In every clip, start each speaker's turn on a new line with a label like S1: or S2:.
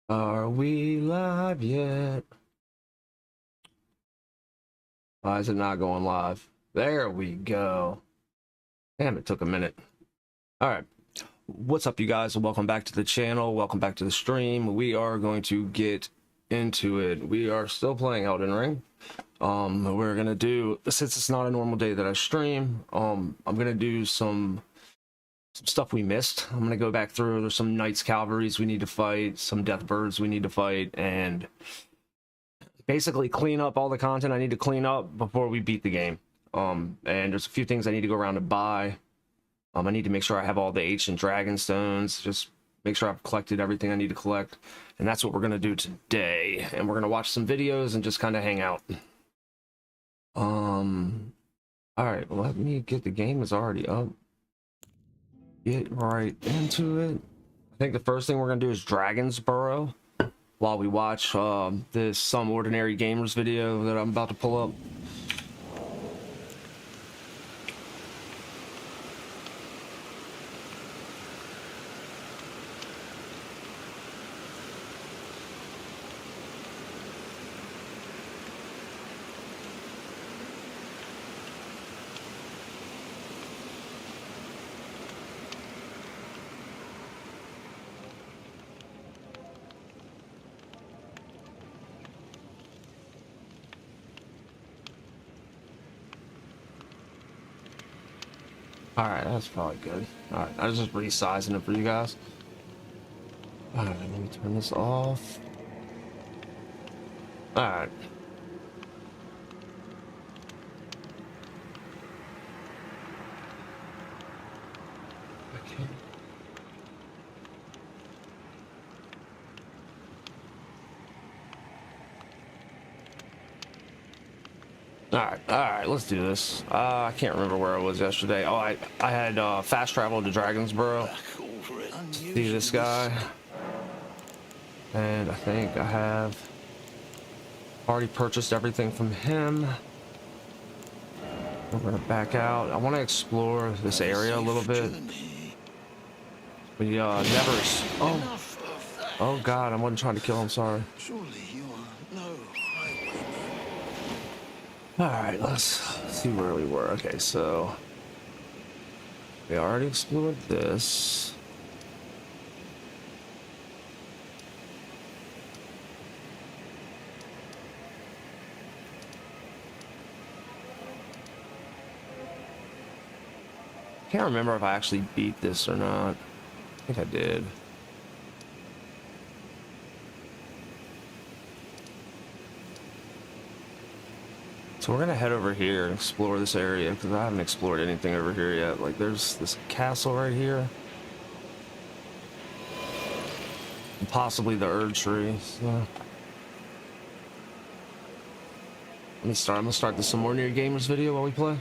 S1: Are we live yet? Why is it not going live? There we go. Damn, it took a minute. All right. What's up, you guys? Welcome back to the channel. Welcome back to the stream. We are going to get into it. We are still playing Elden Ring. We're going to do, since it's not a normal day that I stream, I'm going to do some stuff we missed. I'm going to go back through. There's some Knights Cavalries we need to fight, some Death Birds we need to fight, and basically clean up all the content I need to clean up before we beat the game. And there's a few things I need to go around and buy. I need to make sure I have all the ancient dragon stones, just make sure I've collected everything I need to collect. And that's what we're going to do today. And we're going to watch some videos and just kind of hang out. All right, well, let me get, the game is already up. Get right into it. I think the first thing we're going to do is Dragon's Burrow while we watch this Some Ordinary Gamers video that I'm about to pull up. Alright, that's probably good. Alright, I was just resizing it for you guys. Alright, let me turn this off. Alright. Okay. Alright, let's do this. I can't remember where I was yesterday. Oh, I had fast travel to Dragon's Burrow to see this guy. And I think I have already purchased everything from him. We're gonna back out. I want to explore this area a little bit. We never... Oh God, I wasn't trying to kill him, sorry. Alright, let's see where we were. Okay, so we already explored this. Can't remember if I actually beat this or not. I think I did. So we're gonna head over here and explore this area because I haven't explored anything over here yet. Like, there's this castle right here, and possibly the Erd Tree. So let me start. I'm gonna start the Some Ordinary Gamers video while we play.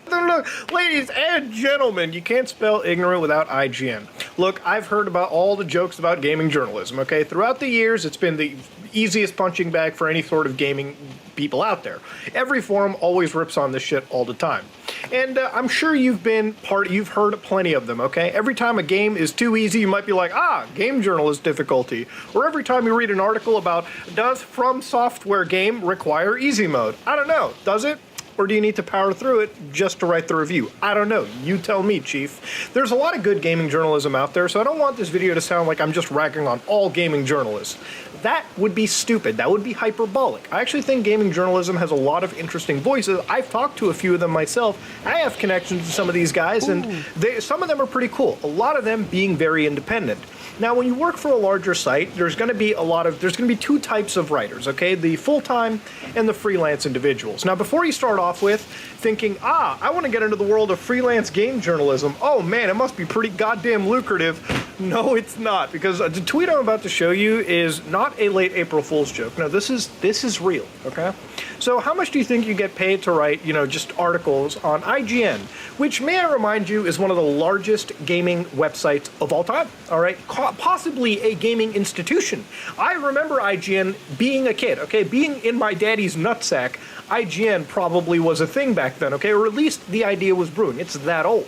S2: Look, ladies and gentlemen, you can't spell ignorant without IGN. Look, I've heard about all the jokes about gaming journalism, okay? Throughout the years, it's been the easiest punching bag for any sort of gaming people out there. Every forum always rips on this shit all the time. And I'm sure you've heard plenty of them, okay? Every time a game is too easy, you might be like, game journalist difficulty. Or every time you read an article about, does From Software game require easy mode? I don't know, does it? Or do you need to power through it just to write the review? I don't know. You tell me, Chief. There's a lot of good gaming journalism out there, so I don't want this video to sound like I'm just ragging on all gaming journalists. That would be stupid. That would be hyperbolic. I actually think gaming journalism has a lot of interesting voices. I've talked to a few of them myself. I have connections to some of these guys, and some of them are pretty cool. A lot of them being very independent. Now, when you work for a larger site, there's going to be two types of writers, okay? The full-time and the freelance individuals. Now, before you start off with thinking, I want to get into the world of freelance game journalism. Oh man, it must be pretty goddamn lucrative. No, it's not, because the tweet I'm about to show you is not a late April Fool's joke. No, this is real, okay? So how much do you think you get paid to write, just articles on IGN, which, may I remind you, is one of the largest gaming websites of all time, all right? Possibly a gaming institution. I remember IGN being a kid, okay? Being in my daddy's nutsack, IGN probably was a thing back then, okay? Or at least the idea was brewing. It's that old.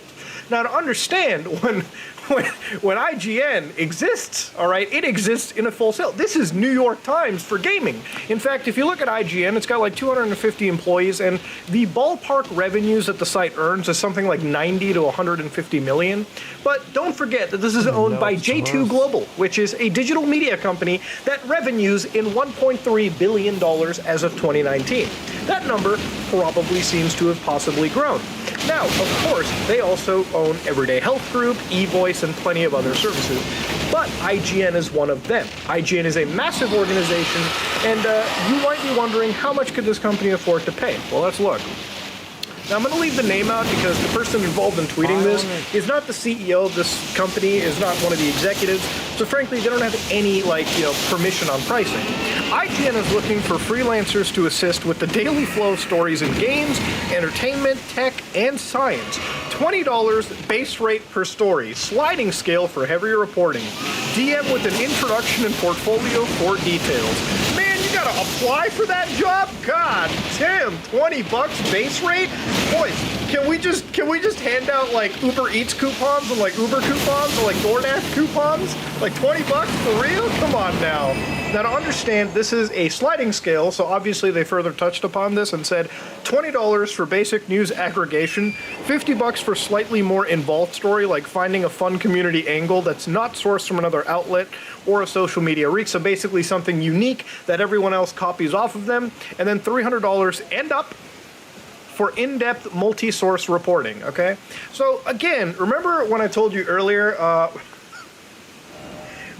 S2: Now, to understand, when IGN exists, all right, it exists in a full sale. This is New York Times for gaming. In fact, if you look at IGN, it's got like 250 employees, and the ballpark revenues that the site earns is something like 90 to 150 million. But don't forget that this is owned by J2 Global, which is a digital media company that revenues in $1.3 billion as of 2019. That number probably seems to have possibly grown. Now, of course, they also own Everyday Health Group, eVoice, and plenty of other services. But IGN is one of them. IGN is a massive organization, and you might be wondering, how much could this company afford to pay? Well, let's look. Now, I'm going to leave the name out because the person involved in tweeting this is not the CEO of this company, is not one of the executives, so frankly, they don't have any, permission on pricing. IGN is looking for freelancers to assist with the daily flow of stories in games, entertainment, tech, and science. $20 base rate per story, sliding scale for heavier reporting. DM with an introduction and portfolio for details. Man, you gotta apply for that job? God damn, 20 bucks base rate? Boys, can we just hand out like Uber Eats coupons and like Uber coupons or like DoorDash coupons? Like 20 bucks for real? Come on now. Now to understand, this is a sliding scale, so obviously they further touched upon this and said $20 for basic news aggregation, 50 bucks for slightly more involved story like finding a fun community angle that's not sourced from another outlet or a social media reach, so basically something unique that everyone else copies off of them, and then $300 and up for in-depth multi-source reporting, okay? So again, remember when I told you earlier,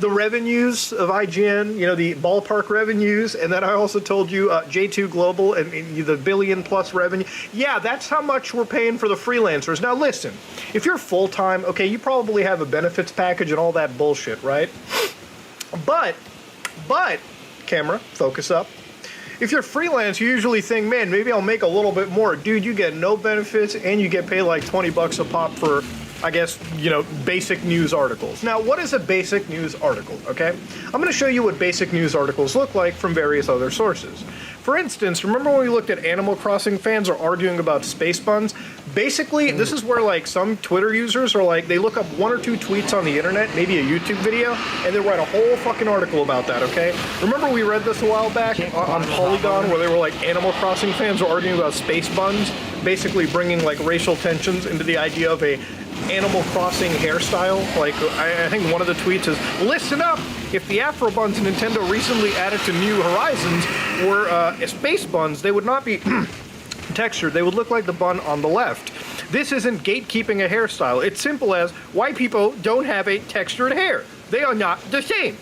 S2: the revenues of IGN, the ballpark revenues, and then I also told you J2 Global and the billion plus revenue. Yeah, that's how much we're paying for the freelancers. Now listen, if you're full-time, okay, you probably have a benefits package and all that bullshit, right? But, camera, focus up. If you're freelance, you usually think, man, maybe I'll make a little bit more. Dude, you get no benefits and you get paid like 20 bucks a pop for, I guess, basic news articles. Now, what is a basic news article, okay? I'm going to show you what basic news articles look like from various other sources. For instance, remember when we looked at Animal Crossing fans are arguing about space buns? Basically, this is where like some Twitter users are like, they look up one or two tweets on the internet, maybe a YouTube video, and they write a whole fucking article about that, okay? Remember we read this a while back on Polygon where they were like, Animal Crossing fans are arguing about space buns, basically bringing like racial tensions into the idea of a Animal Crossing hairstyle. Like, I think one of the tweets is, listen up, if the Afro buns Nintendo recently added to New Horizons were space buns, they would not be textured, they would look like the bun on the left. This isn't gatekeeping a hairstyle, it's simple as white people don't have a textured hair. They are not the same.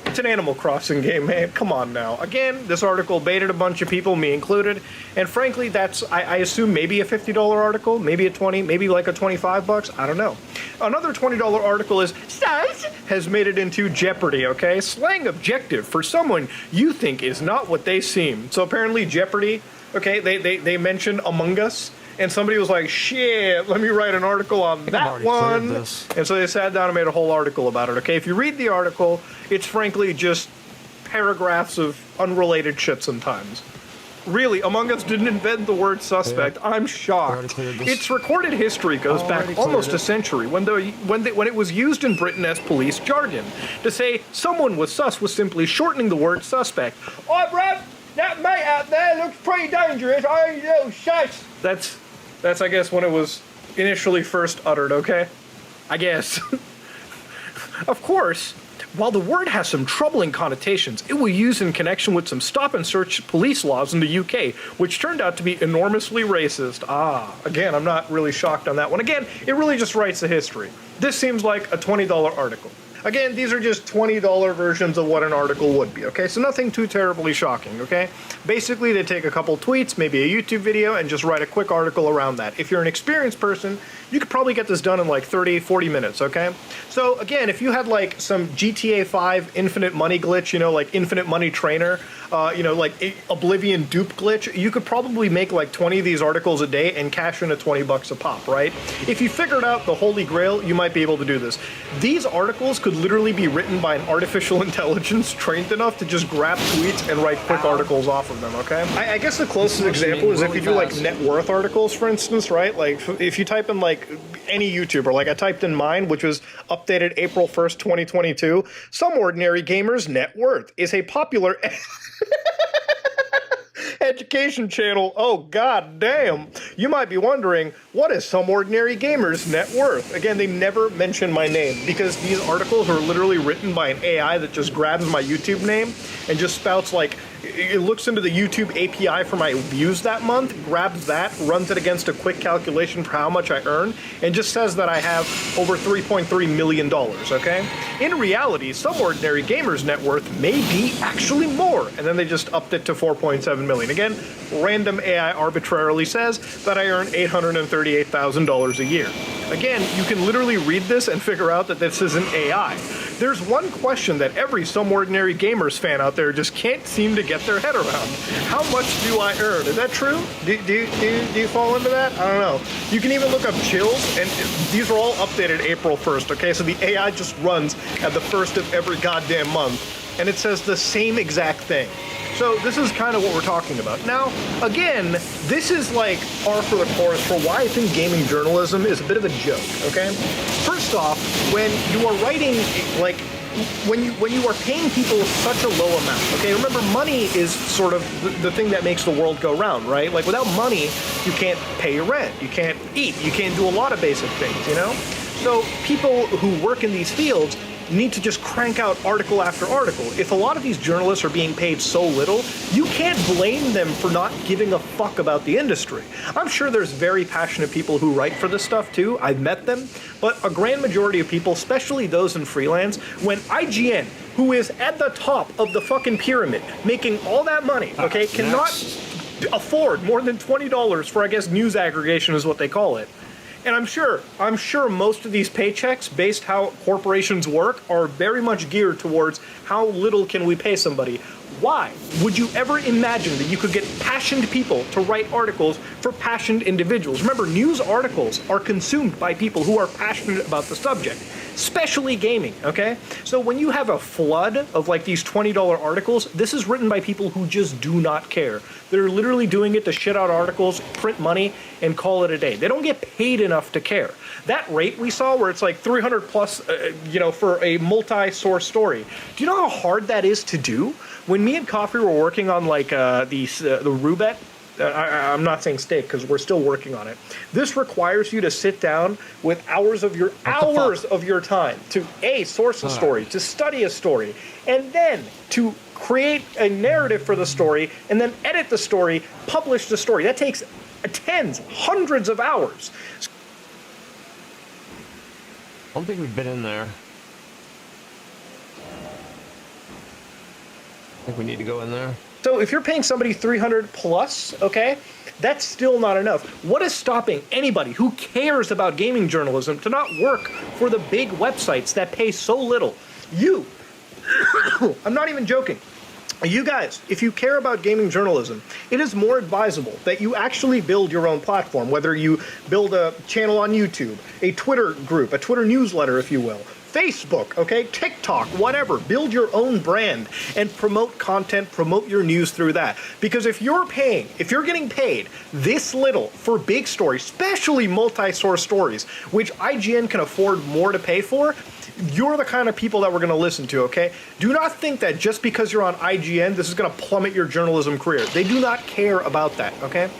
S2: It's an Animal Crossing game, man. Come on now. Again, this article baited a bunch of people, me included, and frankly, that's, I assume, maybe a $50 article, maybe a 20, maybe like a 25 bucks, I don't know. Another $20 article is, size has made it into Jeopardy, okay? Slang objective for someone you think is not what they seem. So apparently Jeopardy, okay, they mentioned Among Us, and somebody was like, shit, let me write an article on that one. And so they sat down and made a whole article about it, okay? If you read the article, it's frankly just paragraphs of unrelated shit sometimes. Really, Among Us didn't invent the word suspect. Yeah. I'm shocked. Its recorded history goes back almost a century when it was used in Britain as police jargon. To say someone was sus was simply shortening the word suspect. Oh, bruv, that mate out there looks pretty dangerous. Oh, you little sus. That's, I guess, when it was initially first uttered, okay? I guess. Of course, while the word has some troubling connotations, it was used in connection with some stop-and-search police laws in the UK, which turned out to be enormously racist. Again, I'm not really shocked on that one. Again, it really just writes the history. This seems like a $20 article. Again, these are just $20 versions of what an article would be, okay? So nothing too terribly shocking, okay? Basically, they take a couple tweets, maybe a YouTube video, and just write a quick article around that. If you're an experienced person, you could probably get this done in like 30, 40 minutes, okay? So again, if you had like some GTA 5 infinite money glitch, like infinite money trainer, like Oblivion dupe glitch, you could probably make like 20 of these articles a day and cash in at 20 bucks a pop, right? If you figured out the holy grail, you might be able to do this. These articles could literally be written by an artificial intelligence trained enough to just grab tweets and write quick articles off of them, okay? I guess the closest example is if you do like net worth articles, for instance, right? Like if you type in like pick any YouTuber. Like I typed in mine, which was updated April 1st, 2022. Some Ordinary Gamer's net worth is a popular education channel. Oh, god damn. You might be wondering, what is Some Ordinary Gamer's net worth? Again, they never mention my name because these articles are literally written by an AI that just grabs my YouTube name and just spouts like, it looks into the YouTube API for my views that month, grabs that, runs it against a quick calculation for how much I earn, and just says that I have over $3.3 million, okay? In reality, Some Ordinary Gamer's net worth may be actually more, and then they just upped it to $4.7 million. Again, random AI arbitrarily says that I earn $838,000 a year. Again, you can literally read this and figure out that this isn't AI. There's one question that every Some Ordinary Gamers fan out there just can't seem to get their head around. How much do I earn? Is that true? Do you fall into that? I don't know. You can even look up chills, and these are all updated April 1st, okay? So the AI just runs at the first of every goddamn month, and it says the same exact thing. So this is kind of what we're talking about. Now, again, this is like par for the course for why I think gaming journalism is a bit of a joke, okay? First off, when you are writing, like, when you are paying people such a low amount, okay? Remember, money is sort of the thing that makes the world go round, right? Like, without money, you can't pay your rent, you can't eat, you can't do a lot of basic things, you know? So people who work in these fields need to just crank out article after article. If a lot of these journalists are being paid so little, you can't blame them for not giving a fuck about the industry. I'm sure there's very passionate people who write for this stuff too. I've met them. But a grand majority of people, especially those in freelance, when IGN, who is at the top of the fucking pyramid, making all that money, okay, cannot afford more than $20 for, I guess, news aggregation is what they call it. And I'm sure most of these paychecks, based how corporations work, are very much geared towards how little can we pay somebody. Why would you ever imagine that you could get passionate people to write articles for passionate individuals? Remember, news articles are consumed by people who are passionate about the subject, especially gaming, okay? So when you have a flood of like these $20 articles, this is written by people who just do not care. They're literally doing it to shit out articles, print money, and call it a day. They don't get paid enough to care. That rate we saw where it's like 300 plus, for a multi-source story. Do you know how hard that is to do? When me and Coffee were working on like the Rubet, I'm not saying steak because we're still working on it. This requires you to sit down with hours of your time to source a story, to study a story, and then to create a narrative for the story, and then edit the story, publish the story. That takes tens, hundreds of hours.
S1: I don't think we've been in there. I think we need to go in there.
S2: So if you're paying somebody 300 plus, okay, that's still not enough. What is stopping anybody who cares about gaming journalism to not work for the big websites that pay so little? You, I'm not even joking. You guys, if you care about gaming journalism, it is more advisable that you actually build your own platform, whether you build a channel on YouTube, a Twitter group, a Twitter newsletter, if you will, Facebook, okay, TikTok, whatever. Build your own brand and promote content, promote your news through that. Because if you're getting paid this little for big stories, especially multi-source stories, which IGN can afford more to pay for, you're the kind of people that we're going to listen to, okay? Do not think that just because you're on IGN, this is going to plummet your journalism career. They do not care about that, okay?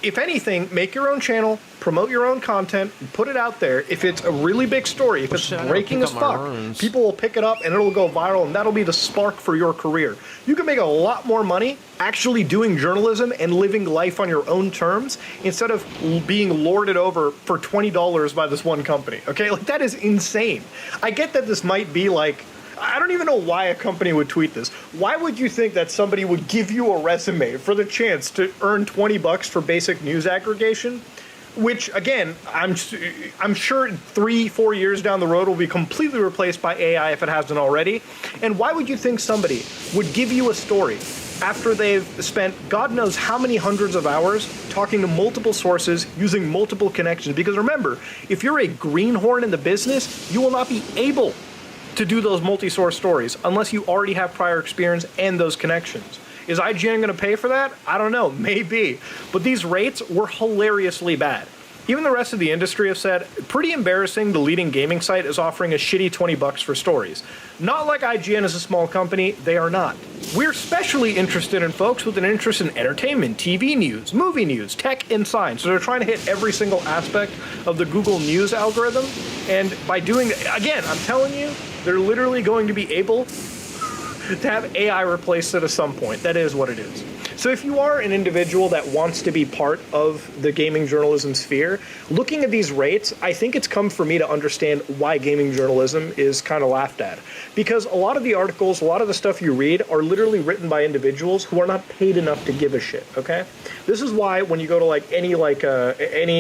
S2: If anything, make your own channel, promote your own content, put it out there. If it's a really big story, if it's breaking as fuck, people will pick it up and it'll go viral, and that'll be the spark for your career. You can make a lot more money actually doing journalism and living life on your own terms instead of being lorded over for $20 by this one company, okay? Like, that is insane. I get that this might be like, I don't even know why a company would tweet this. Why would you think that somebody would give you a resume for the chance to earn $20 for basic news aggregation? Which, again, I'm sure 3-4 years down the road will be completely replaced by AI if it hasn't already. And why would you think somebody would give you a story after they've spent God knows how many hundreds of hours talking to multiple sources, using multiple connections? Because remember, if you're a greenhorn in the business, you will not be able to do those multi-source stories unless you already have prior experience and those connections. Is IGN going to pay for that? I don't know, maybe. But these rates were hilariously bad. Even the rest of the industry have said, pretty embarrassing, the leading gaming site is offering a shitty $20 for stories. Not like IGN is a small company, they are not. We're especially interested in folks with an interest in entertainment, TV news, movie news, tech, and science. So they're trying to hit every single aspect of the Google News algorithm. And by doing, again, I'm telling you, they're literally going to be able to have AI replace it at some point. That is what it is. So if you are an individual that wants to be part of the gaming journalism sphere, looking at these rates, I think it's come for me to understand why gaming journalism is kind of laughed at. Because a lot of the articles, a lot of the stuff you read are literally written by individuals who are not paid enough to give a shit, okay? This is why when you go to any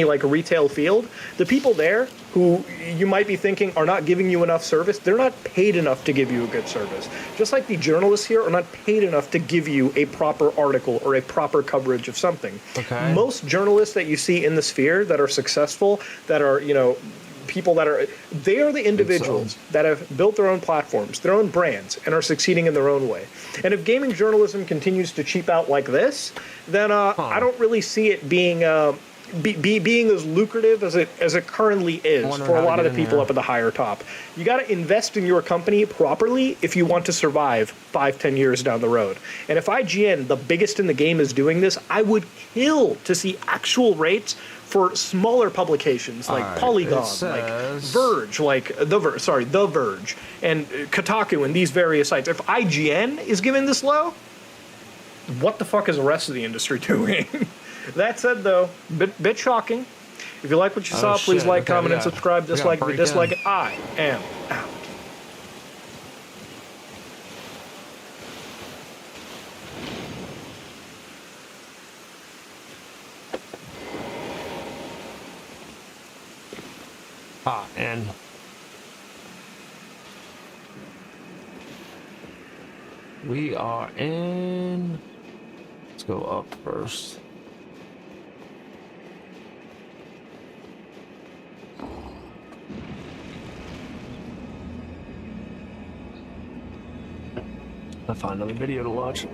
S2: retail field, the people there who you might be thinking are not giving you enough service, they're not paid enough to give you a good service. Just like the journalists here are not paid enough to give you a proper article or a proper coverage of something.
S1: Okay.
S2: Most journalists that you see in the sphere that are successful, that are, people that are, they are the individuals that have built their own platforms, their own brands, and are succeeding in their own way. And if gaming journalism continues to cheap out like this, then I don't really see it being being as lucrative as it currently is for a lot of the people up at the higher top. You got to invest in your company properly if you want to survive 5-10 years down the road. And if IGN, the biggest in the game, is doing this, I would kill to see actual rates for smaller publications like Polygon, like Verge, The Verge, and Kotaku, and these various sites. If IGN is giving this low, what the fuck is the rest of the industry doing? That said, though, bit shocking. If you like what you saw, please like, comment, and subscribe. Dislike it, dislike it. I am out.
S1: And we are in. Let's go up first. I'll find another video to watch.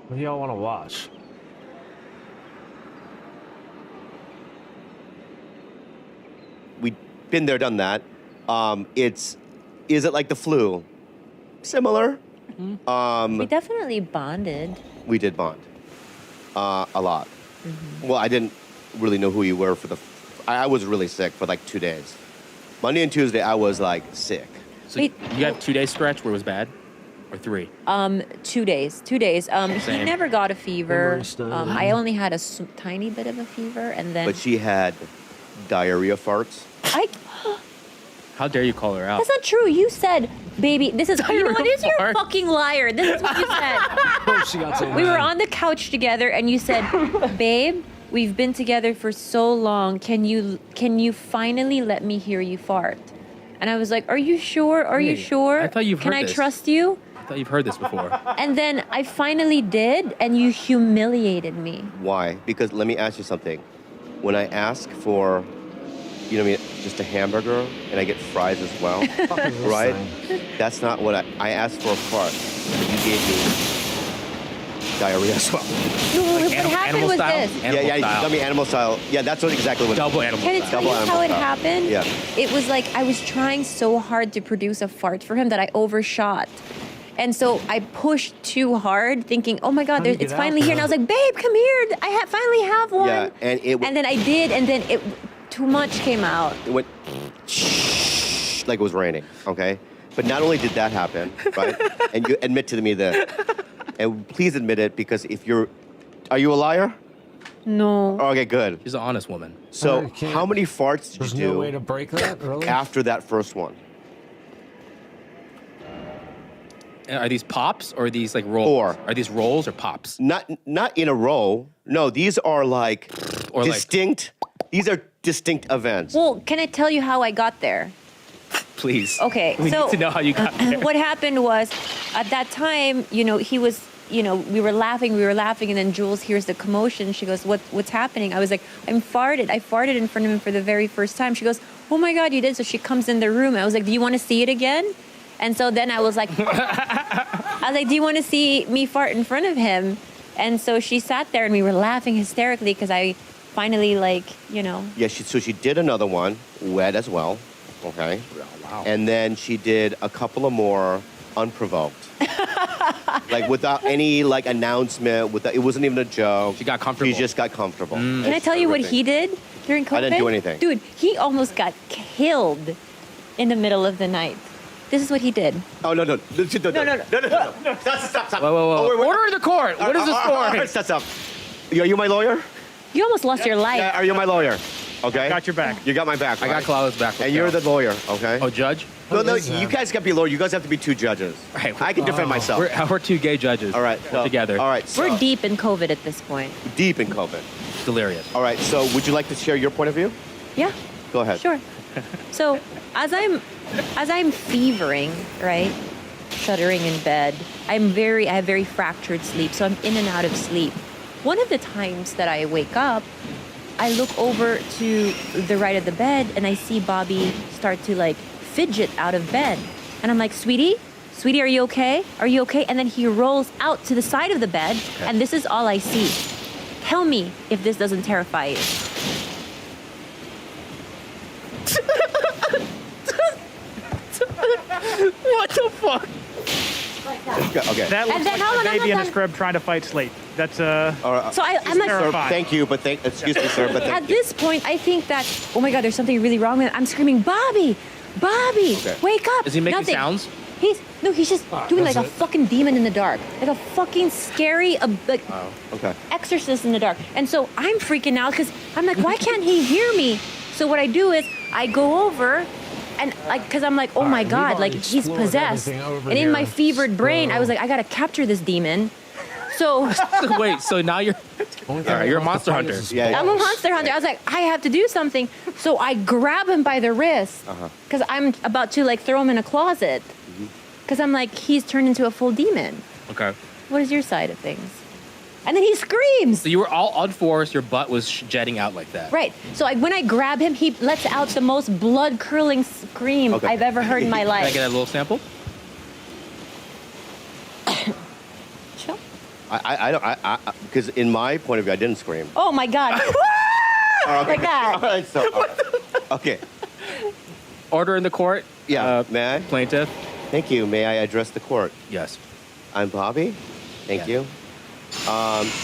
S1: What do y'all want to watch?
S3: We've been there, done that. Is it like the flu? Similar.
S4: Mm-hmm. We definitely bonded.
S3: We did bond. A lot. Mm-hmm. Well, I didn't really know who you were I was really sick for like 2 days. Monday and Tuesday, I was like sick.
S5: So you have 2 days stretch where it was bad? Or 3?
S4: 2 days. 2 days. He never got a fever. I only had a tiny bit of a fever, and then.
S3: But she had diarrhea farts.
S5: How dare you call her out?
S4: That's not true. You said, baby, this is. You know what? This is your fucking liar. This is what you said. We were on the couch together, and you said, babe, we've been together for so long. Can you finally let me hear you fart? And I was like, are you sure? Are you sure?
S5: I thought you've heard
S4: this. Can
S5: this.
S4: I trust you?
S5: I thought you've heard this before.
S4: And then I finally did, and you humiliated me.
S3: Why? Because let me ask you something. When I ask for, just a hamburger, and I get fries as well, right? That's not what I asked for a fart. You gave me diarrhea as well.
S4: No, what happened was this.
S3: You got me animal style. Yeah, that's exactly what.
S5: Double animal
S4: style. Can I tell you how it happened?
S3: Yeah.
S4: It was like I was trying so hard to produce a fart for him that I overshot. And so I pushed too hard, thinking, "Oh my God, it's finally here!" And I was like, "Babe, come here! I finally have one."
S3: Yeah,
S4: and then I did, and then too much came out.
S3: It went like it was raining. Okay, but not only did that happen, right? And you admit to me that, and please admit it, because are you a liar?
S4: No.
S3: Okay, good.
S5: She's an honest woman.
S3: So how many farts did you do?
S1: There's no way to break that, really?
S3: After that first one.
S5: Are these pops or are these like rolls?
S3: 4.
S5: Are these rolls or pops?
S3: Not in a row. No, these are like
S5: Or like-
S3: distinct. These are distinct events.
S4: Well, can I tell you how I got there?
S5: Please.
S4: Okay,
S5: We
S4: so
S5: need to know how you got there.
S4: what happened was, at that time, he was, we were laughing, and then Jules hears the commotion. She goes, what's happening? I was like, I farted in front of him for the very first time. She goes, oh my God, you did. So she comes in the room. I was like, do you want to see it again? And so then I was like, do you want to see me fart in front of him? And so she sat there and we were laughing hysterically because I finally
S3: Yeah, so she did another one, wet as well. Okay.
S5: Wow.
S3: And then she did a couple of more unprovoked. Like without any like announcement, it wasn't even a joke.
S5: She got comfortable.
S3: She just got comfortable.
S4: Can I tell you what he did during COVID?
S3: I didn't do anything.
S4: Dude, he almost got killed in the middle of the night. This is what he did.
S3: Oh, no. No.
S4: No.
S3: Stop.
S5: Whoa.
S3: Oh, wait.
S5: Order in the court. What is the story?
S3: Stop. Are you my lawyer?
S4: You almost lost your life.
S3: Yeah, are you my lawyer? Okay.
S2: Got your back.
S3: You got my back.
S5: I got
S3: right?
S5: Claudia's back.
S3: And you're the lawyer, okay?
S5: Oh, judge?
S3: No, you guys got to be a lawyer. You guys have to be 2 judges.
S5: Right.
S3: I can defend myself.
S5: We're 2 gay judges.
S3: All right.
S5: We're together.
S3: All right. So,
S4: We're deep in COVID at this point.
S3: deep in COVID.
S5: Delirious.
S3: All right. So would you like to share your point of view?
S4: Yeah,
S3: Go ahead.
S4: sure. So as I'm fevering, right, shuddering in bed, I have very fractured sleep, so I'm in and out of sleep. One of the times that I wake up, I look over to the right of the bed and I see Bobby start to like fidget out of bed. And I'm like, sweetie, are you okay? Are you okay? And then he rolls out to the side of the bed and this is all I see. Tell me if this doesn't terrify you.
S5: What the fuck?
S3: Okay.
S2: That looks
S4: And then,
S2: like
S4: hold
S2: a
S4: on, I'm
S2: baby
S4: not
S2: in a
S4: done.
S2: scrub trying to fight sleep. That's
S3: All right.
S4: So I'm like,
S2: Sir,
S3: Sir, thank you, but excuse me, sir, but
S4: at
S3: thank you.
S4: this point, I think that, oh my God, there's something really wrong with it. I'm screaming, Bobby,
S3: Okay.
S4: wake up.
S5: Is he making
S4: Nothing.
S5: sounds?
S4: He's just doing like
S1: that's
S4: a
S1: it.
S4: fucking demon in the dark, like a fucking scary, like
S3: Okay.
S4: exorcist in the dark. And so I'm freaking out because I'm like, why can't he hear me? So what I do is I go over and like, because I'm like, oh my
S1: we've
S4: God, like
S1: already
S4: he's
S1: explored
S4: possessed.
S1: everything over
S4: And in my
S1: here,
S4: fevered brain, I was
S1: so-
S4: like, I gotta capture this demon. So
S5: Wait, so now you're...
S1: All
S5: right, you're a monster hunter.
S3: Yeah.
S4: I'm a monster hunter. I was like, I have to do something. So I grab him by the wrist because I'm about to like throw him in a closet. Because I'm like, he's turned into a full demon.
S5: Okay.
S4: What is your side of things? And then he screams.
S5: So you were all on force, your butt was jetting out like that.
S4: Right. So when I grab him, he lets out the most blood-curdling scream
S3: Okay.
S4: I've ever heard in my
S5: Can I
S4: life.
S5: get a little sample?
S4: Sure.
S3: I don't, because in my point of view, I didn't scream.
S4: Oh my God. Like that.
S3: All right, so, okay.
S5: Order in the court.
S3: Yeah, may I?
S5: Plaintiff.
S3: Thank you. May I address the court?
S5: Yes.
S3: I'm Bobby. Thank
S5: Yeah.
S3: you.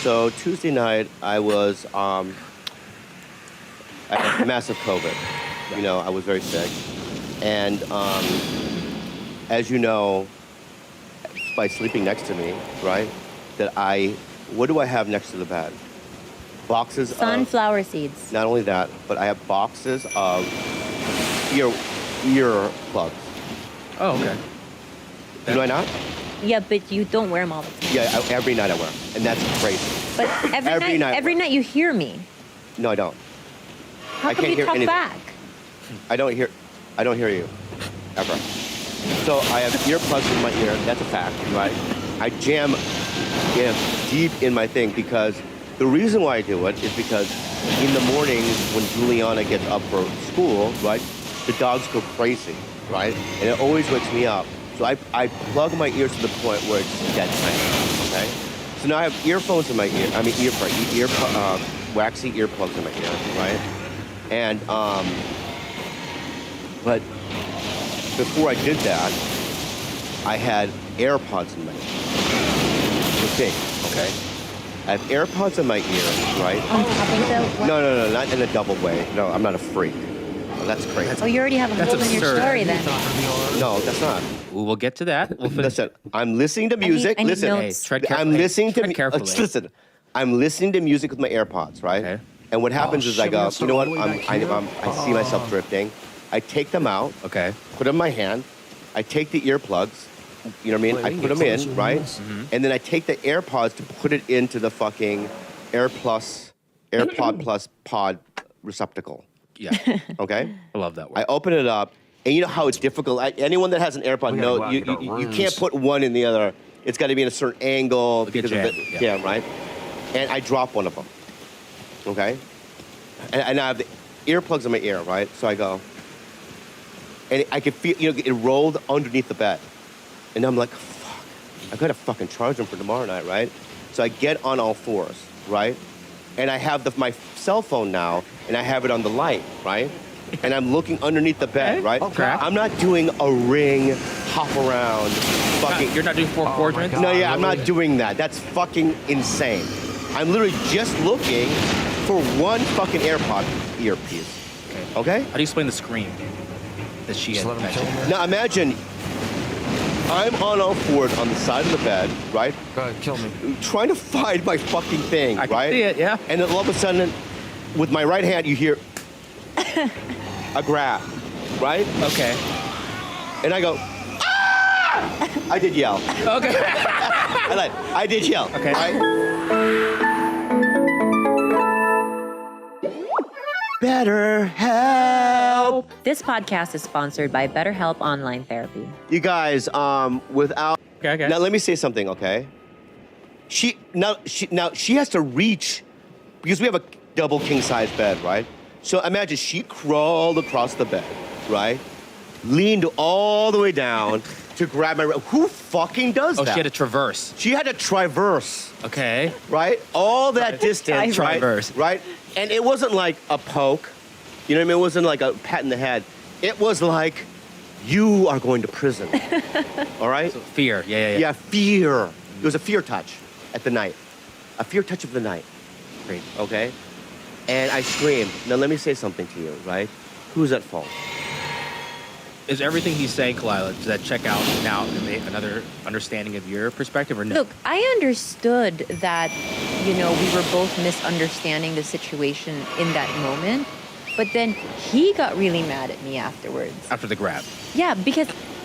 S3: So Tuesday night, I was I had massive COVID. You know, I was very sick. And as you know, by sleeping next to me, right, what do I have next to the bed? Boxes of,
S4: Sunflower seeds.
S3: not only that, but I have boxes of ear plugs.
S5: Oh, okay.
S3: Do I not?
S4: Yeah, but you don't wear them all the time.
S3: Yeah, every night I wear 'em, and that's crazy.
S4: But every night you hear me.
S3: No, I don't.
S4: How
S3: I
S4: come
S3: can't
S4: you
S3: hear
S4: talk
S3: anything.
S4: back?
S3: I don't hear you, ever. So I have earplugs in my ear. That's a fact, right? I jam deep in my thing because the reason why I do it is because in the mornings when Juliana gets up for school, right, the dogs go crazy, right, and it always wakes me up. So I plug my ears to the point where it's dead silent. Okay. So now I have earphones in my ear. I mean waxy earplugs in my ear, right? And but before I did that, I had AirPods in my ear. The thing, okay? I have AirPods in my ear, right?
S4: On top of the...
S3: No, not in a double way. No, I'm not a freak. Oh, that's crazy.
S4: Oh, you already have a
S5: That's
S4: hole in your
S5: absurd.
S4: story then.
S3: No, that's not.
S5: We'll get to that. We'll finish.
S3: Listen, I'm listening to music.
S4: I need
S3: Listen,
S4: notes.
S5: Hey, tread carefully.
S3: I'm listening to
S5: Tread carefully.
S3: Listen, I'm listening to music with my AirPods, right?
S5: Okay.
S3: And what happens is I
S1: shit,
S3: go,
S1: we have to
S3: you know what?
S1: all the way back here?
S3: I see myself drifting. I take them out,
S5: Okay.
S3: put them in my hand. I take the earplugs, you know what I mean?
S1: Wait,
S3: I
S1: we can
S3: put
S1: get
S3: them
S1: closer
S3: in,
S1: to
S3: right?
S1: this.
S3: And then I take the AirPods to put it into the fucking AirPod Plus pod receptacle.
S5: Yeah.
S3: Okay?
S5: I love that word.
S3: I open it up, and you know how it's difficult. Anyone that has an AirPod
S1: We gotta go
S3: knows
S1: out and get our
S3: you can't
S1: rooms.
S3: put one in the other. It's got to be in a certain angle
S5: Get
S3: because of
S5: jammed,
S3: the
S5: yeah.
S3: jam, right? And I drop one of them. Okay? And I have the earplugs in my ear, right? So I go, and I could feel, it rolled underneath the bed. And I'm like, fuck, I gotta fucking charge them for tomorrow night, right? So I get on all fours, right? And I have my cell phone now, and I have it on the light, right? And I'm looking underneath the bed, right?
S5: Okay.
S3: I'm not doing a ring, hop around, fucking.
S5: You're not doing four
S1: my
S5: quadrants?
S1: God.
S3: No, yeah, I'm
S1: really?
S3: not doing that. That's fucking insane. I'm literally just looking for one fucking AirPod earpiece. Okay?
S5: How do you explain the scream that she
S1: Just
S5: had
S1: let him kill
S5: mentioned?
S1: me.
S3: Now imagine I'm on all fours on the side of the bed, right?
S1: Go ahead, kill me.
S3: Trying to find my fucking thing,
S5: I can
S3: right?
S5: see it, yeah.
S3: And then all of a sudden, with my right hand, you hear a grab, right?
S5: Okay.
S3: And I go, ah! I did yell.
S5: Okay.
S3: I did yell.
S5: Okay.
S3: Right? Better help.
S4: This podcast is sponsored by BetterHelp Online Therapy.
S3: You guys, without.
S5: Okay.
S3: Now let me say something, okay? She has to reach because we have a double king size bed, right? So imagine she crawled across the bed, right? Leaned all the way down to grab my. Who fucking does
S5: Oh,
S3: that?
S5: she had to traverse.
S3: She had to traverse,
S5: Okay.
S3: right? All that distance, right?
S5: Traverse.
S3: Right? And it wasn't like a poke. You know what I mean? It wasn't like a pat in the head. It was like, you are going to prison. All right?
S5: So fear. Yeah.
S3: Yeah, fear. It was a fear touch at the night. A fear touch of the night.
S5: Great.
S3: Okay? And I screamed. Now let me say something to you, right? Who's at fault?
S5: Is everything he's saying, Kalila, does that check out now and another understanding of your perspective or no?
S4: Look, I understood that, we were both misunderstanding the situation in that moment. But then he got really mad at me afterwards.
S5: After the grab.
S4: Yeah,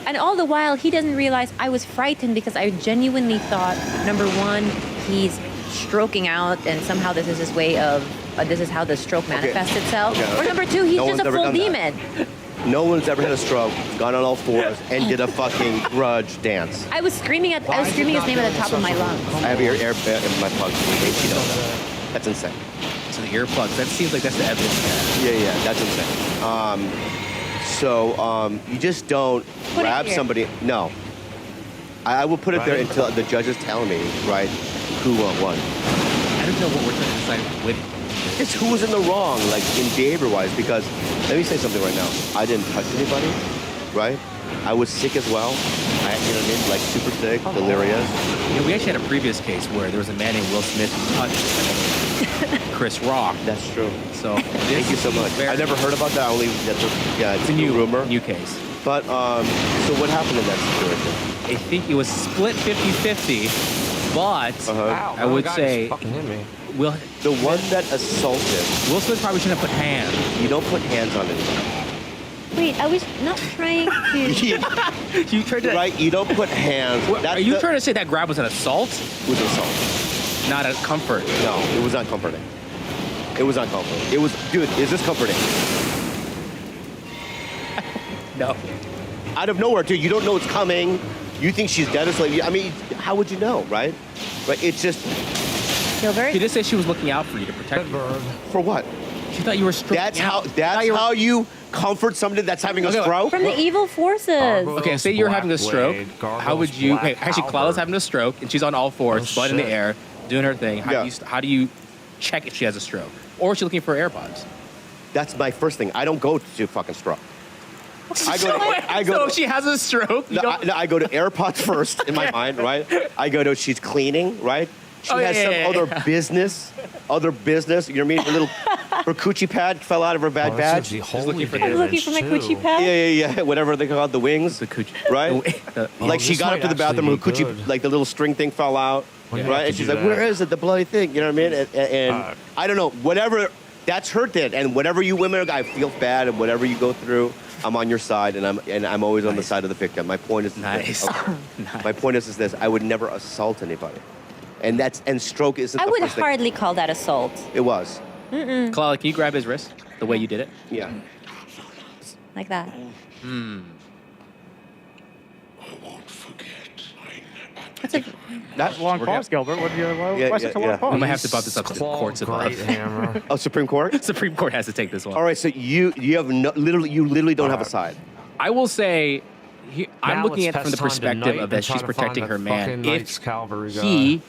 S4: and all the while, he doesn't realize I was frightened because I genuinely thought, number one, he's stroking out and somehow this is his way of, this is how the stroke manifests itself.
S3: Okay.
S4: Or number two, he's
S3: No
S4: just
S3: one's
S4: a
S3: ever
S4: full
S3: done that.
S4: demon.
S3: No one's ever had a stroke, gone on all fours, and did a fucking grudge dance.
S4: I was screaming his name at the top of my lungs.
S3: I have air in my plug. You know that. That's insane.
S5: So the earplugs, that seems like that's the evidence.
S3: Yeah, that's insane. So you just don't
S4: Put it
S3: grab
S4: here.
S3: somebody. No. I will put it there
S1: Right.
S3: until the judges tell me, right, who won.
S5: I don't know what we're trying to decide with.
S3: It's who was in the wrong, like in behavior-wise, because let me say something right now. I didn't touch anybody, right? I was sick as well. I, like super sick, delirious.
S5: We actually had a previous case where there was a man named Will Smith who touched Chris Rock.
S3: That's true.
S5: So
S3: Thank you so much. I never heard about that. It's
S5: It's a new
S3: rumor.
S5: new case.
S3: But so what happened in that situation?
S5: I think it was split 50-50, but
S3: Uh-huh.
S5: I would
S1: guy
S5: say
S3: Oh,
S1: just fucking hit me.
S5: Will
S3: The one that assaulted,
S5: Will Smith probably shouldn't have put hands.
S3: you don't put hands on anybody.
S4: Wait, I was not trying to.
S5: You tried to.
S3: Right? You don't put hands.
S5: What,
S3: That's
S5: are you
S3: the-
S5: trying to say that grab was an assault,
S3: It was an assault.
S5: not a comfort?
S3: No, it was not comforting. It was not comforting. It was, dude, is this comforting?
S5: No.
S3: Out of nowhere, dude, you don't know it's coming. You think she's dead or something. I mean, how would you know, right? Right? It's just,
S4: Feel very.
S5: She did say she was looking out for you to protect you.
S1: Bedburg.
S3: for what?
S5: She thought you were stroking
S3: That's
S5: out.
S3: how you comfort somebody that's having a
S5: Okay,
S3: stroke?
S4: From the evil forces.
S5: Okay, say you're having a stroke.
S1: Gargoyles,
S5: How would you?
S1: black
S5: Okay, actually,
S1: powder.
S5: Claudia's having a stroke, and she's on all fours,
S1: Oh,
S5: butt in the
S1: shit.
S5: air, doing her thing.
S3: Yeah.
S5: How do you check if she has a stroke, or is she looking for AirPods?
S3: That's my first thing. I don't go to fucking stroke. I go
S5: So
S3: to-
S5: she has a stroke. You don't-
S3: I go to AirPods first in my mind, right? I go to she's cleaning, right? She
S5: Oh,
S3: has
S5: yeah,
S3: some
S5: yeah,
S3: other
S5: yeah.
S3: business. You know what I mean? Her coochie pad fell out of her bad badge.
S5: looking for
S4: I'm looking for my coochie pad.
S3: Yeah. Whatever they call it, the wings.
S5: The coochie.
S3: Right? Like
S1: Oh,
S3: she
S1: this
S3: got up
S1: might
S3: to the bathroom, her
S1: actually be
S3: coochie,
S1: good.
S3: like the little string thing fell out,
S1: When you
S3: right?
S1: have
S3: And
S1: to
S3: she's
S1: do
S3: like,
S1: that.
S3: "Where is it? The bloody thing?" You know what I mean? And I don't know. Whatever That's her thing. And whatever you women, I feel bad, and whatever you go through, I'm on your side, and I'm always on the side of the victim. My point is
S5: Nice.
S3: this. Okay.
S5: Nice.
S3: My point is this: I would never assault anybody, and stroke isn't.
S4: I
S3: the
S4: would
S3: first thing.
S4: hardly call that assault.
S3: It was.
S5: Kalila, can you grab his wrist the way you did it?
S3: Yeah.
S4: Like that. That's a,
S6: That's a long
S5: We're
S6: pause, Gilbert. Why
S3: Yeah,
S6: such a
S3: yeah,
S6: long
S3: yeah.
S6: pause?
S5: We might have to bump this up to the courts above.
S1: Great hammer.
S3: Oh, Supreme Court.
S5: Supreme Court has to take this one.
S3: All right, so you have literally don't have a side.
S5: I will say, I'm
S1: Now
S5: looking
S1: let's
S5: at it from the
S1: pass time to
S5: perspective
S1: Knight
S5: of that
S1: and
S5: she's
S1: try to find
S5: protecting
S1: that
S5: her man.
S1: fucking
S5: If
S1: Knight's Cavalry guy.
S5: he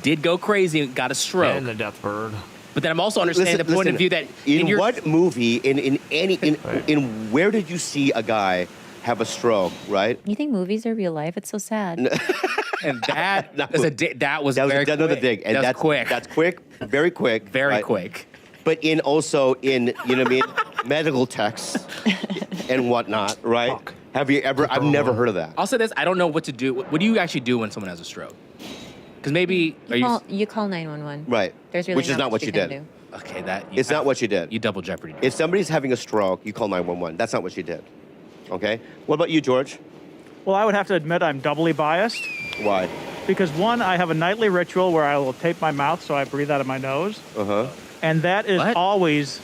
S5: did go crazy and got a stroke,
S1: And the Death Bird.
S5: but then I'm also understanding the point of view that
S3: in
S5: your
S3: what movie in where did you see a guy have a stroke? Right.
S4: you think movies are real life? It's so sad.
S5: and that
S3: No.
S5: that was
S3: That was
S5: very
S3: another
S5: quick.
S3: dig, and
S5: that's quick.
S3: That's quick, very quick,
S5: very
S3: right?
S5: quick.
S3: But in also in you know what I mean medical texts and whatnot, right?
S1: Fuck.
S3: Have you ever? I've never heard of that.
S5: I'll say this: I don't know what to do. What do you actually do when someone has a stroke? Because maybe are you
S4: You call 911.
S3: Right.
S4: There's really
S3: Which is not what you
S4: can
S3: did.
S4: do.
S5: okay? That
S3: It's not what you did.
S5: You double jeopardy.
S3: If somebody's having a stroke, you call 911. That's not what you did. Okay. What about you, George?
S6: Well, I would have to admit I'm doubly biased
S3: Why?
S6: because one, I have a nightly ritual where I will tape my mouth so I breathe out of my nose.
S3: Uh-huh.
S6: And that is
S5: What?
S6: always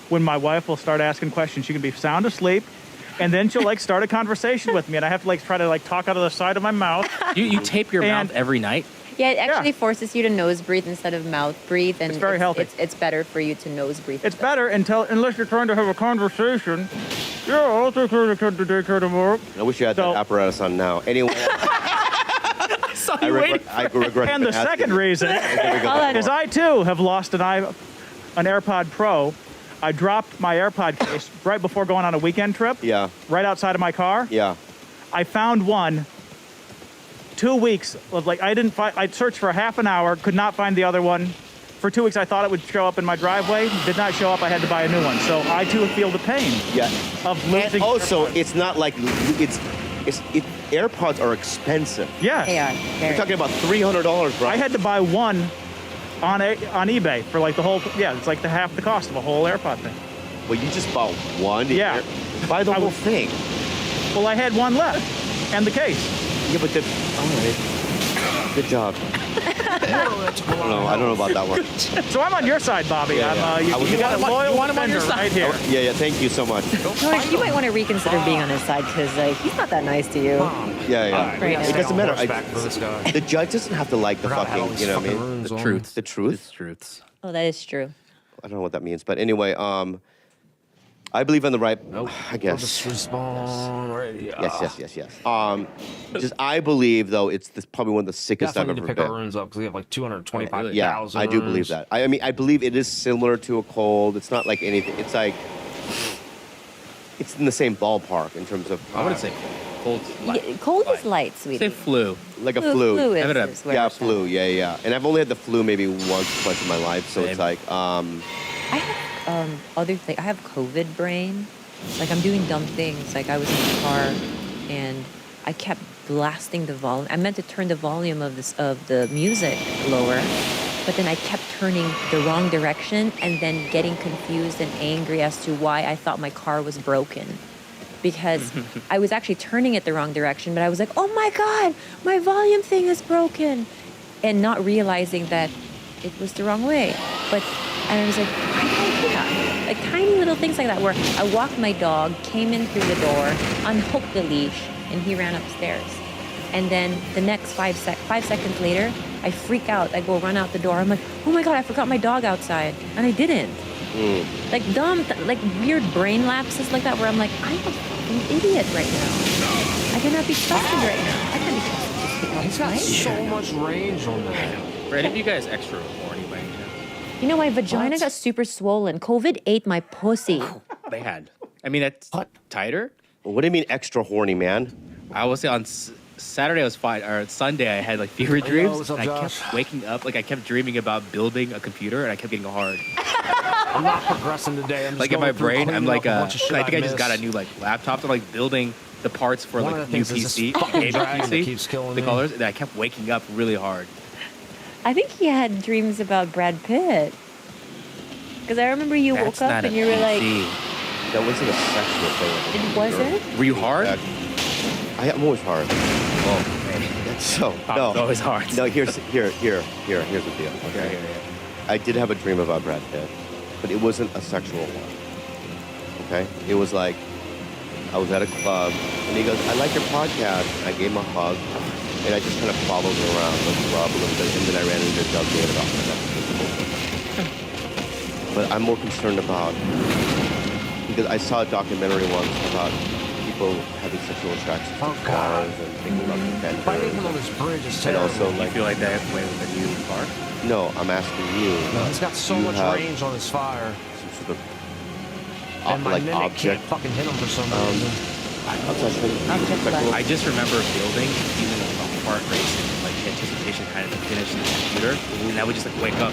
S6: when my wife will start asking questions. She can be sound asleep, and then she'll like start a conversation with me, and I have to like try to like talk out of the side of my mouth.
S5: You tape your
S6: And-
S5: mouth every night.
S4: Yeah, it actually
S6: Yeah.
S4: forces you to nose breathe instead of mouth breathe, and
S6: It's very healthy.
S4: It's better for you to nose breathe.
S6: It's better unless you're trying to have a conversation. Yeah, I'll take her to daycare tomorrow.
S3: I wish you had
S6: So-
S3: that apparatus on now. Anyway,
S5: I saw
S3: I
S5: you waiting.
S3: regret
S6: And the
S3: asking.
S6: second reason
S3: There we go.
S4: Hold on.
S6: is I too have lost an AirPod Pro. I dropped my AirPod case right before going on a weekend trip.
S3: Yeah.
S6: Right outside of my car.
S3: Yeah.
S6: I found one. 2 weeks of like I searched for half an hour, could not find the other one. For 2 weeks I thought it would show up in my driveway. Did not show up. I had to buy a new one. So I too feel the pain
S3: Yeah.
S6: of
S3: And
S6: losing.
S3: also,
S6: AirPods.
S3: it's not like AirPods are expensive.
S6: Yeah.
S4: They are.
S3: You're talking about $300, bro.
S6: I had to buy one on eBay for like the whole. Yeah, it's like the half the cost of a whole AirPod thing.
S3: Well, you just bought one.
S6: Yeah.
S3: Buy the
S6: I
S3: whole
S6: will-
S3: thing.
S6: Well, I had one left, and the case.
S3: Yeah, but then. All right. Good job. I don't know about that one.
S6: So I'm on your side, Bobby.
S3: Yeah,
S6: I'm,
S3: yeah.
S6: you got a loyal
S5: you want him on your
S6: defender
S5: side.
S6: right here.
S3: Yeah, thank you so much.
S4: George, you might want to reconsider being on his side because he's not that nice to you.
S3: Yeah.
S4: Right now.
S3: It doesn't matter.
S1: For this guy.
S3: The judge doesn't have to like the
S1: Forgot how
S3: fucking,
S1: these
S3: you know what I
S1: fucking
S3: mean?
S1: runes
S5: The
S1: on.
S5: truth.
S3: The truth?
S5: It's truths.
S4: Oh, that is true.
S3: I don't know what that means, but anyway, I believe in the right.
S1: Nope.
S3: I guess.
S1: Just respawn right here.
S3: Yes. Just I believe though it's probably one of the sickest I've
S1: Definitely
S3: ever
S1: need to pick our
S3: been.
S1: runes up because we have like 225,000.
S3: Yeah, I do believe that. I mean, I believe it is similar to a cold. It's not like anything. It's like it's in the same ballpark in terms of
S5: I wouldn't say cold. Light.
S4: Yeah, cold is light,
S5: Say
S4: sweetie.
S5: flu.
S3: like a
S4: Flu
S3: flu.
S4: is,
S5: Evident.
S4: is where
S3: Yeah,
S4: it's at.
S3: flu. Yeah. And I've only had the flu maybe once, twice in my life, so it's
S5: Same.
S3: like
S4: I have other things. I have COVID brain. Like I'm doing dumb things. Like I was in the car and I kept blasting the volume. I meant to turn the volume of the music lower, but then I kept turning the wrong direction and then getting confused and angry as to why I thought my car was broken. Because I was actually turning it the wrong direction, but I was like, oh my God, my volume thing is broken. And not realizing that it was the wrong way. And I was like, why did I do that? Like tiny little things like that where I walked my dog, came in through the door, unhooked the leash, and he ran upstairs. And then the next 5 seconds later, I freak out. I go run out the door. I'm like, oh my God, I forgot my dog outside. And I didn't. Like dumb, like weird brain lapses like that where I'm like, I'm a fucking idiot right now. I cannot be trusted right now. I can't be trusted.
S1: He's got so much range on that.
S5: Are any of you guys extra horny by any chance?
S4: You know, my vagina got super swollen. COVID ate my pussy.
S5: They had. I mean, that's tighter.
S3: what do you mean extra horny, man?
S5: I will say on Saturday I was fine, or Sunday I had like fever dreams.
S1: what's up,
S5: and I
S1: Josh?
S5: kept waking up, like I kept dreaming about building a computer, and I kept getting hard.
S1: I'm not progressing today. I'm just
S5: Like in my
S1: going through
S5: brain, I'm
S1: cleaning
S5: like,
S1: up a bunch of shit
S5: I think I just got a
S1: missed.
S5: new like laptop. So I'm like building the parts for
S1: One
S5: like
S1: of the
S5: new
S1: things is this
S5: PC,
S1: fucking
S5: gaming
S1: dragon that
S5: PC,
S1: keeps killing
S5: the
S1: me.
S5: colors, and I kept waking up really hard.
S4: I think he had dreams about Brad Pitt. Because I remember you
S5: That's
S4: woke
S5: not
S4: up
S5: a
S4: and you were like,
S5: PC.
S3: That wasn't a sexual thing.
S4: it wasn't?
S5: Were you hard?
S3: I'm always hard.
S5: Oh, man.
S3: That's so.
S5: Pop
S3: No.
S5: is always hard.
S3: No, here's the deal. Okay. I did have a dream about Brad Pitt, but it wasn't a sexual one. Okay? It was like, I was at a club, and he goes, I like your podcast. I gave him a hug, and I just kind of followed him around the club a little bit, and then I ran into Doug David off the next. But I'm more concerned about, because I saw a documentary once about people having sexual attraction to cars and thinking about the
S1: Fighting him on
S3: fenders.
S1: this bridge is
S3: And
S1: terrible.
S3: also,
S5: You
S3: like,
S5: feel like that way with a new car?
S3: no, I'm asking you.
S1: No, he's got so
S3: You
S1: much
S3: have
S1: range on his fire.
S3: some sort of
S1: And my
S3: like
S1: mimic can't
S3: object.
S1: fucking hit him for some reason.
S5: I just remember building, even a part racing, like anticipation kind of to finish the computer, and I would just like wake up,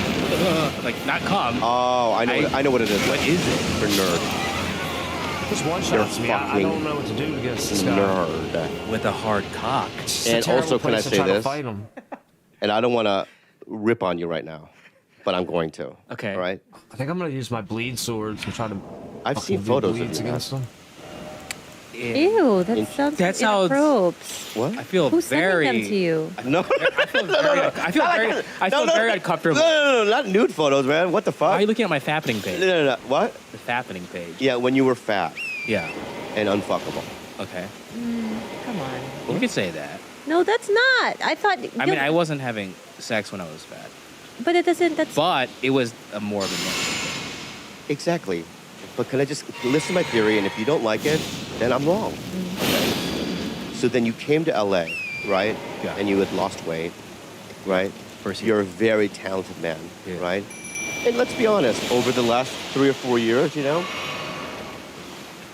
S5: like not come.
S3: Oh, I know what it is.
S5: What is it?
S3: For nerd.
S1: Just one shots me. I
S3: fucking
S1: don't know what to do against this guy.
S3: Nerd.
S5: With a hard cock.
S1: It's just a
S3: And
S1: terrible
S3: also, can I
S1: place to
S3: say
S1: try to
S3: this?
S1: fight him.
S3: And I don't want to rip on you right now, but I'm going to.
S5: Okay.
S3: All right?
S1: I think I'm gonna use my bleed swords and try to.
S3: I've seen
S1: fucking do
S3: photos of
S1: bleeds
S3: you, man.
S1: against him.
S4: Ew, that sounds
S5: That sounds-
S4: inappropriate.
S3: What?
S5: I feel
S4: Who's
S5: very.
S4: sending them to you?
S3: No.
S5: I feel very uncomfortable.
S3: No, not nude photos, man. What the
S5: Why are
S3: fuck?
S5: you looking at my fappening page?
S3: No. What?
S5: The fappening page.
S3: Yeah, when you were fat
S5: Yeah.
S3: and unfuckable.
S5: Okay.
S4: Come on.
S5: You could say that.
S4: No, that's not. I thought.
S5: I mean, I wasn't having sex when I was fat,
S4: But it doesn't. That's.
S5: but it was a more of a thing.
S3: Exactly. But can I just listen to my theory, and if you don't like it, then I'm wrong. Okay? So then you came to LA, right?
S5: Yeah.
S3: And you had lost weight, right?
S5: First year.
S3: You're a very talented man,
S5: Yeah.
S3: right? And let's be honest, over the last 3 or 4 years,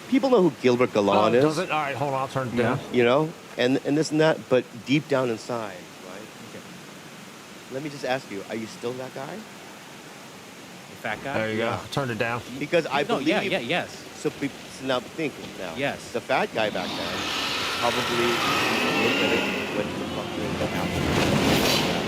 S3: people know who Gilbert Galan is,
S1: Does it? All right, hold on. I'll turn it down.
S3: and this and that, but deep down inside, right?
S5: Okay.
S3: Let me just ask you, are you still that guy?
S5: The fat guy.
S1: There you go.
S3: Yeah.
S1: Turned it down.
S3: Because I
S5: No,
S3: believe...
S5: yes.
S3: So now think now.
S5: Yes.
S3: The fat guy back then probably looked at it, went to the fucking Apple.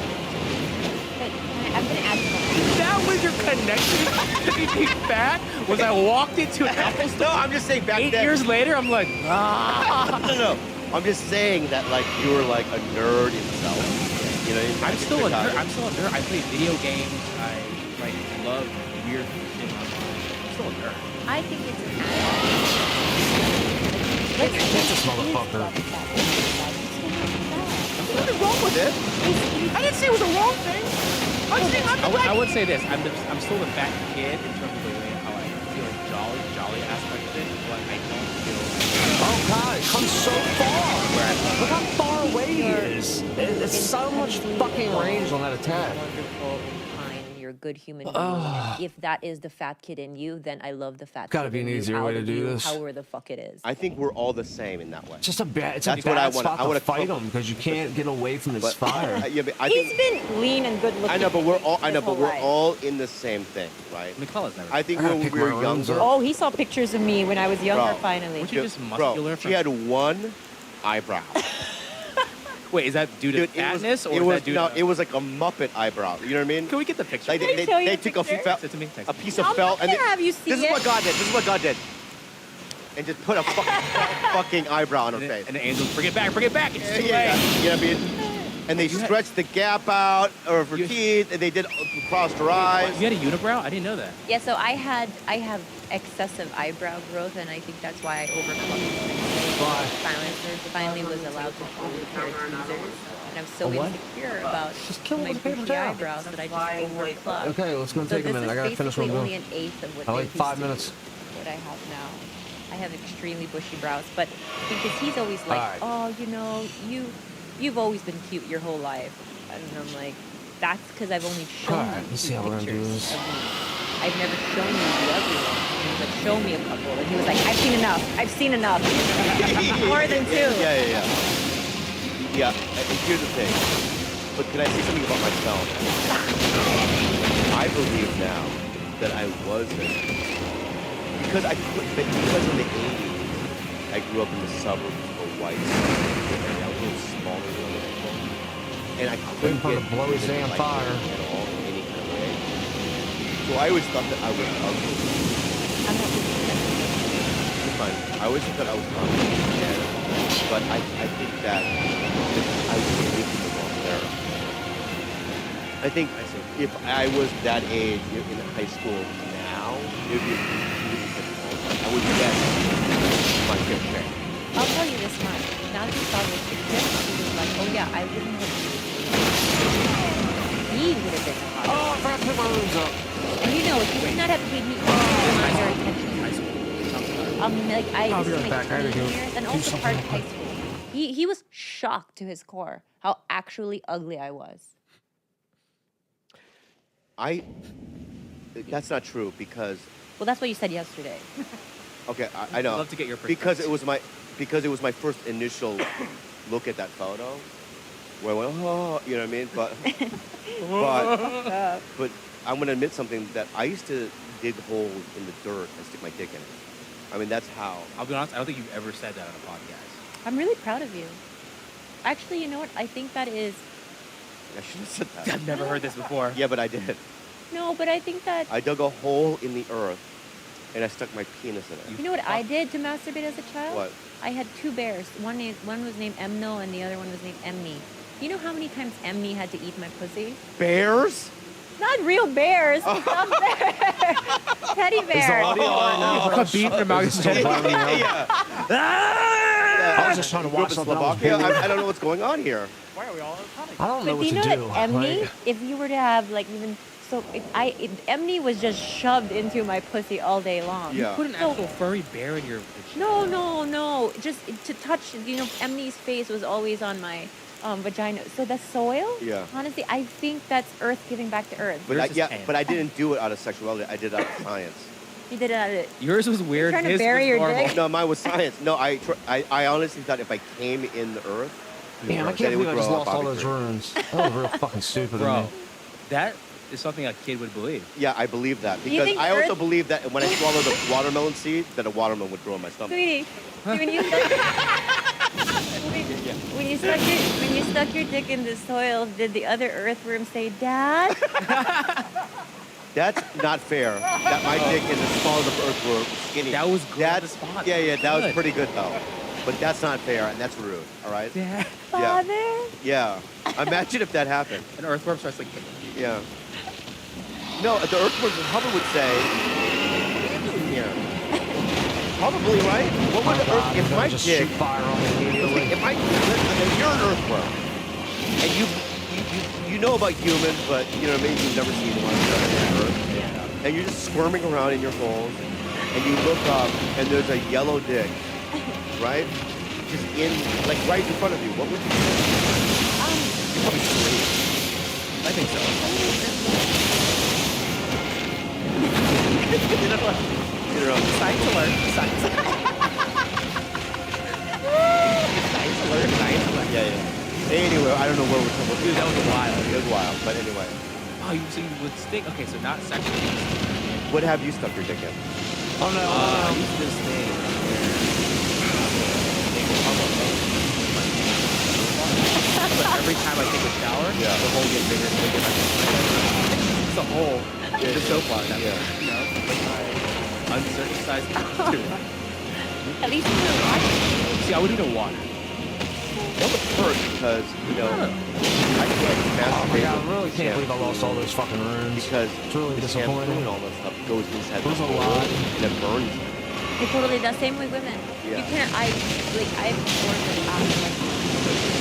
S4: I'm gonna ask you.
S5: That was your connection to being fat? Was I walked into an Apple store?
S3: No, I'm just saying back
S5: 8
S3: then.
S5: years later, I'm like,
S3: No. I'm just saying that like you were like a nerd himself. You know,
S5: I'm still a nerd. I'm still a nerd. I play video games. I like love weird shit. I'm still a nerd.
S4: I think it's an
S1: Hit this motherfucker.
S3: There's nothing wrong with it.
S5: I didn't say it was a wrong thing. I would say this. I'm still the fat kid in terms of the way how I feel like jolly aspect of it, but I don't feel
S1: Oh god, it comes so far.
S5: where I'm
S1: Look how far away he is. It's so much fucking range on that attack.
S4: wonderful, kind, and you're a good human being. And if that is the fat kid in you, then I love the fat
S1: Gotta
S4: kid
S1: be an
S4: in you
S1: easier
S4: out
S1: way to
S4: of
S1: do
S4: you,
S1: this.
S4: however the fuck it is.
S3: I think we're all the same in that way.
S1: It's a bad
S3: That's what I wanna-
S1: spot
S3: I
S1: to
S3: wanna
S1: fight
S3: come-
S1: him because you can't get away from his
S3: But
S1: fire.
S3: yeah, but I
S4: He's
S3: think
S4: been lean and good looking.
S3: I know, but we're all
S4: his whole life.
S3: in the same thing, right?
S5: McCullough's never.
S3: I think
S1: I gotta
S3: when
S1: pick
S3: we
S1: my
S3: were
S1: rooms
S3: younger,
S1: up.
S4: Oh, he saw pictures of me when I was younger.
S3: Bro.
S4: Finally,
S5: Weren't you just muscular?
S3: she had one eyebrow.
S5: Wait, is that due to
S3: Dude,
S5: fatness or
S3: it
S5: is
S3: was
S5: that due
S3: no,
S5: to?
S3: it was like a Muppet eyebrow. You know what I mean?
S5: Can we get the picture?
S3: Like
S4: Can I show you
S3: they
S4: the
S3: took a,
S4: picture?
S3: fel-
S5: Send it to me. Text
S3: a
S5: me.
S3: piece of
S4: I'm
S3: felt,
S4: not
S3: and
S4: gonna have you see
S3: this is
S4: it.
S3: what God did. This is what God did. And just put a fucking eyebrow on her
S5: And
S3: face.
S5: the angels, bring it back, bring it back. It's too late.
S3: You know what I mean? And they stretched the gap out of her
S5: You-
S3: teeth, and they did crossed her eyes.
S5: You had a unibrow? I didn't know that.
S4: yeah. So I have excessive eyebrow growth, and I think that's why I overclocked.
S1: Why?
S4: Finally was allowed to pull a pair of tweezers, and I'm so
S1: A what?
S4: insecure about
S1: Just kill it
S4: my
S1: with a paper
S4: bushy
S1: towel.
S4: eyebrows that I just overclock.
S1: Okay, let's go
S4: So
S1: take a
S4: this
S1: minute.
S4: is
S1: I gotta finish what
S4: basically
S1: I'm
S4: only
S1: doing.
S4: an eighth of what
S1: I
S4: they
S1: like
S4: used
S1: 5
S4: to
S1: minutes.
S4: be, what I have now. I have extremely bushy brows, but because he's always like,
S1: Alright.
S4: oh, you've always been cute your whole life, and I'm like, that's because I've only shown
S1: Alright,
S4: you
S1: let's
S4: two
S1: see how we're gonna do
S4: pictures
S1: this.
S4: of me. I've never shown you the ugly one. He was like, show me a couple, and he was like, I've seen enough. More than two.
S3: Yeah. And here's the thing. But can I say something about myself? I believe now that I wasn't because in the 80s I grew up in the suburbs of a white area. I was a little smaller than other people. And I couldn't
S1: Waiting for him
S3: get
S1: to blow his
S3: rid of
S1: damn
S3: light
S1: fire.
S3: at all in any kind of way. So I always thought that I was ugly.
S4: I'm not
S3: It's fine. I always thought that I was ugly. But I think that I was taking the wrong there. I think if I was that age in high school now, it would be really difficult. I would get my fair share.
S4: I'll tell you this much. Now that you saw this picture, he was like, oh yeah, I wouldn't have. He would have been the hot.
S1: Oh, I forgot to put my rooms up.
S4: And you know, he would not have paid me your attention. Like I
S1: I'll be
S4: this
S1: right
S4: is
S1: back. I
S4: like
S1: gotta
S4: 20
S1: go
S4: years, and
S1: do
S4: also
S1: something
S4: part of
S1: real
S4: high
S1: quick.
S4: school. He was shocked to his core how actually ugly I was.
S3: That's not true because
S4: Well, that's what you said yesterday.
S3: okay, I know.
S5: I'd love to get your perspective.
S3: because it was my first initial look at that photo where I went, oh, you know what I mean? But I'm gonna admit something that I used to dig holes in the dirt and stick my dick in it. I mean, that's how.
S5: I'll be honest, I don't think you've ever said that on a podcast.
S4: I'm really proud of you. Actually, you know what? I think that is
S3: I should have said that.
S5: I've never heard this before.
S3: Yeah, but I did.
S4: no, but I think that
S3: I dug a hole in the earth and I stuck my penis in it.
S4: you know what I did to masturbate as a child?
S3: What?
S4: I had two bears. One was named Emno, and the other one was named Emmy. You know how many times Emmy had to eat my pussy?
S3: Bears?
S4: Not real bears. Not bears. Teddy bears.
S1: I was just trying to watch something.
S3: Slovakia? I don't know what's going on here.
S6: Why are we all comic?
S1: I don't know
S4: But
S1: what
S4: do you
S1: to
S4: know
S1: do.
S4: that Emmy,
S1: Like,
S4: if you were to have like even so, Emmy was just shoved into my pussy all day long.
S3: Yeah.
S5: Put an
S4: So-
S5: actual furry bear in your vagina.
S4: No. Just to touch, you know, Emmy's face was always on my vagina. So the soil,
S3: Yeah.
S4: honestly, I think that's Earth giving back to Earth.
S3: But
S5: Yours is tan.
S3: but I didn't do it out of sexuality. I did it out of science.
S4: You did it out of
S5: Yours was weird.
S4: trying to
S5: His
S4: bury
S5: was
S4: your
S5: normal.
S4: dick?
S3: No, mine was science. No, I honestly thought if I came in the earth,
S1: damn, I
S3: that
S1: can't
S3: it would
S1: believe I just
S3: grow up,
S1: lost all those
S3: obviously.
S1: runes. That was real fucking stupid of
S5: Bro,
S1: me.
S5: that is something a kid would believe.
S3: Yeah, I believe that
S4: you
S3: because
S4: think
S3: I also
S4: Earth-
S3: believe that when I swallowed a watermelon seed, that a watermelon would grow in my stomach.
S4: Sweetie, when you when you stuck your dick in the soil, did the other earthworm say, "Dad"?
S3: That's not fair. That my dick is as small as an earthworm, skinny.
S5: That was good on the
S3: That's
S5: spot.
S3: Yeah, that was
S5: Good.
S3: pretty good though. But that's not fair, and that's rude. All right.
S5: Yeah.
S4: Father?
S3: Yeah. Imagine if that happened.
S5: An earthworm starts like,
S3: Yeah. No, the earthworm Hubbard would say, "What are you doing here?" Probably right. What would the earth? If my
S1: just
S3: dick,
S1: shoot fire on me immediately.
S3: if you're an earthworm, and you know about humans, but you know maybe you've never seen one on Earth, and you're just squirming around in your holes, and you look up, and there's a yellow dick, right? Just like right in front of you. What would you do? You probably scream.
S5: I think so.
S3: You know,
S5: Science alert. Science alert. Science alert. Science alert.
S3: yeah. Anyway, I don't know where we're talking about.
S5: Dude, that was wild.
S3: It was wild, but anyway.
S5: Oh, so you would stick? Okay, so not sexually.
S3: What have you stuck your dick in?
S1: Oh no.
S5: I used this thing. But every time I take a shower,
S3: Yeah.
S5: the hole gets bigger and bigger. It's a hole. The soap bar. That's
S3: Yeah.
S5: you know, like my uncircumcised. Dude.
S4: At least you were watching.
S5: See, I would need a water.
S3: That would hurt because, you know, I can't
S1: Oh my
S3: masturbate.
S1: god, I
S3: with
S1: really can't believe I lost all those fucking runes.
S3: because
S1: It's really
S3: the shampoo
S1: disappointing.
S3: and all that stuff goes inside
S1: There's
S3: the
S1: a
S3: hole
S1: lot.
S3: and it burns.
S4: It totally does. Same with women.
S3: Yeah.
S4: You can't. I've worn it out.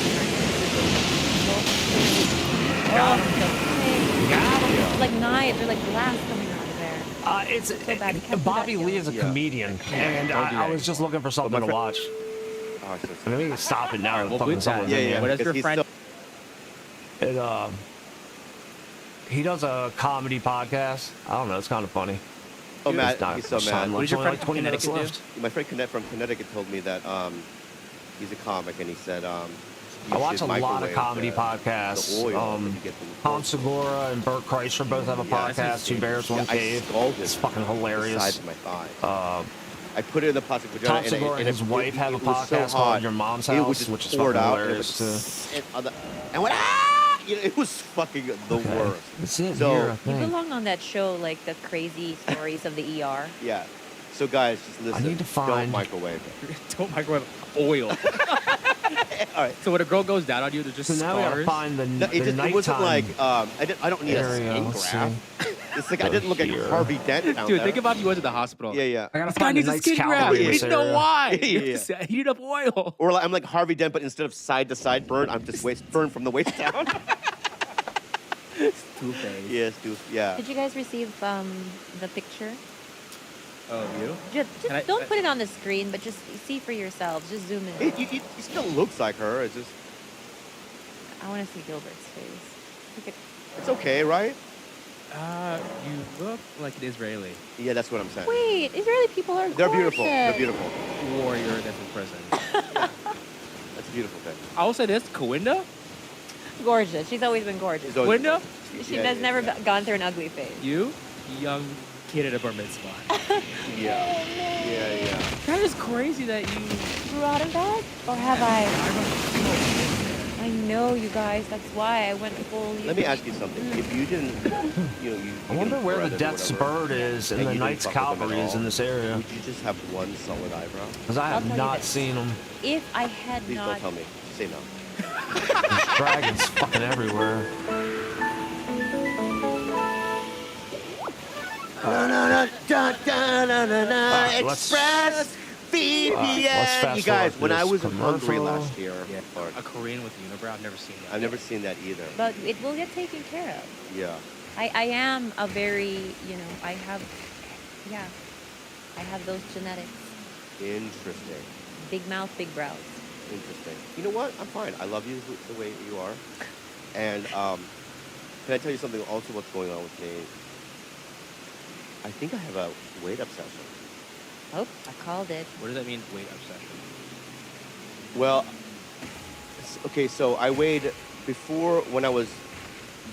S4: Like knives or like glass coming out of there.
S1: It's
S4: bad. You can't do
S1: Bobby
S4: that,
S1: Lee is a
S3: Yeah.
S1: comedian, and
S5: Don't do
S1: I
S5: that.
S1: was just looking for something
S3: my
S1: to
S3: friend-
S1: watch.
S3: Oh, it's just-
S1: I mean, we can stop it now.
S5: Alright, well,
S1: fucking
S5: with that,
S1: someone's
S3: yeah,
S1: in
S3: yeah.
S1: here.
S5: What is
S3: because
S5: your
S3: he's
S5: friend?
S3: still-
S1: He does a comedy podcast. I don't know. It's kind of funny.
S3: Oh,
S1: It's
S3: Matt,
S1: not
S3: he's so
S1: much
S3: mad.
S1: time
S5: What
S1: left.
S5: does your
S1: Only
S5: friend
S1: like
S5: from
S1: 20 minutes
S5: Connecticut
S1: left.
S3: My friend from Connecticut told me that he's a comic, and he said you
S1: I watch
S3: should
S1: a lot of
S3: microwave
S1: comedy
S3: the
S1: podcasts.
S3: oil when you get them
S1: Tom Segura and Burt Kreischer both have a
S3: Yeah,
S1: podcast. Two Bears, One
S3: Yeah, I
S1: Cave.
S3: scalded
S1: It's fucking
S3: the
S1: hilarious.
S3: sides of my thigh. I put it in the plastic vagina.
S1: Tom
S3: and
S1: Segura and his wife have a
S3: it was so
S1: podcast called
S3: hot,
S1: Your Mom's
S3: it
S1: House,
S3: was just
S1: which is
S3: poured
S1: fucking
S3: out, and it
S1: hilarious
S3: was
S1: too.
S3: and went, ah! it was fucking the worst.
S1: That's it
S3: So-
S1: here, I
S4: You
S1: think.
S4: belong on that show, like the crazy stories of the ER.
S3: Yeah. So guys, just listen.
S1: need to find-
S3: Don't microwave it.
S5: Don't microwave oil.
S3: All right.
S5: So when a girl goes down on you, there's just
S1: So now we gotta
S5: scars.
S1: find the,
S3: No,
S1: the
S3: it wasn't
S1: nighttime
S3: like I don't need a
S1: area.
S3: skin
S1: Let's
S3: graft.
S1: see.
S3: It's like I didn't look like
S1: Here.
S3: Harvey Dent down
S5: Dude,
S3: there.
S5: think about if you went to the hospital.
S3: Yeah, yeah.
S1: I gotta
S5: This guy
S1: find the
S5: needs a
S1: Knights
S5: skin graft.
S1: Cavalry
S5: You
S1: in this
S5: didn't know
S1: area.
S5: why.
S3: Yeah,
S5: You
S3: yeah.
S5: have to heat up oil.
S3: Or like, I'm like Harvey Dent, but instead of side to side burn, I'm just burn from the waist down.
S5: Two-Face.
S3: Yes, dude. Yeah.
S4: Did you guys receive the picture?
S5: Oh, you?
S4: Just
S5: Can I-
S4: don't put it on the screen, but just see for yourselves. Just zoom in.
S3: It still looks like her. It's just,
S4: I want to see Gilbert's face. Look at-
S3: it's okay, right?
S5: You look like an Israeli
S3: Yeah, that's what I'm saying.
S4: Wait, Israeli people are
S3: They're beautiful. They're
S4: gorgeous.
S3: beautiful.
S5: warrior that's in prison.
S3: That's a beautiful thing.
S5: I will say this, Kawinda,
S4: Gorgeous. She's always been gorgeous.
S3: She's always-
S5: Kawinda,
S4: She
S3: Yeah,
S4: has
S3: yeah,
S4: never
S3: yeah.
S4: gone through an ugly phase.
S5: you, young kid at a bar mitzvah.
S3: Yeah. Yeah, yeah.
S5: That is crazy that you...
S4: Grew out of that? Or have I? I know, you guys. That's why I went full.
S3: Let me ask you something. If you didn't, you
S1: I wonder where the
S3: bread or
S1: Death's
S3: whatever,
S1: Bird is and
S3: and
S1: the
S3: you didn't
S1: Knights
S3: fuck with them
S1: Cavalry
S3: at
S1: is in
S3: all,
S1: this area.
S3: Would you just have one solid eyebrow?
S1: Because I
S4: I'll
S1: have
S4: tell you
S1: not
S4: this.
S1: seen them.
S4: If I had
S3: Please
S4: not.
S3: don't tell me. Say no.
S1: There's dragons fucking everywhere. Alright, let's-
S3: Express VPN.
S1: let's fast
S3: You guys,
S1: forward
S3: when I
S1: this
S3: was in Hungary
S1: commercial.
S3: last year,
S5: Yeah,
S3: or-
S5: a Korean with unibrow, I've never seen that.
S3: I've never seen that either.
S4: But it will get taken care of.
S3: Yeah.
S4: I am a very, I have those genetics.
S3: Interesting.
S4: Big mouth, big brows.
S3: Interesting. You know what? I'm fine. I love you the way you are. And can I tell you something also what's going on with me? I think I have a weight obsession.
S4: Oh, I called it.
S5: What does that mean, weight obsession?
S3: Well, okay, so I weighed before when I was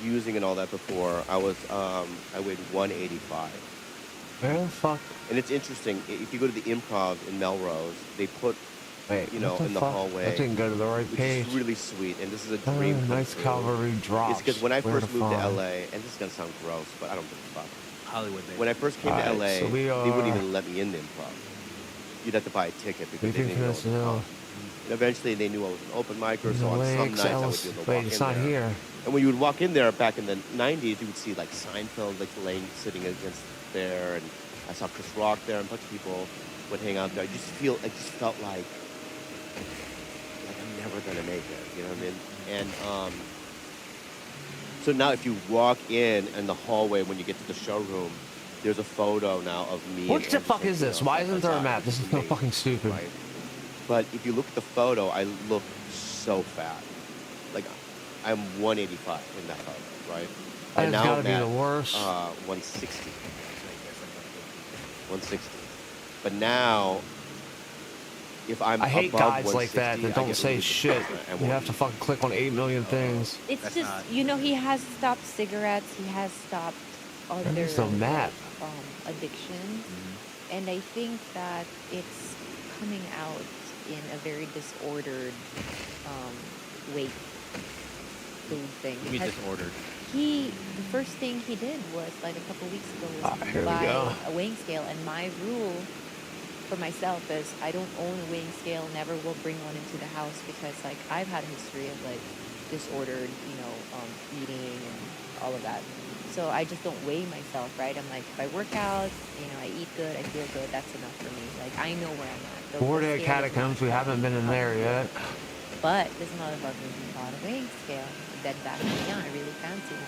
S3: using and all that before, I weighed 185.
S1: Where the fuck?
S3: And it's interesting, if you go to the Improv in Melrose, they put,
S1: Wait,
S3: you know,
S1: what
S3: in the
S1: fuck?
S3: hallway,
S1: I didn't go to the right
S3: which
S1: page.
S3: is really sweet, and this is a
S1: Oh,
S3: dream come
S1: Knights
S3: true.
S1: Cavalry drops.
S3: It's because when I
S1: Where
S3: first
S1: to
S3: moved to
S1: find?
S3: LA, and this is gonna sound gross, but I don't give a fuck.
S5: Hollywood, baby.
S3: When I first came to
S1: Alright,
S3: LA,
S1: so we
S3: they wouldn't
S1: are-
S3: even let me in the Improv. You'd have to buy a ticket because
S1: We
S3: they
S1: think
S3: didn't know
S1: that's
S3: what it
S1: no.
S3: was. And eventually they knew I was an open micer, so on
S1: Lakes,
S3: some nights I would
S1: Ellis.
S3: be able to
S1: Wait,
S3: walk
S1: it's
S3: in
S1: not
S3: there.
S1: here.
S3: And when you would walk in there back in the 90s, you would see like Seinfeld like laying sitting against there, and I saw Chris Rock there, and a bunch of people would hang out there. I just felt like I'm never gonna make it. You know what I mean? And so now if you walk in the hallway when you get to the showroom, there's a photo now of me.
S1: What
S3: and
S1: the
S3: Andy
S1: fuck is this?
S3: Santino
S1: Why isn't there a
S3: outside.
S1: map? This is so
S3: Amazing,
S1: fucking stupid.
S3: right? But if you look at the photo, I look so fat. Like I'm 185 in that photo, right?
S1: That has
S3: now
S1: gotta
S3: I'm
S1: be
S3: at,
S1: the worst.
S3: 160. 160. But now, if I'm
S1: I hate
S3: above
S1: guides like
S3: 160,
S1: that
S3: I
S1: don't
S3: get
S1: say
S3: really
S1: shit.
S3: depressed. I
S1: You
S3: won't
S1: have to
S3: eat.
S1: fucking click on 8 million things.
S4: It's
S5: That's
S4: just,
S5: not-
S4: he has stopped cigarettes. He has stopped other
S1: There's the map.
S4: addictions. And I think that it's coming out in a very disordered weight food thing.
S5: You mean
S4: Because
S5: disordered.
S4: the first thing he did was like a couple weeks ago was
S1: Here we
S4: buy
S1: go.
S4: a weighing scale, and my rule for myself is I don't own a weighing scale, never will bring one into the house, because like I've had a history of like disordered, eating and all of that. So I just don't weigh myself, right? I'm like, if I work out, I eat good, I feel good, that's enough for me. Like I know where I'm at. The
S1: Bordeaux
S4: scale is
S1: Catacombs,
S4: not
S1: we haven't been in there yet.
S4: But this motherfucker bought a weighing scale. Dead back in the I really fancy him.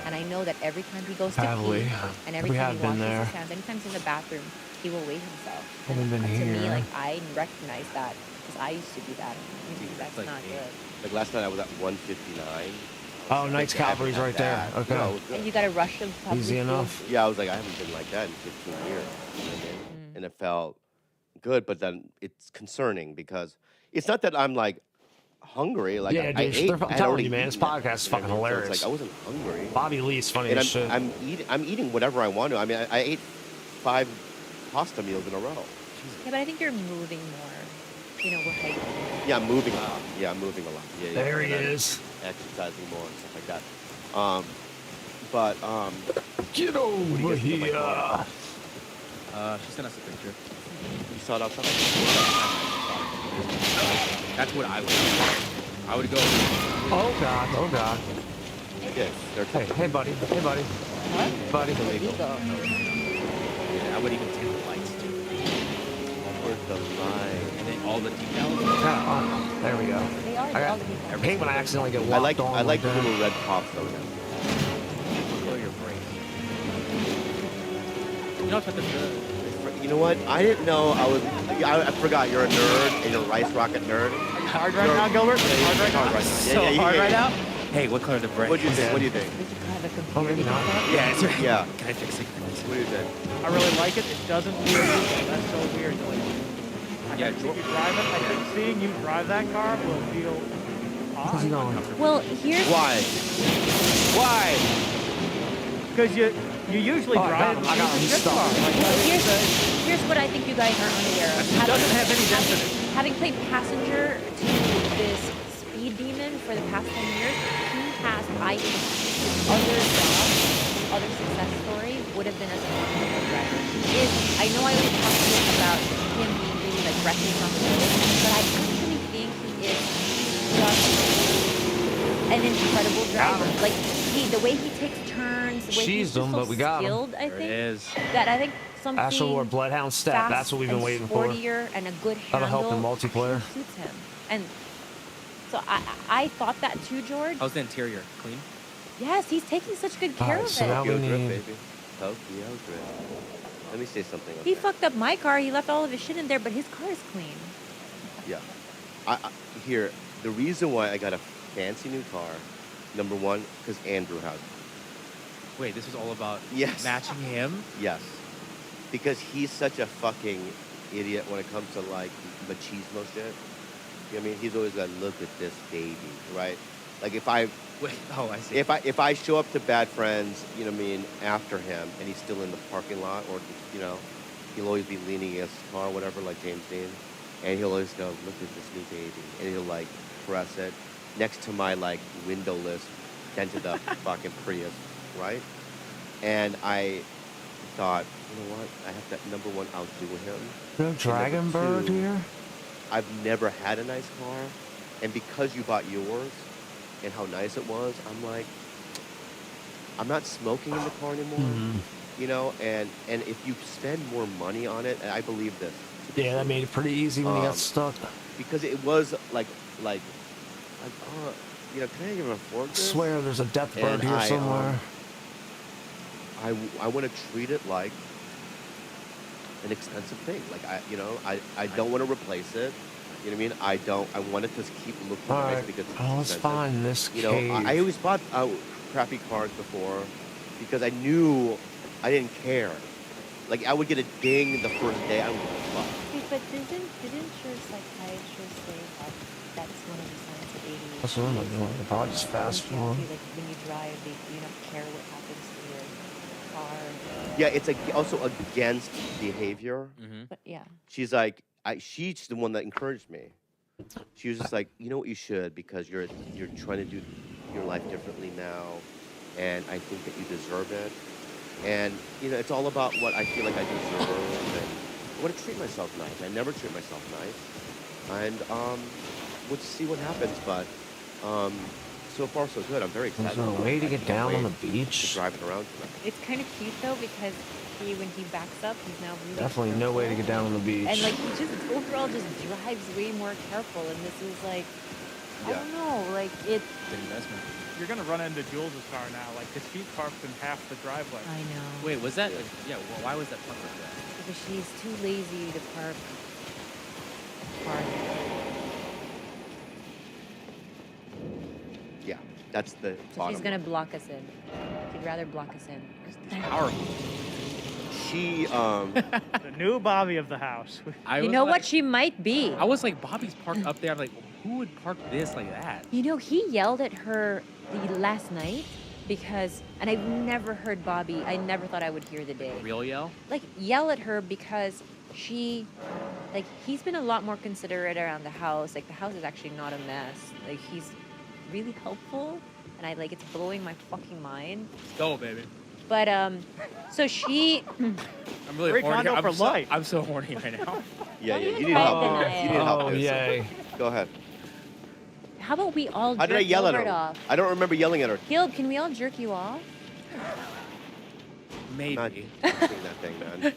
S4: And I know that every time he goes to
S1: Heavily.
S4: pee, and every
S1: We
S4: time
S1: have
S4: he
S1: been
S4: washes
S1: there.
S4: his hands, anytime he's in the bathroom, he will weigh himself.
S1: Haven't been
S4: to me,
S1: here.
S4: like I recognize that because I used to do that. That's
S5: like
S4: not
S5: me.
S4: good.
S3: Like last night I was at 159.
S1: Oh, Knights
S3: Like, I haven't
S1: Cavalry's
S3: had
S1: right there.
S3: that.
S1: Okay.
S3: No, it was good.
S4: And you got to rush him. to
S1: Easy
S4: public
S1: enough.
S4: food.
S3: Yeah, I was like, I haven't been like that in 15 years. You know what I mean? And it felt good, but then it's concerning because it's not that I'm like hungry. Like
S1: Yeah,
S3: I
S1: dude,
S3: ate.
S1: they're
S3: I
S1: fucking
S3: had
S1: telling
S3: already
S1: you, man, this
S3: eaten
S1: podcast is
S3: you know
S1: fucking
S3: what I mean? So
S1: hilarious.
S3: it's like I wasn't hungry.
S1: Bobby Lee's funny
S3: And
S1: as shit.
S3: I'm eating whatever I want to. I mean, I ate 5 pasta meals in a row.
S4: Yeah, but I think you're moving more. you know, we're hiking.
S3: Yeah, I'm moving a lot. Yeah, I'm moving a lot. Yeah, yeah.
S1: There he
S3: And I'm
S1: is.
S3: Exercising more and stuff like that.
S1: Get
S3: do you
S1: over
S3: guys think of my
S1: here.
S3: car?
S5: She sent us a picture.
S3: You saw it outside?
S5: That's what I would do. I would go.
S1: Oh god, oh god.
S3: Yeah, they're
S1: Hey buddy, hey buddy. Buddy.
S4: Where'd he go?
S5: Yeah, I would even take the lights too.
S3: Where's the line?
S5: And then all the details.
S1: There we go.
S4: They are
S1: I
S4: all the people.
S1: I hate when I accidentally get
S3: I
S1: locked
S3: like
S1: on.
S3: the
S1: that.
S3: little red pops though. Yeah.
S5: Feel your brain. You know what the
S3: You know what? I didn't know I forgot you're a nerd and you're a rice rocket nerd.
S6: Hard right now, Gilbert? Hard right now?
S5: so hard right now? Hey, what color the brain?
S3: What do you think? What do you think?
S4: We should have a
S1: Oh,
S4: computer.
S1: maybe not.
S5: Yeah, it's right.
S3: Yeah.
S5: Can I fix it?
S3: What do you think?
S6: I really like it. It doesn't feel good. That's so weird. Like,
S5: Yeah,
S6: I think you drive it. I think seeing you drive that car will feel
S1: Where's he
S6: odd.
S1: going?
S4: Well, here's
S3: Why? Why?
S6: Because you usually
S1: Oh, I got
S6: drive
S1: him. I got him. He's
S6: a good car.
S1: stuck.
S6: Like,
S4: here's what I think you guys aren't unaware of.
S6: it doesn't have any density.
S4: Having played passenger to this speed demon for the past 10 years, he has, I think, other jobs, other success story would have been as a professional driver. He is, I know I always talk to him about him being really like reckless on the road, but I actually think he is just an incredible driver. Like the way he takes turns, the way he's
S1: She's
S4: just
S1: him,
S4: so
S1: but we got him.
S4: skilled, I
S5: There
S4: think.
S5: it is.
S4: That I think something
S1: Astral War Bloodhound Step.
S4: fast
S1: That's what we've been
S4: and
S1: waiting for.
S4: sportier and a good
S1: That'll
S4: handle
S1: help in multiplayer.
S4: actually suits him. And so I thought that too, George.
S5: How's the interior? Clean?
S4: Yes, he's taking such good care
S1: Alright,
S4: of
S1: so
S4: it.
S1: now we
S3: Tokyo Drift,
S1: need-
S3: baby. Tokyo Drift. Let me say something.
S4: He
S3: Okay?
S4: fucked up my car. He left all of his shit in there, but his car is clean.
S3: Yeah. Here, the reason why I got a fancy new car, number one, because Andrew has it.
S5: Wait, this is all about
S3: Yes.
S5: matching him?
S3: Yes. Because he's such a fucking idiot when it comes to like machismo shit. You know what I mean? He's always got look at this baby, right? Like if I
S5: Wait, oh, I see.
S3: if I show up to Bad Friends, you know what I mean, after him and he's still in the parking lot or you know, he'll always be leaning against his car or whatever, like James Dean. And he'll always go, look at this new baby. And he'll like press it next to my like windowless, dented up fucking Prius, right? And I thought, you know what? I have to, number one, outdo him.
S1: No Dragon Bird
S3: two,
S1: here?
S3: I've never had a nice car. And because you bought yours and how nice it was, I'm like, I'm not smoking in the car anymore.
S1: Mhm.
S3: You know, and if you spend more money on it, and I believe this.
S1: Yeah, that made it pretty easy when he got
S3: Um,
S1: stuck.
S3: Because it was like, you know, can I even afford
S1: I
S3: this?
S1: swear there's a Death Bird
S3: And
S1: here
S3: I,
S1: somewhere.
S3: I want to treat it like an expensive thing. Like I don't want to replace it. You know what I mean? I want it to keep looking nice
S1: Alright,
S3: because it's
S1: let's
S3: expensive.
S1: find this
S3: You know,
S1: cave.
S3: I always bought crappy cars before because I knew I didn't care. Like I would get a ding the first day. I would go, fuck.
S4: Wait, but didn't your psychiatrist say that that's one of the signs of ADHD?
S1: That's what I'm doing. I'll probably just fast forward.
S4: Like when you drive, you don't care what happens to your car.
S3: Yeah, it's also against behavior.
S5: Mm-hmm.
S4: But yeah.
S3: She's like, she's the one that encouraged me. She was just like, you know what you should because you're trying to do your life differently now, and I think that you deserve it. And you know, it's all about what I feel like I deserve, and I want to treat myself nice. I never treat myself nice, and we'll just see what happens. But so far so good. I'm very
S1: Is
S3: excited.
S1: there a way to get down on the
S3: To
S1: beach?
S3: drive it around tonight.
S4: It's kind of cute though because when he backs up, he's now really
S1: Definitely no way to get down on the beach.
S4: And like he just overall just drives way more careful. And this is like, I
S3: Yeah.
S4: don't know, like it.
S5: Good investment.
S6: You're gonna run into Jules' car now, like, cause she's parked in half the driveway.
S4: I know.
S5: Wait, was that? Yeah. Well, why was that parked like that?
S4: Because she's too lazy to park.
S3: Yeah, that's the
S4: So
S3: bottom
S4: she's gonna
S3: line.
S4: block us in. She'd rather block us in.
S5: Powerful.
S3: She
S6: The new Bobby of the house.
S5: I
S4: You
S5: was
S4: know
S5: like,
S4: what? She might be.
S5: I was like, Bobby's parked up there. I'm like, who would park this like that?
S4: You know, he yelled at her the last night because, and I've never heard Bobby. I never thought I would hear the day.
S5: Real yell?
S4: Like yell at her because he's been a lot more considerate around the house. Like, the house is actually not a mess. Like, he's really helpful, and it's blowing my fucking mind.
S5: Let's go, baby.
S4: But so she.
S5: I'm really
S6: Great
S5: horny.
S6: condo for life.
S5: I'm so horny right now.
S3: Yeah,
S4: Don't
S3: yeah.
S4: even
S3: You need
S4: try to
S3: help.
S4: deny
S3: You
S4: it.
S3: need help.
S1: Oh,
S3: here, so
S1: yay.
S3: Go ahead.
S4: How about we all
S3: How
S4: jerk
S3: did I yell at
S4: Gilbert
S3: her?
S4: off?
S3: I don't remember yelling at her.
S4: Gilb, can we all jerk you off?
S5: Maybe.
S3: Not touching that thing, man.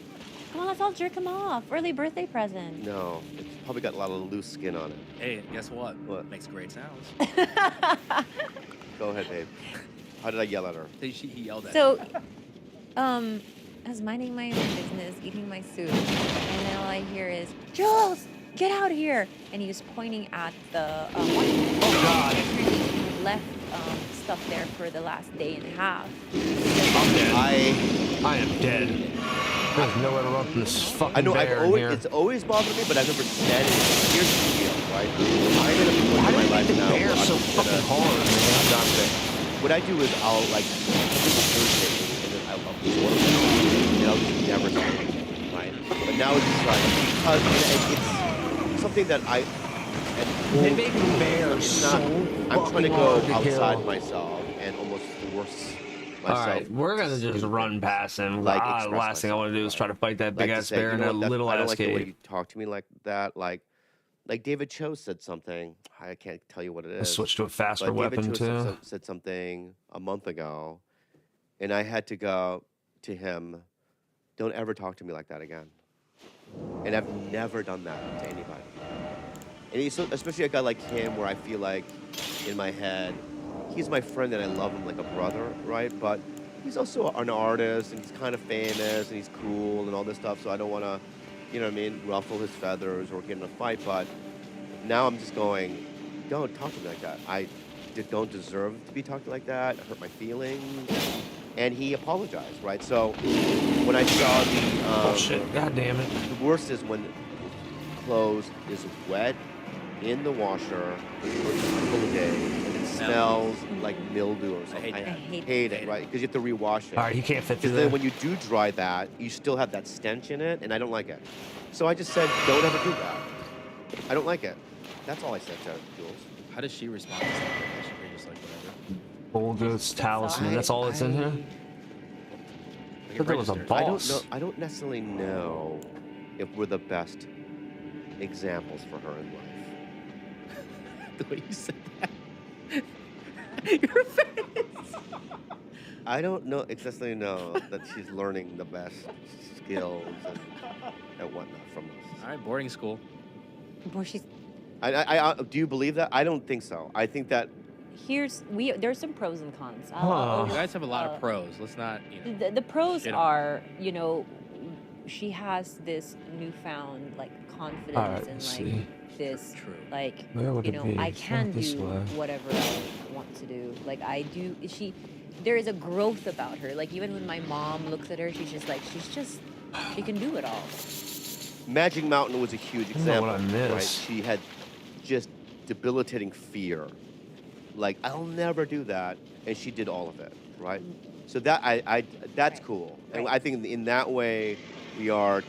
S4: Come on, let's all jerk him off. Early birthday present.
S3: No, it's probably got a lot of loose skin on it.
S5: Hey, guess what?
S3: What?
S5: Makes great sounds.
S3: Go ahead, babe. How did I yell at her?
S5: He yelled at
S4: So, I was minding my own business, eating my soup, and then all I hear is, Jules, get out of here! And he was pointing at the
S1: Oh, God.
S4: he left stuff there for the last day and a half.
S1: I'm dead.
S3: I
S1: I am dead. There's nowhere to run from this fucking
S3: know
S1: bear in here.
S3: it's always bothered me, but I've never said it. Here's the deal, right? I'm in a point
S1: Why
S3: in
S1: do
S3: my
S1: they
S3: life
S1: make the
S3: now
S1: bear
S3: where
S1: so
S3: I'm just
S1: fucking hard, man?
S3: Dante. What I do is I'll something will irritate me, and then I'll absorb it, and I'll just never say it, right? But now it's just like, because it's something that
S1: They make the bear
S3: it's
S1: so
S3: not, I'm trying to
S1: fucking
S3: go
S1: hard to
S3: outside
S1: kill.
S3: myself and almost force
S1: All
S3: myself.
S1: right, we're gonna just run past him.
S3: Like,
S1: The
S3: express
S1: last thing I want to do is
S3: myself,
S1: try to fight that big
S3: like to
S1: ass
S3: say,
S1: bear in that
S3: what,
S1: little
S3: I don't
S1: ass
S3: like the way
S1: cave.
S3: you talk to me like that. Like David Cho said something. I can't tell you what it
S1: I
S3: is.
S1: switched to a faster
S3: But
S1: weapon
S3: David Cho
S1: too.
S3: said something a month ago, and I had to go to him. Don't ever talk to me like that again. And I've never done that to anybody. And especially a guy like him, where I feel like in my head, he's my friend and I love him like a brother, right? But he's also an artist and he's kind of famous and he's cool and all this stuff. So I don't want to, you know what I mean, ruffle his feathers or get in a fight. But now I'm just going, don't talk to me like that. I don't deserve to be talked like that. It hurt my feelings. And he apologized, right? So when I saw the
S1: Bullshit. God damn it.
S3: the worst is when clothes is wet in the washer for a couple of days and it smells like mildew or something.
S5: hate
S3: I
S5: that.
S3: hate it, right? Because you have to rewash it.
S1: All right, he can't fit through
S3: Because
S1: there.
S3: then when you do dry that, you still have that stench in it, and I don't like it. So I just said, don't ever do that. I don't like it. That's all I said to Jules.
S5: How does she respond to stuff like that? She pretty just like whatever.
S1: Bulgus talisman. That's all that's in here.
S5: Like,
S1: thought there was a
S5: registered.
S1: boss.
S3: I don't necessarily know if we're the best examples for her in life.
S5: The way you said that. Your face.
S3: I don't necessarily know that she's learning the best skills and whatnot from us.
S5: All right, boarding school.
S4: Boy, she's
S3: Do you believe that? I don't think so. I think that
S4: there's some pros and cons.
S1: Huh.
S5: You guys have a lot of pros. Let's not, you know.
S4: The pros
S5: Shit on
S4: are, she has this newfound confidence
S1: All right,
S4: and
S1: let's see.
S4: this
S5: True.
S1: Where would it be?
S4: I
S1: It's
S4: can
S1: not this
S4: do
S1: way.
S4: whatever I want to do. There is a growth about her. Like, even when my mom looks at her, she can do it all.
S3: Magic Mountain was a huge
S1: don't know
S3: example.
S1: what I
S3: Right?
S1: missed.
S3: She had just debilitating fear. Like, I'll never do that, and she did all of it, right? So that's
S4: Right.
S3: cool, and
S4: Right.
S3: I think in that way we are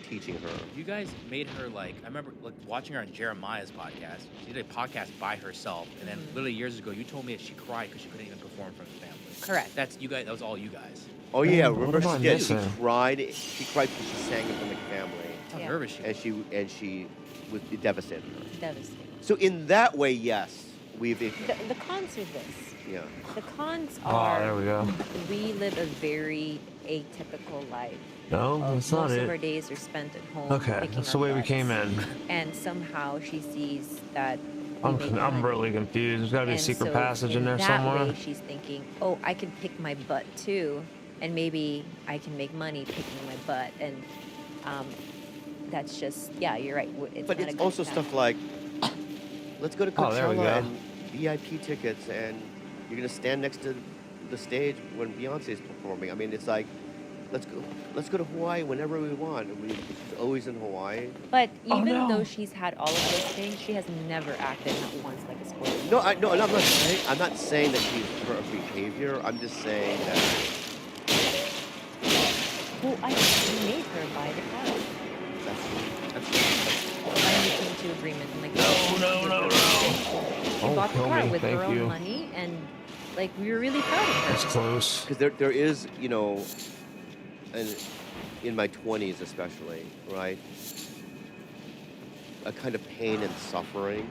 S3: teaching her.
S5: You guys made her I remember watching her on Jeremiah's podcast. She did a podcast by herself, and then literally years ago, you told me that she cried because she couldn't even perform in front of the family.
S4: Correct.
S5: That's you guys. That was all you guys.
S3: Oh yeah,
S1: What
S3: remember
S1: am I
S3: she did. She
S1: missing?
S3: cried. She cried because she sang in front of the family,
S5: That's how
S4: Yeah.
S5: nervous she was.
S3: and she was devastated her.
S4: Devastating.
S3: So in that way, yes, we've
S4: The cons are this.
S3: yeah.
S4: The cons
S1: Oh,
S4: are
S1: there we go.
S4: we live a very atypical life.
S1: No, that's not
S4: Most of our
S1: it.
S4: days are spent at home.
S1: Okay,
S4: kicking
S1: that's
S4: our
S1: the way we
S4: butts.
S1: came in.
S4: And somehow she sees that. we
S1: I'm
S4: make money.
S1: really confused. There's got to be a
S4: And
S1: secret
S4: so
S1: passage in there
S4: that
S1: somewhere.
S4: way she's thinking, oh, I can pick my butt too, and maybe I can make money picking my butt, and that's just you're right.
S3: But
S4: not a
S3: it's
S4: good
S3: also
S4: example.
S3: stuff like, let's go to
S1: Oh, there we
S3: Coachella
S1: go.
S3: and VIP tickets, and you're gonna stand next to the stage when Beyonce is performing. I mean, it's like, let's go to Hawaii whenever we want. She's always in Hawaii.
S4: But
S1: Oh,
S4: even
S1: no.
S4: though she's had all of those things, she has never acted not once like a spoiled.
S3: No, I'm not saying that she's her behavior. I'm just saying that.
S4: Well, I made her buy the car. Finally came to agreement. I'm like,
S1: No.
S4: She bought the
S1: kill
S4: car
S1: me.
S4: with
S1: Thank
S4: her own
S1: you.
S4: money, and like we were really proud of her.
S1: That's close.
S3: Because there is, you know, and in my 20s especially, right, a kind of pain and suffering,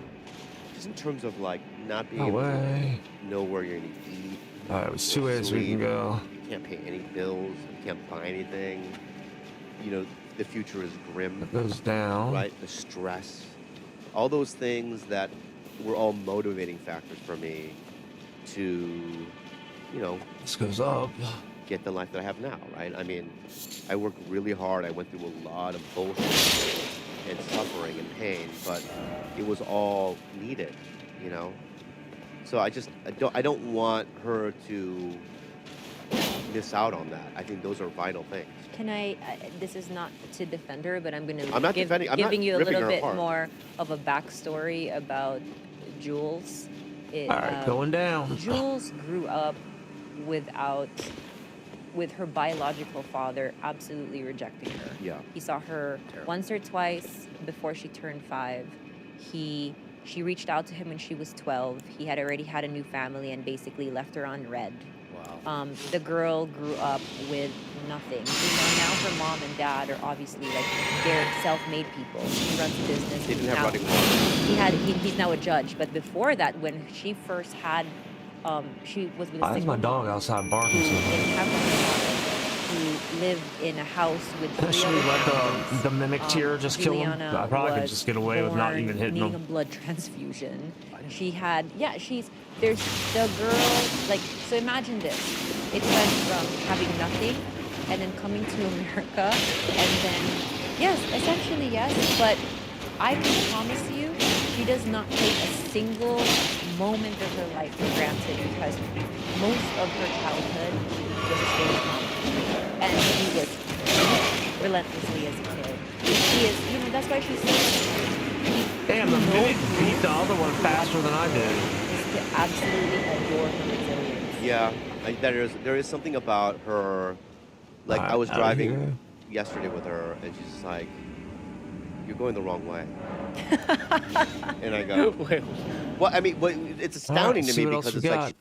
S3: just in terms of like not being
S1: No
S3: able
S1: way.
S3: to know where you're gonna eat.
S1: All right, it's
S3: or
S1: 2 ways we can
S3: sleep.
S1: go.
S3: You can't pay any bills. You can't buy anything. You know, the future is grim.
S1: It goes down.
S3: Right? The stress, all those things that were all motivating factors for me to, you know,
S1: This goes up.
S3: get the life that I have now, right? I mean, I worked really hard. I went through a lot of bullshit and suffering and pain, but it was all needed, you know? So I don't want her to miss out on that. I think those are vital things.
S4: Can I? This is not to defend her, but I'm going
S3: I'm not
S4: to
S3: defending- I'm
S4: giving
S3: not
S4: you a
S3: ripping
S4: little
S3: her
S4: bit
S3: apart.
S4: more of a backstory about Jules.
S1: All right, going down.
S4: Jules grew up with her biological father absolutely rejecting her.
S3: Yeah.
S4: He saw her once or twice before she turned 5. She reached out to him when she was 12. He had already had a new family and basically left her on red.
S5: Wow.
S4: The girl grew up with nothing. Now her mom and dad are obviously like they're self-made people. He runs a business.
S3: They didn't have
S4: Now-
S3: running water.
S4: He's now a judge, but before that, when she first had, she was with a
S1: Why is
S4: single
S1: my dog
S4: mom
S1: outside
S4: who
S1: barking so
S4: didn't
S1: much?
S4: have one who lived in a house with three
S1: Should
S4: other
S1: we let
S4: families.
S1: the mimic tier just kill him?
S4: Juliana
S1: I probably could
S4: was
S1: just get away with not
S4: born
S1: even hitting
S4: needing
S1: him.
S4: a blood transfusion. She had, there's the girl, like, so imagine this. It went from having nothing and then coming to America and then, yes, essentially yes, but I can promise you she does not take a single moment of her life for granted because most of her childhood was a stay at home. And she was relentlessly as a kid. She is, that's why she's so
S1: Damn, the mimic beat the other one faster than I did.
S4: to absolutely adore her resilience.
S3: Yeah, there is something about her. Like I was
S1: Outta
S3: driving
S1: here.
S3: yesterday with her, and she's just like, "You're going the wrong way." And I go,
S5: Wait,
S3: "Well, I mean, it's astounding to
S1: see
S3: me
S1: what else
S3: because
S1: we
S3: it's
S1: got.
S3: like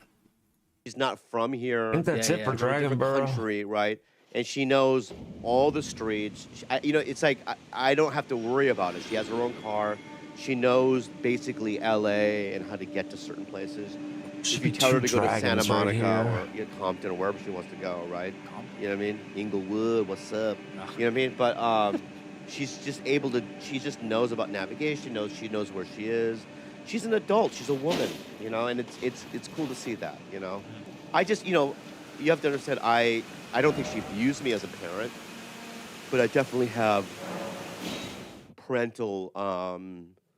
S3: she's not from here,
S1: I think that's
S5: Yeah,
S1: it
S5: yeah.
S1: for
S5: We're
S3: from a different
S1: Dragonborough.
S3: country, right? And she knows all the streets. It's like I don't have to worry about it. She has her own car. She knows basically LA and how to get to certain places.
S1: Should
S3: If you
S1: be
S3: tell her
S1: two
S3: to go to Santa
S1: dragons right
S3: Monica
S1: here.
S3: or Compton or wherever she wants to go, right?
S5: Compton.
S3: You know what I mean? Inglewood, what's up? You know what I mean? But she's just able to. She just knows about navigation. She knows where she is. She's an adult. She's a woman. And it's cool to see that. I just you have to understand. I don't think she views me as a parent, but I definitely have parental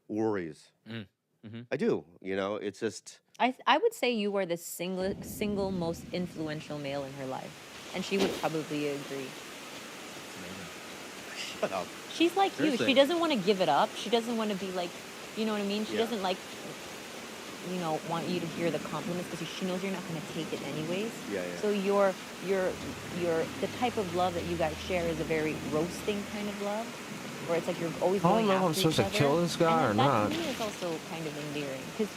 S3: worries.
S5: Mm-hmm.
S3: I do. It's just.
S4: I would say you were the single most influential male in her life, and she would probably agree.
S3: Shut up.
S4: She's like you.
S5: Seriously.
S4: She doesn't want to give it up. She doesn't want to be like, you know what I mean? She
S3: Yeah.
S4: doesn't like, want you to hear the compliments because she knows you're not going to take it anyways.
S3: Yeah, yeah.
S4: So the type of love that you guys share is a very roasting kind of love, where it's like you're always
S1: I don't
S4: going
S1: know if
S4: after
S1: I'm supposed
S4: each
S1: to kill
S4: other.
S1: this guy
S4: And
S1: or
S4: that
S1: not.
S4: to me is also kind of endearing because,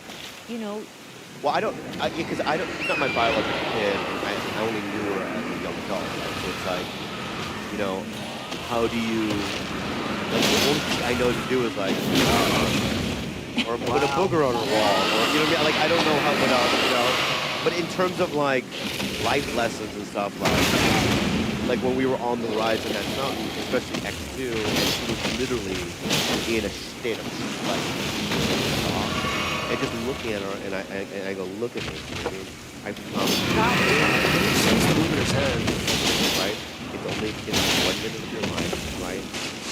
S3: Well, because she's not my biological kid, and I only knew her as a young adult, right? So it's like, how do you, like, the only thing I know to do is like, or put a booger on her wall, or, you know what I mean? Like, I don't know what else, But in terms of, like, life lessons and stuff, like when we were on the rides in that mountain, especially X2, and she was literally in a state of, like, and just looking at her, and I go, look at me. You know what I mean? I promise
S1: He's moving his head.
S3: you, right? It's only 1 minute of your life, right?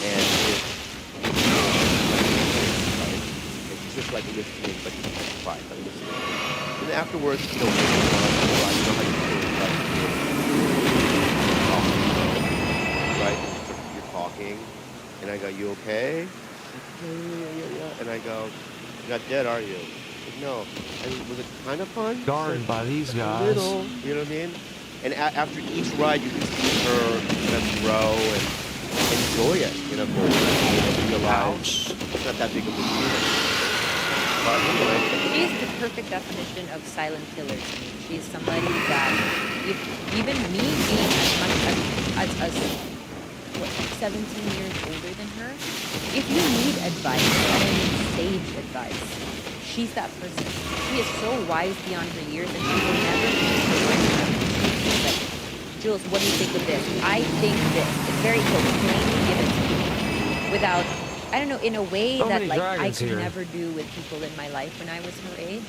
S3: And it's just like listening, but you can't cry, like listening. And afterwards, how you feel, right? You're talking, and I go, you okay? Yeah. And I go, you're not dead, are you? Like, no. And was it kind of fun?
S1: Guarded by these
S3: A
S1: guys.
S3: little, you know what I mean? And after each ride, you can see her kind of grow and enjoy it in a goal. Realize it's not that big of a deal. But anyway,
S4: She's the perfect definition of silent killer to me. She's somebody that, if, even me being as what, 17 years older than her, if you need advice, and I mean sage advice, she's that person. She is so wise beyond her years, and she will never be like, Jules, what do you think of this? I think this. It's very plainly given to me without, I don't know, in a way
S1: So
S4: that
S1: many
S4: like I
S1: dragons
S4: could
S1: here.
S4: never do with people in my life when I was her age.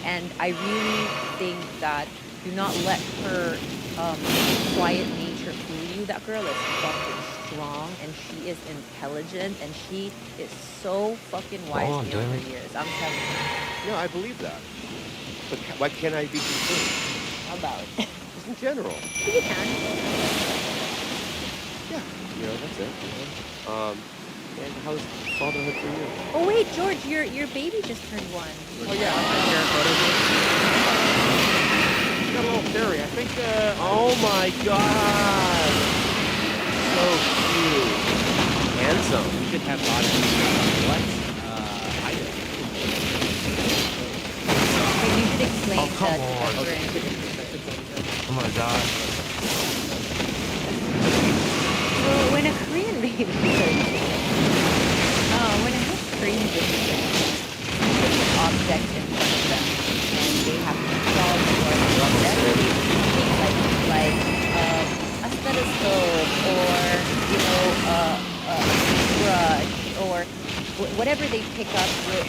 S4: And I really think that do not let her quiet nature fool you. That girl is fucking strong, and she is intelligent, and she is so fucking wise
S1: on,
S4: beyond
S1: damn
S4: her years. I'm telling you.
S3: yeah, I believe that. But why can't I be concerned?
S4: How about it?
S3: Just in general.
S4: You can.
S3: Yeah, that's it. And how's fatherhood for you?
S4: Oh wait, George, your baby just turned 1.
S5: Oh yeah, I'm sharing photos. She's got a little theory. I think.
S3: Oh my God! So cute, handsome.
S5: We should have lots of what? Items.
S4: Okay, you should explain
S1: Oh, come
S4: that.
S1: on. Oh my god.
S4: So when a Korean baby when a Korean baby put an object in front of them and they have to solve for like a stethoscope or a brush or whatever they pick up with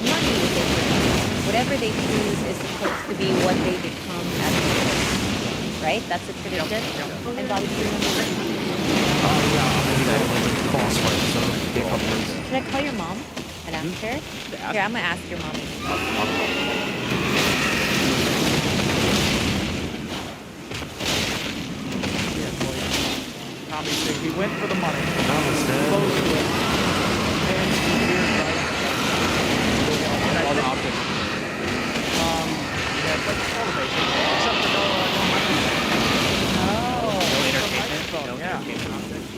S4: money with it. Whatever they choose is supposed to be what they become as adults. Right? That's a tradition. And Bobby, do you remember what?
S1: Boss fight, so get a couple minutes.
S4: Should I call your mom and ask her? Here, I'm gonna ask your mom.
S6: Tommy said he went for the money.
S1: Thomas,
S6: Close
S1: Dad.
S6: to it. And
S5: All the objects.
S6: yeah, it's like all the basics. Except for no money.
S4: Oh.
S5: No entertainment.
S6: phone,
S5: No
S6: yeah.
S5: entertainment objects.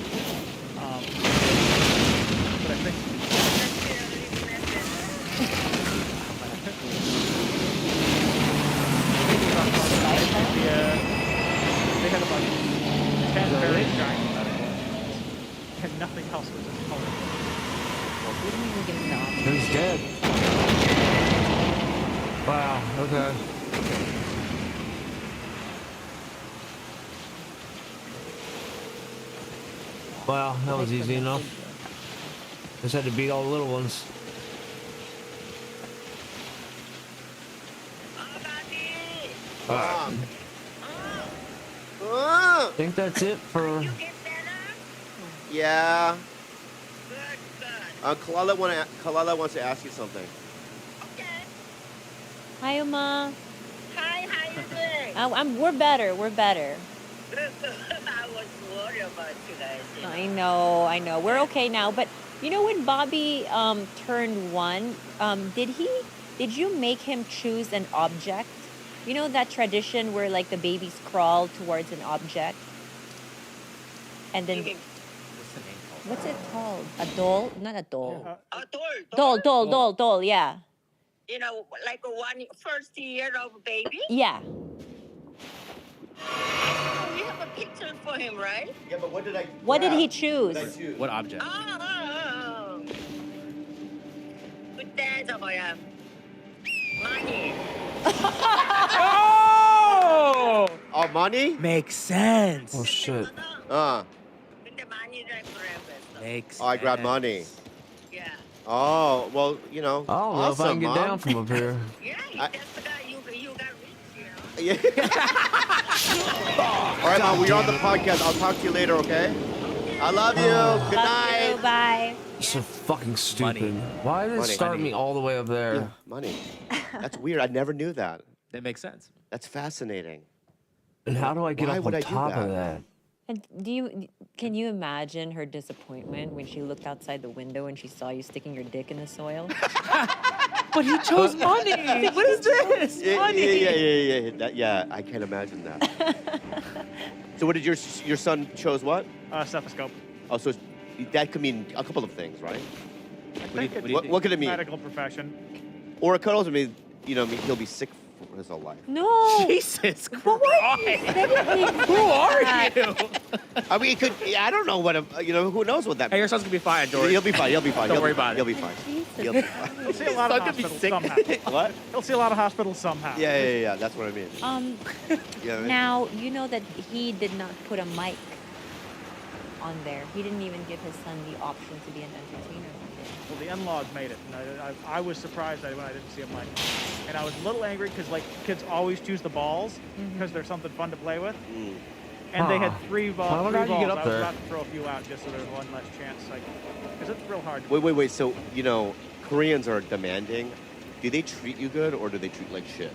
S6: But I think they had about 10 very giant medical and nothing else was in color.
S4: We didn't even give him the option.
S1: Who's dead? Wow, okay. Wow, that was easy enough. Just had to beat all the little ones. Alright, I think that's it for...
S3: Yeah. Kalala wants to ask you something.
S4: Hi, Uma.
S7: Hi, how you doing?
S4: We're better. We're better.
S7: I was worried about you guys. You know?
S4: I know. We're okay now. But you know, when Bobby turned 1, did you make him choose an object? You know that tradition where like the babies crawl towards an object, and then
S5: What's the name called?
S4: what's it called? A doll? Not a doll.
S7: A doll.
S4: Doll. Yeah.
S7: You know, like a first year of baby.
S4: Yeah.
S7: Oh, we have a picture for him, right?
S3: Yeah, but what did I?
S4: What did he choose?
S5: What object?
S7: Oh. 그때 저거야. Money.
S5: Oh!
S3: Oh, money?
S5: Makes sense.
S1: Oh shit.
S7: 근데 money를 grab.
S5: Makes
S3: Oh, I grabbed
S5: sense.
S3: money.
S7: Yeah.
S3: Oh, well, you know.
S1: I don't know
S3: awesome,
S1: if I can get
S3: Mom.
S1: down from up here.
S7: Yeah,
S3: I-
S7: that's the guy you got rich, you know.
S3: Yeah. All right, Mom, we're on the podcast. I'll talk to you later, okay? I love you. Good
S4: Love you.
S3: night.
S4: Bye.
S1: So fucking stupid.
S5: Money.
S1: Why did it
S3: Money.
S1: start
S5: Money.
S1: me all the way up there?
S3: Yeah, money. That's weird. I never knew that.
S5: That makes sense.
S3: That's fascinating.
S1: And how do I get
S3: Why
S1: up
S3: would
S1: on
S3: I do
S1: top of
S3: that?
S1: that?
S4: And can you imagine her disappointment when she looked outside the window and she saw you sticking your dick in the soil?
S5: But he chose money. What is this?
S3: Yeah. Yeah, I can't imagine that. So what did your son chose what?
S6: Stethoscope.
S3: Oh, so that could mean a couple of things, right? What could it mean?
S6: Medical profession.
S3: Or it could also mean, he'll be sick for his whole life.
S4: No.
S5: Jesus Christ.
S4: But why are you saying
S5: Who are
S4: that?
S5: you?
S3: I mean, it could. I don't know what. Who knows what that
S5: Hey, your
S3: means?
S5: son's gonna be fine, George.
S3: He'll be fine. He'll be fine.
S5: Don't worry about it.
S3: He'll be fine.
S4: Jesus.
S3: He'll be fine.
S6: He'll see a lot of
S5: Son could be
S6: hospitals
S5: sick.
S6: somehow.
S3: What?
S6: He'll see a lot of hospitals somehow.
S3: Yeah. That's what I mean. You know what I mean?
S4: Now you know that he did not put a mic on there. He didn't even give his son the option to be an entertainer.
S6: Well, the in-laws made it, and I was surprised when I didn't see them. And I was a little angry because kids always choose the balls because they're something fun to play with.
S3: Mm.
S6: And they had
S1: Huh.
S6: three
S1: How
S6: balls.
S1: did you get up
S6: I was
S1: there?
S6: about to throw a few out just so there's one less chance. Because it's real hard.
S3: Wait. So Koreans are demanding. Do they treat you good or do they treat you like shit?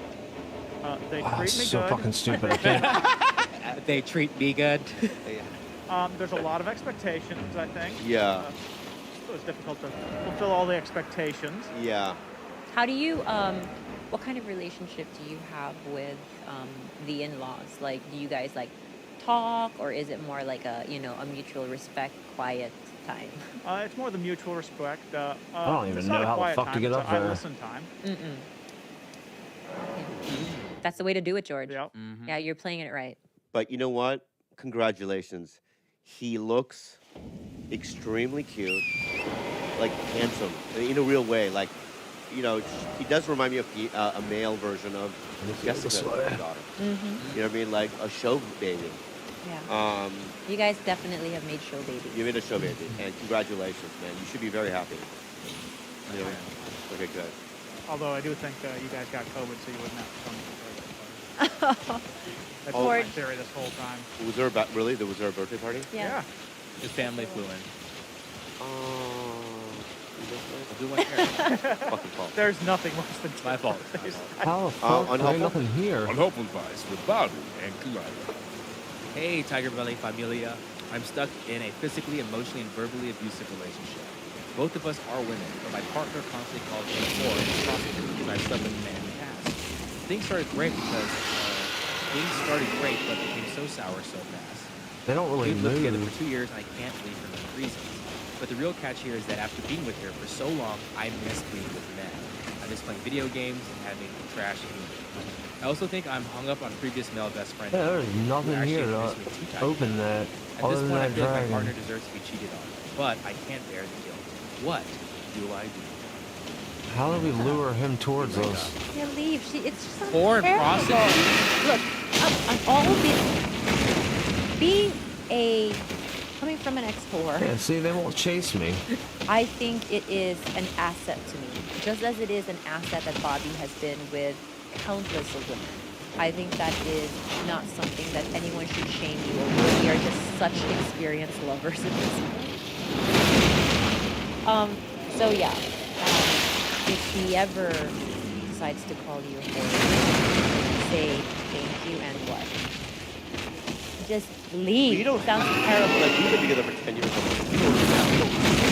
S6: They
S1: Wow,
S6: treat me
S1: so
S6: good.
S1: fucking stupid. I can't.
S5: They treat me good.
S6: There's a lot of expectations, I think.
S3: Yeah.
S6: So it's difficult to fulfill all the expectations.
S3: Yeah.
S4: How do you what kind of relationship do you have with the in-laws? Like, do you guys like talk, or is it more like a mutual respect, quiet time?
S6: It's more the mutual respect.
S1: I don't even
S6: it's
S1: know
S6: not a
S1: how the
S6: quiet
S1: fuck to
S6: time,
S1: get
S6: it's
S1: up
S6: a I
S1: there.
S6: listen time.
S4: That's the way to do it, George.
S6: Yep.
S4: Yeah, you're playing it right.
S3: But you know what? Congratulations. He looks extremely cute, like handsome, in a real way. Like, he does remind me of a male version of Jessica's daughter. You know what I mean? Like a show baby.
S4: Yeah. You guys definitely have made show babies.
S3: You made a show baby, and congratulations, man. You should be very happy. Okay, good.
S6: Although I do think you guys got COVID, so you wouldn't have to come to the birthday party. That's been my theory this whole time.
S3: Was there was there a birthday party?
S4: Yeah.
S5: His family flew in.
S3: Who went there? Fucking fault.
S6: There's nothing worse than
S5: My fault.
S1: How the fuck? There ain't
S3: unhelpful?
S1: nothing here.
S8: Unhelpful advice with Bobby and Kalila.
S5: Hey, Tiger Belly familia. I'm stuck in a physically, emotionally, and verbally abusive relationship. Both of us are women, but my partner constantly calls me a whore and a prostitute because I slept with a man in the past. Things started great, but became so sour so fast.
S1: They don't really
S5: We've lived together
S1: move.
S5: for 2 years, and I can't leave for many reasons. But the real catch here is that after being with her for so long, I miss being with men. I miss playing video games and having trash humor. I also think I'm hung up on previous male best friends.
S1: Yeah, there's
S5: who
S1: nothing
S5: actually
S1: here to
S5: introduced me to Tiger.
S1: open that.
S5: At
S1: Other
S5: this
S1: than
S5: point, I
S1: that
S5: feel like my partner
S1: dragon.
S5: deserves to be cheated on, but I can't bear the guilt. What do I do?
S1: How do we lure him towards us?
S4: Yeah, leave. It's just so
S5: Foreign
S4: terrible.
S5: prostitute.
S4: Look, I'm all coming from an ex-whore.
S1: Yeah, see, they won't chase me.
S4: I think it is an asset to me, just as it is an asset that Bobby has been with countless of women. I think that is not something that anyone should shame you over. We are just such experienced lovers at this point. So yeah, if he ever decides to call you a whore, say thank you and what? Just leave.
S3: You don't
S4: Sounds terrible.
S3: Like, we've been together for 10 years almost. We don't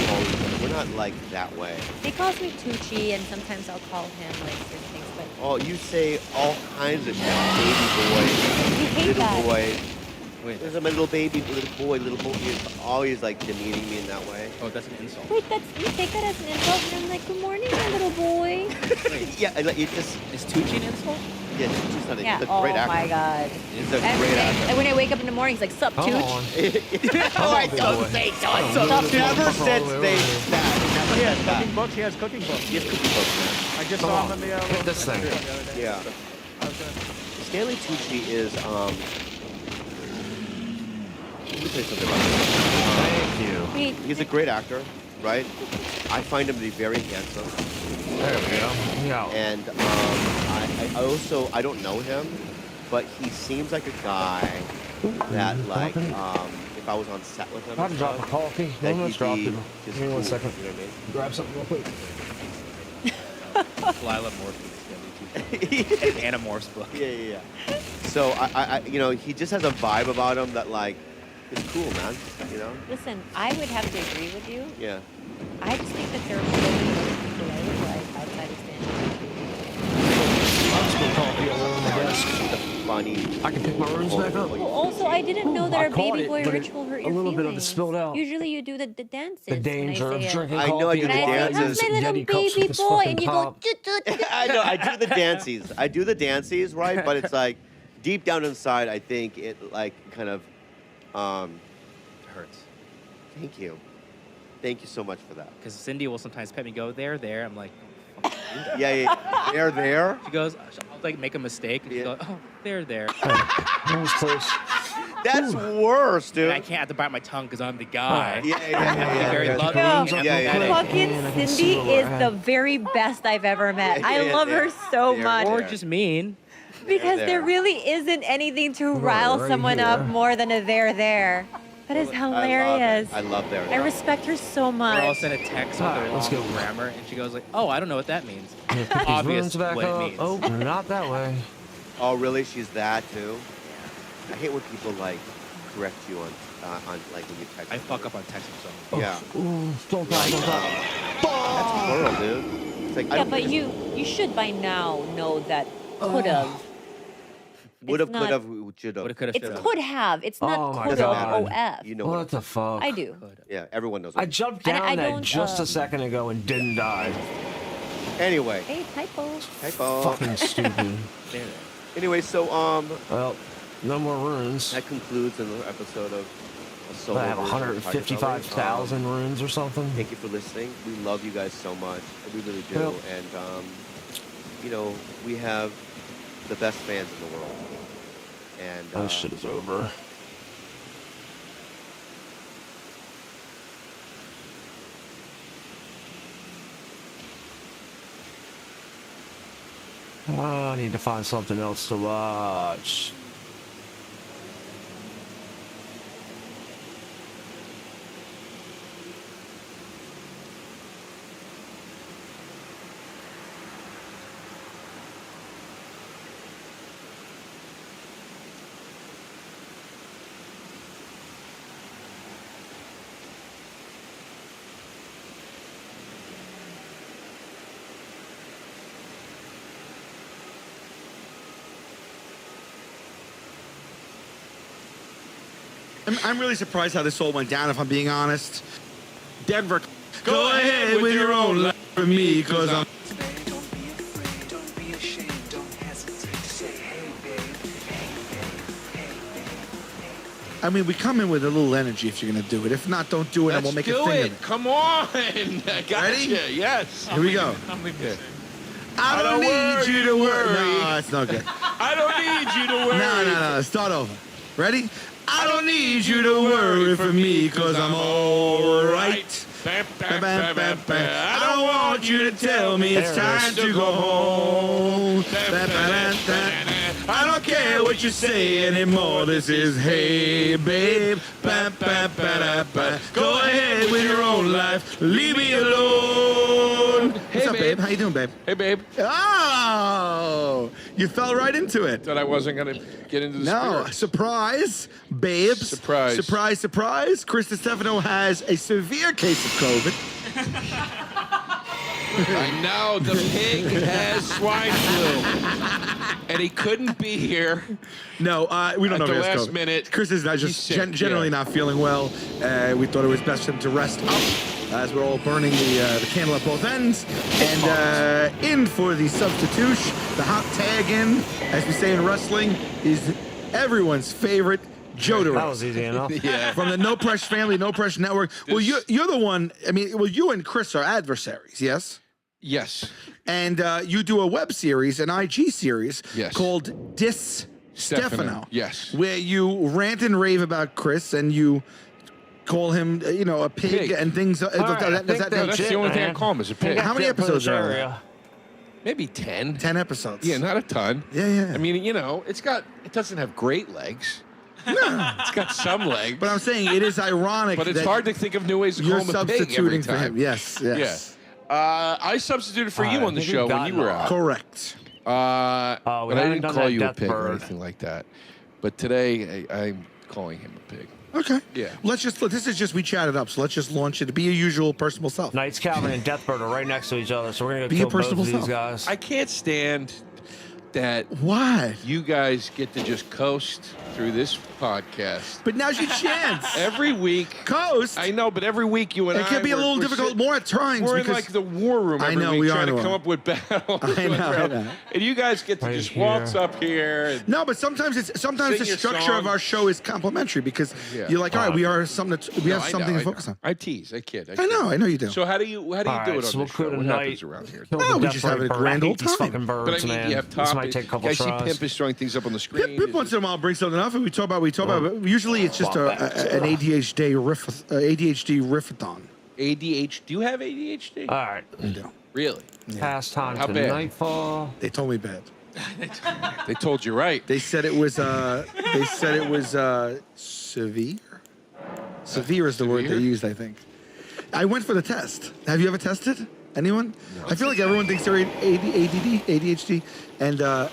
S3: call each other. We're not like that way.
S4: He calls me Tucci, and sometimes I'll call him like certain things, but
S3: Oh, you say all kinds of shit. Baby boy,
S4: you hate
S3: little
S4: that.
S3: boy.
S5: Wait,
S3: There's a little baby, little boy. He's always like demeaning me in that way.
S5: oh, that's an insult.
S4: Wait, you take that as an insult, and I'm like, good morning, my little boy.
S3: Yeah, like you just
S5: Is Tucci an insult?
S3: yeah, he's not.
S4: Yeah.
S3: He's a
S4: Oh
S3: great actor.
S4: my God.
S3: He's a
S4: Every
S3: great
S4: day,
S3: actor.
S4: and when I wake up in the morning, he's like, sup,
S1: Come
S4: Tooch?
S1: on.
S3: All right,
S1: big
S3: don't
S1: boy.
S3: say so.
S4: Stop.
S3: Never said
S1: All the way
S3: they
S1: over here.
S3: that. Never
S6: He has
S3: said that.
S6: cooking books. He has cooking books.
S3: He has cookie books, man.
S6: I just
S1: Come
S6: saw
S1: on,
S6: him in the
S1: hit
S6: little
S1: this thing.
S6: video the other day.
S3: Yeah.
S6: I was gonna-
S3: Stanley Tucci is let me tell you something about him.
S1: Thank you.
S4: Wait,
S3: He's a great actor, right? I find him to be very handsome,
S1: There we go. Yeah.
S3: and I don't know him, but he seems like a guy that like if I was on set with him,
S1: How to
S3: and
S1: drop a
S3: stuff,
S1: coffee?
S3: that
S1: Let's
S3: he'd
S1: drop
S3: be
S1: it.
S3: just
S1: Give me 1
S3: cool,
S1: second.
S3: You know what
S1: Grab something real quick.
S5: Lila Morpheus, an Animorphs book.
S3: I mean? Yeah. So I he just has a vibe about him that like is cool, man. You know?
S4: listen, I would have to agree with you.
S3: Yeah.
S4: I just think that there are so many people I would like outside of Stanley.
S1: I'll just put coffee over on the desk.
S3: Get the fuck funny.
S1: I can pick my runes back up.
S4: Well, also, I didn't know that
S1: I
S4: our
S1: caught
S4: baby
S1: it,
S4: boy
S1: but
S4: ritual hurt your
S1: a little bit of it
S4: feelings.
S1: spilled out.
S4: Usually you do the dances.
S1: The danger
S4: when
S1: of
S4: I say it.
S1: drinking
S3: I know I
S1: coffee
S3: do
S1: and
S3: the
S4: And I say,
S3: dances.
S4: how's my little
S1: Yeti cups
S4: baby
S1: with this
S4: boy?
S1: fucking
S4: And you
S1: pop.
S4: go, "Tut,
S3: I know, I do the dances. I do the dances, right? But it's like, deep down inside, I think it like kind of,
S5: It hurts.
S3: thank you. Thank you so much for that.
S5: Because Cindy will sometimes pet me, go, there. I'm like, oh, fuck you.
S3: Yeah. They're there.
S5: She goes, I'll like make a mistake. And she
S3: Yeah.
S5: goes, oh, there.
S1: That was close.
S3: That's worse, dude.
S5: And I can't have to bite my tongue because I'm the guy.
S3: Yeah.
S5: Very
S3: yeah.
S5: loving
S4: Yo,
S5: and
S3: Yeah.
S5: empathetic.
S4: fucking
S1: Man, I can see
S4: Cindy
S1: where we're
S4: is
S1: at.
S4: the very best I've ever met.
S3: Yeah,
S4: I
S3: yeah,
S4: love her
S3: yeah.
S4: so
S3: They're
S4: much.
S5: Or
S3: there.
S5: just mean.
S4: Because
S3: there.
S4: there really isn't anything to rile
S1: right
S4: someone
S1: here.
S4: up more than a there. That is hilarious.
S3: I love their.
S4: I respect her so
S5: Or I'll
S4: much.
S5: send a text with
S1: Alright,
S5: a
S1: let's
S5: long
S1: go.
S5: grammar, and she goes like, oh, I don't know what that means.
S1: Pick these
S5: Obvious
S1: runes back
S5: what it
S1: up.
S5: means.
S1: Oh, not that way.
S3: Oh, really? She's that too? I hate when people like correct you on like when you text.
S5: I fuck up on texting so.
S3: Yeah.
S1: Ooh, don't die, don't die.
S3: That's plural, dude. It's like I
S4: Yeah,
S3: don't
S4: but you should by now know that could have.
S3: would have,
S4: it's
S3: could
S4: not-
S3: have, should
S5: Would have,
S3: have.
S5: could have,
S4: It's
S5: should have.
S4: could have. It's
S1: Oh
S4: not
S1: my
S4: could
S3: Doesn't
S4: have.
S3: matter.
S4: OF.
S3: You know
S1: What the fuck?
S4: I do.
S3: Yeah, everyone knows.
S1: I jumped
S4: And
S1: down
S4: I
S1: that
S4: don't,
S1: just a second ago and didn't die.
S3: Anyway,
S4: Hey, typo.
S3: typo.
S1: Fucking stupid.
S5: There.
S3: Anyway, so
S1: Well, no more runes.
S3: that concludes another episode of a solo.
S1: I have
S3: version of Tiger Belly.
S1: 155,000 runes or something.
S3: Thank you for listening. We love you guys so much. We really do.
S1: Yep.
S3: And you know, we have the best fans in the world. And
S1: That shit is over. I need to find something else to watch.
S9: I'm really surprised how this all went down, if I'm being honest. Denver, go ahead with your own life for me, because I'm...
S10: Don't be afraid, don't be ashamed, don't hesitate to say, hey babe,
S9: I mean, we come in with a little energy if you're going to do it. If not, don't do it, and we'll make a thing of it.
S8: Come on. I got
S9: Ready?
S8: you. Yes.
S9: Here we go. I don't need you to worry. No, it's not good.
S8: I don't need you to worry.
S9: No. Start over. Ready? I don't need you to worry for me, because I'm all right. I don't want you to tell me it's time to go home. I don't care what you say anymore. This is Hey Babe. Go ahead with your own life. Leave me alone. What's up, babe? How you doing, babe?
S8: Hey, babe.
S9: Oh, you fell right into it.
S8: Thought I wasn't going to get into the
S9: No,
S8: spirits.
S9: surprise, babes.
S8: Surprise.
S9: Surprise, surprise. Chris Stefano has a severe case of COVID.
S8: I know the pig has swine flu, and he couldn't be here.
S9: No, we don't
S8: At
S9: know
S8: the
S9: if he has
S8: last
S9: COVID.
S8: minute,
S9: Chris is not
S8: he's
S9: just
S8: sick,
S9: generally
S8: yeah.
S9: not feeling well. We thought it was best for him to rest up as we're all burning the candle at both ends. And in for the substitution, the hot tag in, as we say in wrestling, is everyone's favorite Joe
S1: That was easy enough.
S8: Yeah.
S9: from the No Pressure family, No Pressure Network. Well, you're the one. I mean, well, you and Chris are adversaries, yes?
S8: Yes.
S9: And you do a web series, an IG series
S8: Yes.
S9: called Stefano.
S8: Yes.
S9: Where you rant and rave about Chris and you call him, a pig,
S8: Pig.
S9: and things.
S1: right, I think
S8: No, that's the only thing I call him is a pig.
S9: How many episodes are there?
S8: Maybe 10.
S9: 10 episodes.
S8: Yeah, not a ton.
S9: Yeah.
S8: I mean, it doesn't have great legs. It's got some legs.
S9: But I'm saying it is ironic.
S8: But it's
S9: that
S8: hard to think of new ways to call
S9: you're
S8: him a pig every
S9: substituting for
S8: time.
S9: him. Yes.
S8: Yeah. I substituted for you
S1: I
S8: on the
S1: think
S8: show
S1: we've
S8: when you
S1: gotten
S8: were
S1: off.
S8: out.
S9: Correct.
S8: But I
S1: haven't
S8: didn't
S1: done
S8: call
S1: that
S8: you a
S1: death
S8: pig or
S1: bird.
S8: anything like that. But today, I'm calling him a pig.
S9: Okay.
S8: Yeah.
S9: This is just, we chatted up, so let's just launch it. Be your usual personal self.
S1: Knights Calvin and Deathbird are right next to each other, so we're gonna
S9: Be
S1: kill
S9: your
S1: both of
S9: personal
S1: these
S9: self.
S1: guys.
S8: I can't stand that
S9: What?
S8: you guys get to just coast through this podcast.
S9: But now's your chance.
S8: Every week.
S9: Coast.
S8: I know, but every week you and
S9: It can be a little difficult, more at times.
S8: We're in
S9: because
S8: like the war room every week
S9: we
S8: trying
S9: are
S8: to come up with battles.
S9: I know.
S8: And you guys get to
S1: Right
S8: just
S1: here.
S8: waltz up here. And
S9: No, but sometimes the
S8: Sing your
S9: structure
S8: song.
S9: of our show is complimentary because
S8: Yeah.
S9: you're like, all right, we are something we
S8: No,
S9: have
S8: I
S9: something
S8: know,
S9: to focus on.
S8: I tease. I kid.
S9: I know you do.
S8: So how do you do
S1: All
S8: it
S1: right,
S8: on
S1: so we'll
S8: this show?
S1: crew
S8: What
S1: tonight.
S8: happens around here?
S1: Kill
S9: No,
S1: the
S9: we
S1: death
S9: just have
S1: ray
S9: a
S1: bird.
S9: grand
S1: I hate
S9: old
S1: these
S9: time.
S1: fucking birds,
S8: But I mean,
S1: man.
S8: you have
S1: This
S8: topics.
S1: might take a couple
S8: I see
S1: tries.
S8: Pimp is throwing things up on the screen.
S9: Pip once in a while brings something up, and we talk about. Usually, it's just an ADHD riffathon.
S8: ADHD. Do you have ADHD?
S1: All right.
S9: I do.
S8: Really?
S1: Past time
S8: How
S1: to
S8: bad?
S1: nightfall.
S9: They told me bad.
S8: They told you right.
S9: They said it was. Severe. Severe is the word they
S8: Severe?
S9: used, I think. I went for the test. Have you ever tested? Anyone? I feel like everyone thinks they're ADHD, and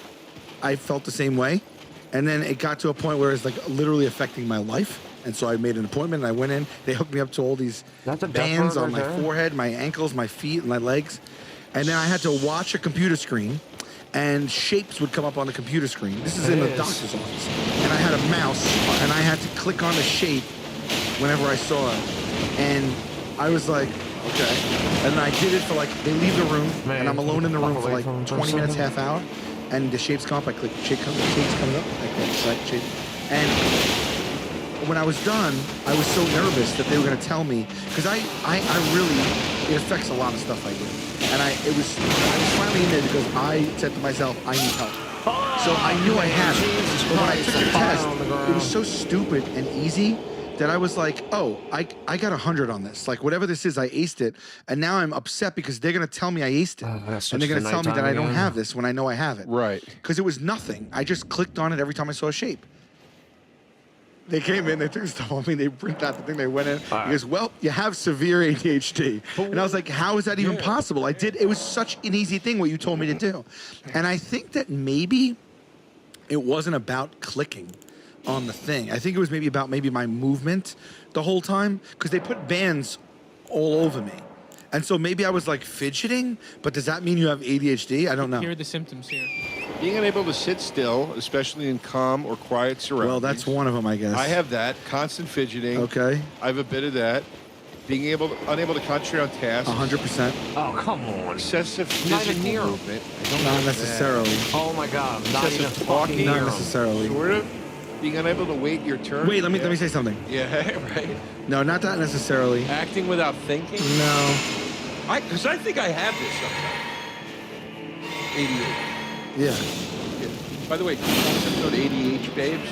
S9: I felt the same way. And then it got to a point where it's like literally affecting my life. And so I made an appointment, and I went in. They hooked me up to all these
S1: That's a death
S9: bands
S1: bird
S9: on
S1: right
S9: my
S1: there.
S9: forehead, my ankles, my feet, and my legs. And then I had to watch a computer screen, and shapes would come up on the computer screen. This is in the doctor's office. And I had a mouse, and I had to click on the shape whenever I saw it. And I was like, okay. And I did it for like, they leave the room,
S1: Man,
S9: and I'm alone in the room
S1: walk
S9: for
S1: away
S9: like
S1: from them for a
S9: 20 minutes,
S1: second.
S9: half hour. And the shapes come up, I click, shape's coming up, I click, select shape. And when I was done, I was so nervous that they were going to tell me, because I really, it affects a lot of stuff I do. And I was finally in there because I said to myself, I need help. So I knew I had it. But when I took the test, it was so stupid and easy that I was like, oh, I got 100 on this. Like, whatever this is, I aced it. And now I'm upset because they're going to tell me I aced it. And they're going to tell me that I don't have this when I know I have it.
S8: Right.
S9: Because it was nothing. I just clicked on it every time I saw a shape. They came in, they took stuff on me, they printed out the thing, they went in. He goes, well, you have severe ADHD. And I was like, how is that even possible? It was such an easy thing what you told me to do. And I think that maybe it wasn't about clicking on the thing. I think it was maybe about my movement the whole time, because they put bands all over me. And so maybe I was like fidgeting, but does that mean you have ADHD? I don't know.
S11: Here are the symptoms here.
S8: Being unable to sit still, especially in calm or quiet surroundings.
S9: Well, that's one of them, I guess.
S8: I have that. Constant fidgeting.
S9: Okay.
S8: I have a bit of that. Being unable to concentrate on tasks.
S9: 100%.
S1: Oh, come on.
S8: Excessive
S1: Not even
S8: physical
S1: near 'em.
S8: movement. I don't
S9: Not
S8: have
S9: necessarily.
S1: Oh my God. I'm not even
S8: Excessive
S1: fucking
S8: talking.
S1: near
S9: Not
S1: 'em.
S9: necessarily.
S8: Sort of. Being unable to wait your turn.
S9: Wait, let me say something.
S8: Yeah, right.
S9: No, not that necessarily.
S8: Acting without thinking.
S9: No.
S8: Because I think I have this sometimes. 88.
S9: Yeah.
S8: By the way, can you call this episode ADH Babes?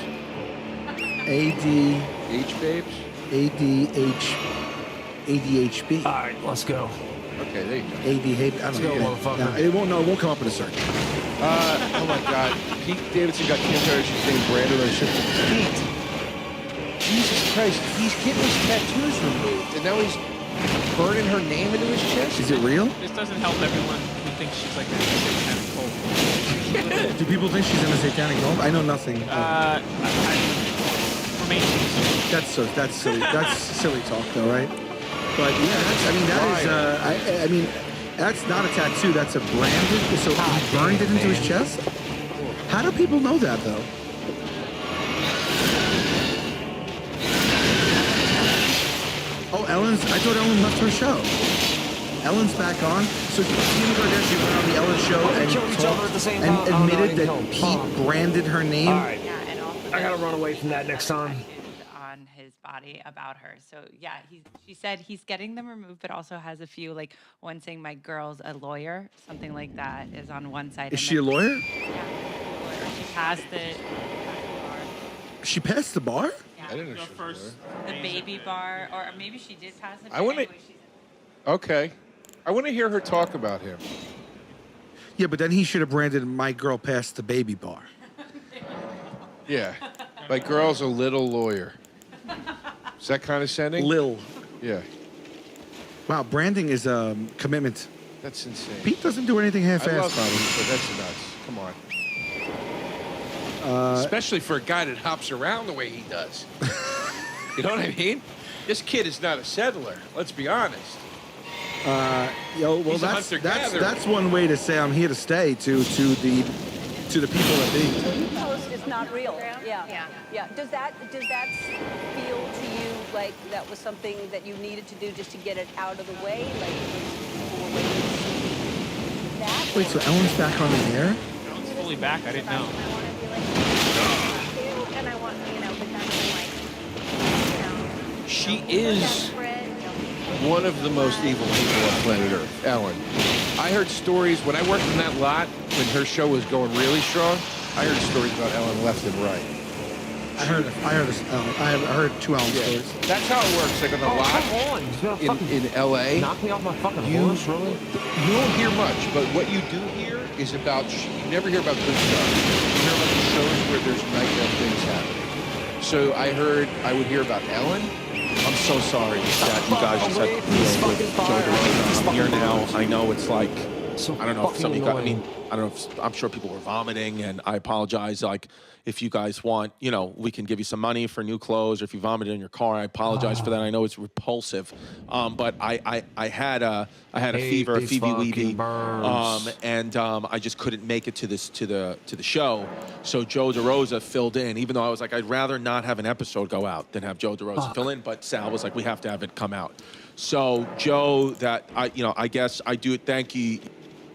S8: H Babes?
S9: ADHB.
S1: All right, let's go.
S8: Okay, there you go.
S9: ADHB. I don't
S1: go,
S9: know.
S1: motherfucker.
S9: No, it won't come up in a search.
S8: Oh my God. Pete Davidson got Kim Kardashian's name branded on his shirt. Pete. Jesus Christ. He's getting his tattoos removed, and now he's burning her name into his chest?
S9: Is it real?
S11: This doesn't help everyone who thinks she's like a satanic cult.
S9: Do people think she's in a satanic cult? I know nothing.
S11: Remains to be seen.
S9: That's silly. That's silly talk, though, right? But yeah, I mean, that's not a tattoo. That's a branded. So he burned it into his chest. How do people know that, though? Oh, I thought Ellen left her show. Ellen's back on. So Kim Kardashian went on the Ellen show and
S1: killed each other at the same
S9: talked and
S1: time? Oh, no,
S9: admitted
S1: they
S9: that
S1: killed.
S9: Pete branded her name.
S1: All right.
S12: Yeah, and also
S1: I gotta run away from that next time.
S12: on his body about her. So yeah, she said he's getting them removed, but also has a few, like one saying my girl's a lawyer, something like that is on one side.
S9: Is she a lawyer?
S12: Yeah, lawyer. She passed it.
S9: She passed the bar?
S8: I didn't know she was
S11: First,
S12: The baby bar, or maybe she did pass it.
S8: I
S12: but
S8: wanna-
S12: anyway, she's
S8: Okay. I want to hear her talk about him.
S9: Yeah, but then he should have branded my girl past the baby bar.
S8: Yeah. My girl's a little lawyer. Is that condescending?
S9: Lil.
S8: Yeah.
S9: Wow, branding is a commitment.
S8: That's insane.
S9: Pete doesn't do anything
S8: I
S9: half-assed,
S8: love
S9: probably.
S8: Pete, but that's nuts. Come on. Especially for a guy that hops around the way he does. You know what I mean? This kid is not a settler. Let's be honest.
S9: Well,
S8: He's a
S9: that's
S8: hunter-gatherer.
S9: one way to say I'm here to stay. To the
S8: to the people that they.
S13: So you post it's not real. Yeah. Does that feel to you like that was something that you needed to do just to get it out of the way? Like people were waiting to see that?
S8: Wait, so Ellen's back on the air?
S11: Ellen's fully back. I didn't know.
S14: And I want, but that's like,
S8: She is one of the most evil people on planet Earth, Ellen. I heard stories when I worked in that lot when her show was going really strong. I heard stories about Ellen left and right.
S15: I heard 2 Ellen stories.
S8: That's how it works. Like on the lot in LA.
S1: Knock me off my fucking horse, really?
S8: You don't hear much, but what you do hear is about. You never hear about good stuff. You hear about the shows where there's nightmare things happening. So I would hear about Ellen. I'm so sorry that you guys just had to deal with Joe DeRosa. I'm here now. I know it's like, I don't know if somebody got, I don't know if, I'm sure people were vomiting, and I apologize. Like, if you guys want, we can give you some money for new clothes, or if you vomited in your car, I apologize for that. I know it's repulsive, but I had a fever, a feebie-weebie, and I just couldn't make it to the show. So Joe DeRosa filled in, even though I was like, I'd rather not have an episode go out than have Joe DeRosa fill in. But Sal was like, we have to have it come out. So Joe, I guess I do it. Thank you,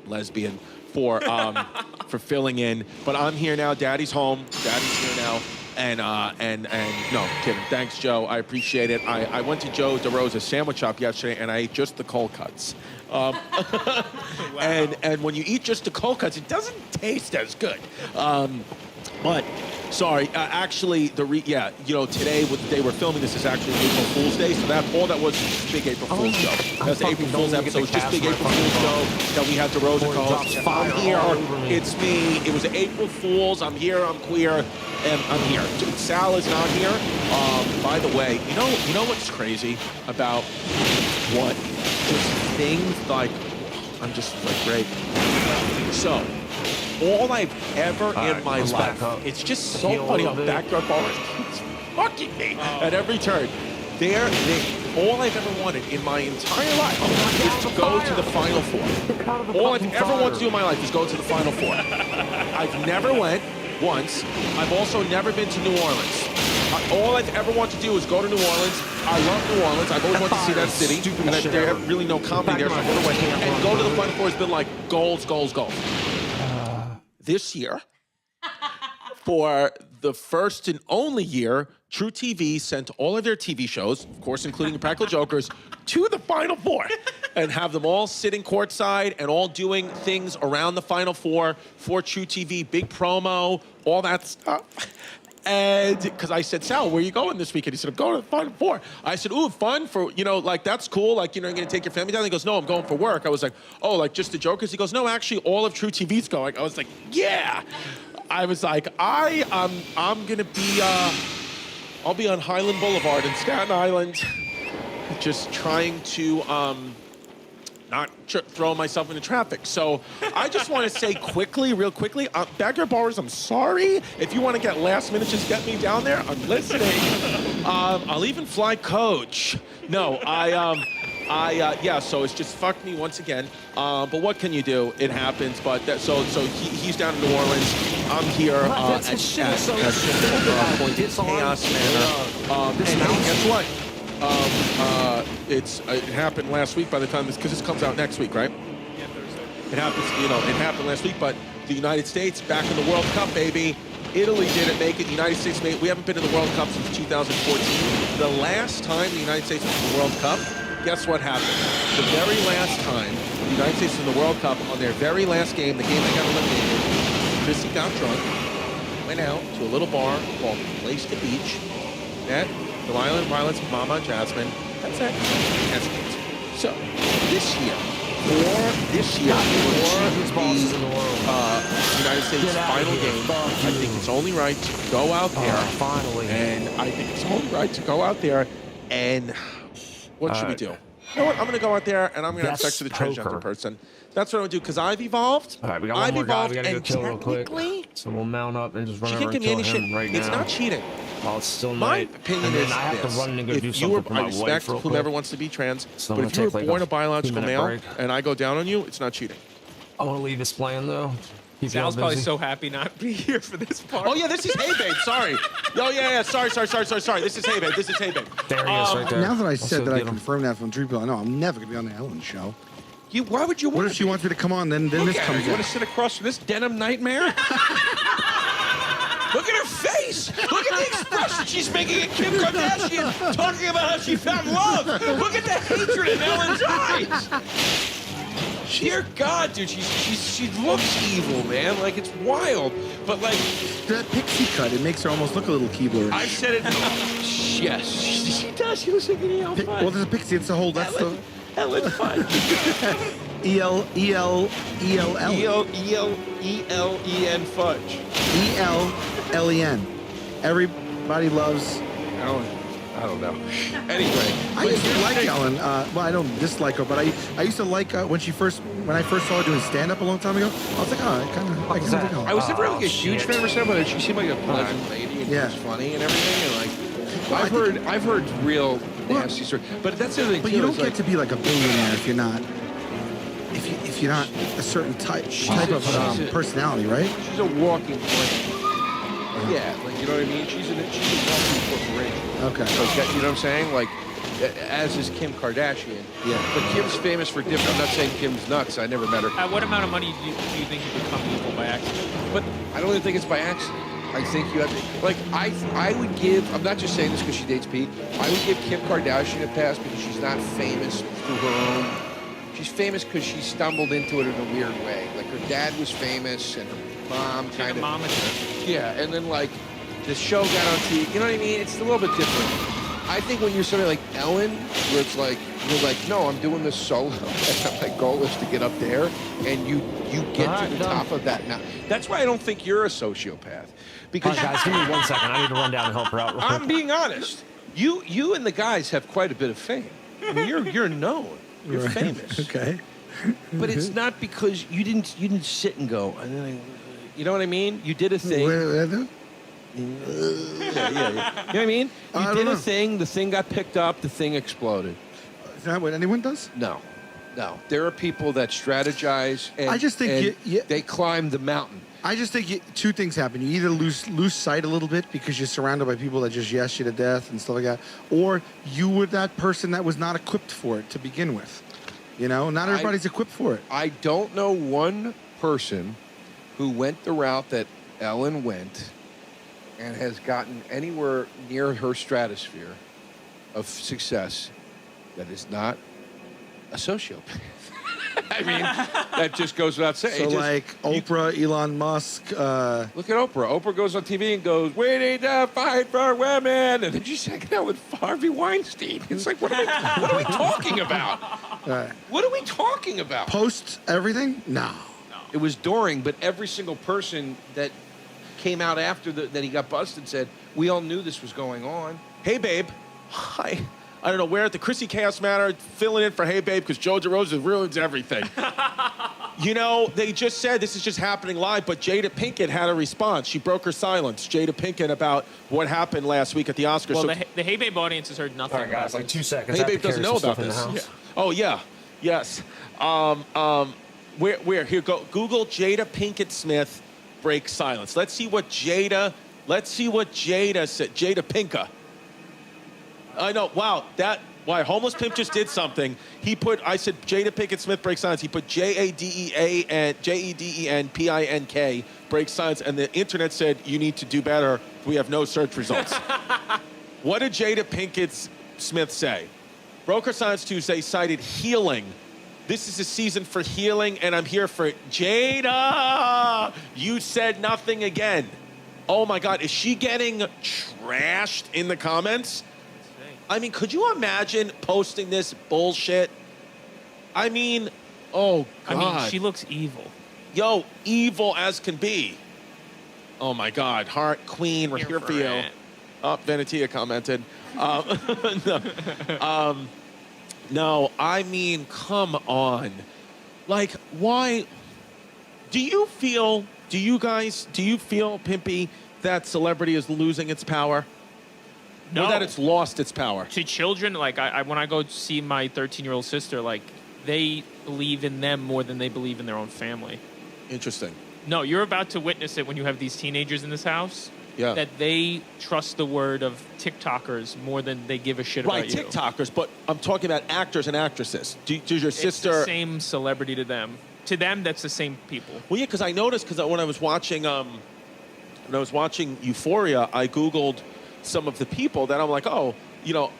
S8: lesbian, for filling in. But I'm here now. Daddy's home. Daddy's here now. And no, kidding. Thanks, Joe. I appreciate it. I went to Joe DeRosa's sandwich shop yesterday, and I ate just the cold cuts. Wow. And when you eat just the cold cuts, it doesn't taste as good. But sorry, actually, today, the day we're filming this, is actually April Fool's Day. So all that was big April Fool's show. That's the April Fool's episode. It was just big April Fool's show that we had DeRosa co-host. I'm here. It's me. It was April Fool's. I'm here. I'm queer, and I'm here. Sal is not here. By the way, you know what's crazy about what just things like I'm just like great. So. All I've ever in my life, it's just so funny how Backyard Ballers keeps fucking me at every turn. All I've ever wanted in my entire life is to go to the Final Four. All I've ever wanted to do in my life is go to the Final Four. I've never went once. I've also never been to New Orleans. All I've ever wanted to do is go to New Orleans. I love New Orleans. I've always wanted to see that city. And there have really no comedy there, so I'm going to wait. And go to the Final Four has been like goals. This year, for the first and only year, True TV sent all of their TV shows, of course, including Practical Jokers, to the Final Four, and have them all sitting courtside and all doing things around the Final Four for True TV, big promo, all that stuff. And because I said, Sal, where are you going this weekend? He said, I'm going to the Final Four. I said, ooh, fun for, that's cool. Like, you're going to take your family down? He goes, no, I'm going for work. I was like, oh, like just the Jokers? He goes, no, actually, all of True TV's going. I was like, yeah. I was like, I'm going to be, I'll be on Highland Boulevard in Staten Island, just trying to, not throwing myself into traffic. So I just want to say real quickly, Backyard Ballers, I'm sorry. If you want to get last minute, just get me down there. I'm listening. I'll even fly coach. No, yeah, so it's just fucked me once again. But what can you do? It happens. But so he's down in New Orleans. I'm here at Chaos Manor. And guess what? It happened last week by the time because this comes out next week, right?
S11: Yeah, Thursday.
S8: It happened last week, but the United States back in the World Cup, baby. Italy didn't make it. The United States made it. We haven't been in the World Cup since 2014. The last time the United States was in the World Cup, guess what happened? The very last time the United States was in the World Cup, on their very last game, the game they got eliminated, Chrissy got drunk, went out to a little bar called Place to Beach, met Delilah and Violet's mama, Jasmine. That's it. That's it. So, this year, for the United States final game, I think it's only right to go out there.
S1: Finally.
S8: And I think it's only right to go out there and what should we do? You know what? I'm going to go out there and I'm going to have sex with a transgender person. That's what I'm going to do because I've evolved.
S1: All right, we got one more guy we got to go kill real quick. So we'll mount up and just run over and kill him right now.
S8: It's not cheating.
S1: While it's still
S8: My
S1: night.
S8: opinion
S1: and then
S8: is
S1: I have
S8: this.
S1: to run and go do
S8: If
S1: something for my
S8: I respect
S1: wife
S8: whomever wants to be trans,
S1: so
S8: but if you were born a biological male
S1: break.
S8: and I go down on you, it's not cheating.
S1: I want to leave this plan though. Keep y'all
S11: Sal's probably
S1: busy.
S11: so happy not to be here for this part.
S8: Oh yeah, this is Hey Babe. Sorry. Oh yeah. Sorry. This is Hey Babe. This is Hey Babe.
S1: There he is, right there.
S15: Now that I said
S1: Also
S15: that I
S1: get him.
S15: confirmed that from Drew, I know I'm never gonna be on the Ellen show.
S8: Why would you want
S15: What if she wants me to come on? Then this
S8: Look at her.
S15: comes
S8: You want
S15: out.
S8: to sit across from this denim nightmare? Look at her face. Look at the expression she's making at Kim Kardashian, talking about how she found love. Look at the hatred in Ellen's eyes. Dear God, dude, she looks evil, man. Like, it's wild. But, like...
S15: That pixie cut, it makes her almost look a little Keebler.
S8: I said it... Yes, she does. She looks like an E.L. Fun.
S15: Well, there's a pixie. It's a whole... That's the...
S8: Ellen Fun.
S15: E-L-E-L-E-L-L.
S8: E-L-E-L-E-N fudge.
S15: E-L-L-E-N. Everybody loves...
S8: Ellen. I don't know. Anyway.
S15: I used to like Ellen. Well, I don't dislike her, but I used to like when I first saw her doing stand-up a long time ago. I was like, oh, I kind of like Ellen.
S8: I was never like a huge fan of her stand-up, but she seemed like a pleasant lady and
S15: Yeah.
S8: she was funny and everything. And like, I've heard real nasty stories, but that's the other thing.
S15: But
S8: too,
S15: you don't
S8: is,
S15: get
S8: like,
S15: to be like a billionaire if you're not. If you're not a certain type of personality, right?
S8: She's a walking brand. Yeah, like, you know what I mean? She's a walking corporation.
S15: Okay.
S8: So, you know what I'm saying? Like, as is Kim Kardashian.
S15: Yeah.
S8: But Kim's famous for different. I'm not saying Kim's nuts. I never met her.
S11: At what amount of money do you think you become evil by accident?
S8: But I don't even think it's by accident. I think you have to, like, I would give, I'm not just saying this because she dates Pete, I would give Kim Kardashian a pass because she's not famous through her own. She's famous because she stumbled into it in a weird way. Like, her dad was famous and her mom kind of. Yeah, and then, like, the show got on TV. You know what I mean? It's a little bit different. I think when you're somebody like Ellen, where it's like, you're like, no, I'm doing this solo, and my goal is to get up there, and you get to the top of that mountain. That's why I don't think you're a sociopath. Because
S1: All right, guys, give me 1 second. I need to run down and help her out.
S8: I'm being honest. You and the guys have quite a bit of fame. I mean, you're known. You're
S15: Right.
S8: famous.
S15: Okay.
S8: But it's not because you didn't sit and go. And then you know what I mean? You did a thing. Yeah. You know what I mean? You did a thing. The thing got picked up. The thing exploded.
S15: Is that what anyone does?
S8: No. There are people that strategize. And,
S15: I just think
S8: they climb the mountain.
S15: I just think two things happen. You either lose sight a little bit because you're surrounded by people that just yes you to death and stuff like that, or you were that person that was not equipped for it to begin with. You know, not everybody's equipped for it.
S8: I don't know one person who went the route that Ellen went and has gotten anywhere near her stratosphere of success that is not a sociopath. I mean, that just goes without saying.
S15: So, like Oprah, Elon Musk.
S8: Look at Oprah. Oprah goes on TV and goes, "We need to fight for women," and then she's hanging out with Harvey Weinstein. It's like, what are we talking about? What are we talking about?
S15: Post everything? No.
S8: It was during, but every single person that came out after that he got busted said, we all knew this was going on.
S16: Hey, babe. Hi. I don't know, we're at the Chrissy Chaos Matter filling in for Hey Babe because Joe DeRosa ruins everything. You know, they just said this is just happening live, but Jada Pinkett had a response. She broke her silence. Jada Pinkett about what happened last week at the Oscars.
S11: Well,
S16: So-
S11: the Hey Babe audience has heard nothing.
S1: All right, guys, like 2 seconds.
S16: Hey Babe doesn't know about this. Yeah. Oh, yeah. Yes. Where? Here, go. Google Jada Pinkett Smith breaks silence. Let's see what Jada said. Jada Pinka. I know. Wow. Homeless Pimp just did something. I said Jada Pinkett Smith breaks silence. He put J-A-D-E-A and J-E-D-E-N-P-I-N-K breaks silence, and the internet said you need to do better. We have no search results. What did Jada Pinkett Smith say? Broke her silence Tuesday, cited healing. This is a season for healing, and I'm here for it. Jada, you said nothing again. Oh my God, is she getting trashed in the comments? I mean, could you imagine posting this bullshit? I mean, oh God.
S11: I mean, she looks evil.
S16: Yo, evil as can be. Oh my God, Heart Queen, we're here for you.
S11: it.
S16: Oh, Venetia commented. No, I mean, come on. Like, why? Do you feel, Pimpy, that celebrity is losing its power?
S11: No.
S16: Or that it's lost its power?
S11: To children, like when I go see my 13-year-old sister, like they believe in them more than they believe in their own family.
S16: Interesting.
S11: No, you're about to witness it when you have these teenagers in this house.
S16: Yeah.
S11: That they trust the word of TikTokers more than they give a shit about you.
S16: Right, TikTokers, but I'm talking about actors and actresses. Does your sister...
S11: It's the same celebrity to them. To them, that's the same people.
S16: Well, yeah, because I noticed, because when I was watching Euphoria, I Googled some of the people that I'm like, oh,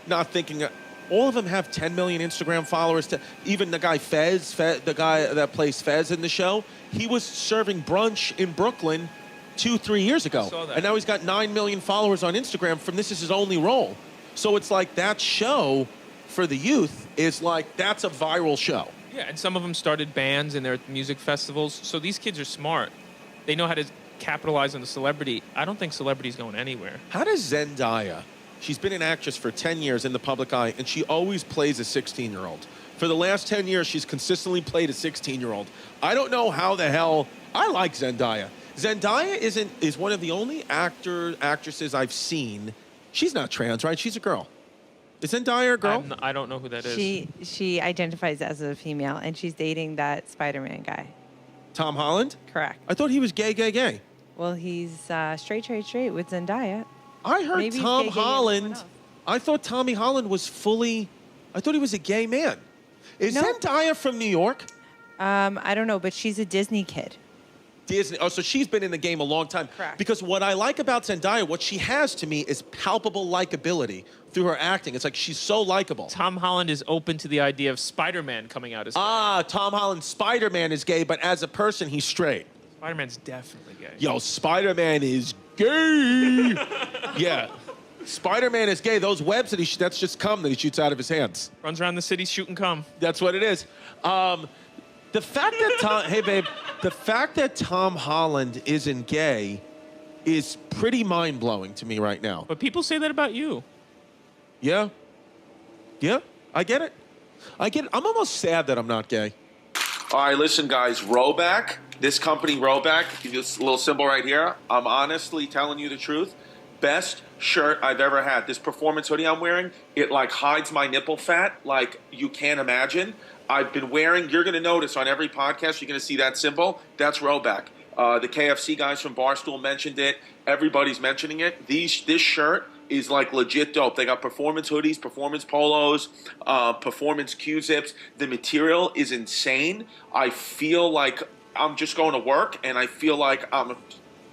S16: not thinking... all of them have 10 million Instagram followers. Even the guy Fez, the guy that plays Fez in the show, he was serving brunch in Brooklyn 2-3 years ago. And now he's got 9 million followers on Instagram from this is his only role. So it's like that show for the youth is like, that's a viral show.
S11: Yeah, and some of them started bands and their music festivals. So these kids are smart. They know how to capitalize on the celebrity. I don't think celebrity's going anywhere.
S16: How does Zendaya, she's been an actress for 10 years in the public eye, and she always plays a 16-year-old. For the last 10 years, she's consistently played a 16-year-old. I don't know how the hell, I like Zendaya. Zendaya is one of the only actresses I've seen. She's not trans, right? She's a girl. Is Zendaya a girl?
S11: I don't know who that is.
S12: She identifies as a female, and she's dating that Spider-Man guy.
S16: Tom Holland?
S12: Correct.
S16: I thought he was gay.
S12: Well, he's straight with Zendaya.
S16: I heard
S12: Maybe
S16: Tom
S12: he's gay
S16: Holland. I thought Tommy Holland was fully. I thought he was a gay man. Is Zendaya from New York?
S12: I don't know, but she's a Disney kid.
S16: Disney. Oh, so she's been in the game a long time.
S12: Correct.
S16: Because what I like about Zendaya, what she has to me is palpable likability through her acting. It's like she's so likable.
S11: Tom Holland is open to the idea of Spider-Man coming out as gay.
S16: Tom Holland, Spider-Man is gay, but as a person, he's straight.
S11: Spider-Man's definitely gay.
S16: Yo, Spider-Man is gay. Yeah. Spider-Man is gay. Those webs that's just cum that he shoots out of his hands.
S11: Runs around the city shooting cum.
S16: That's what it is. The fact that hey babe, the fact that Tom Holland isn't gay is pretty mind-blowing to me right now.
S11: But people say that about you.
S16: Yeah. Yeah, I get it. I'm almost sad that I'm not gay. All right, listen, guys. Roback, this company Roback, give you this little symbol right here. I'm honestly telling you the truth. Best shirt I've ever had. This performance hoodie I'm wearing, it like hides my nipple fat like you can't imagine. I've been wearing, you're going to notice on every podcast, you're going to see that symbol. That's Roback. The KFC guys from Barstool mentioned it. Everybody's mentioning it. This shirt is like legit dope. They got performance hoodies, performance polos, performance Q-zips. The material is insane. I feel like I'm just going to work, and I feel like I'm a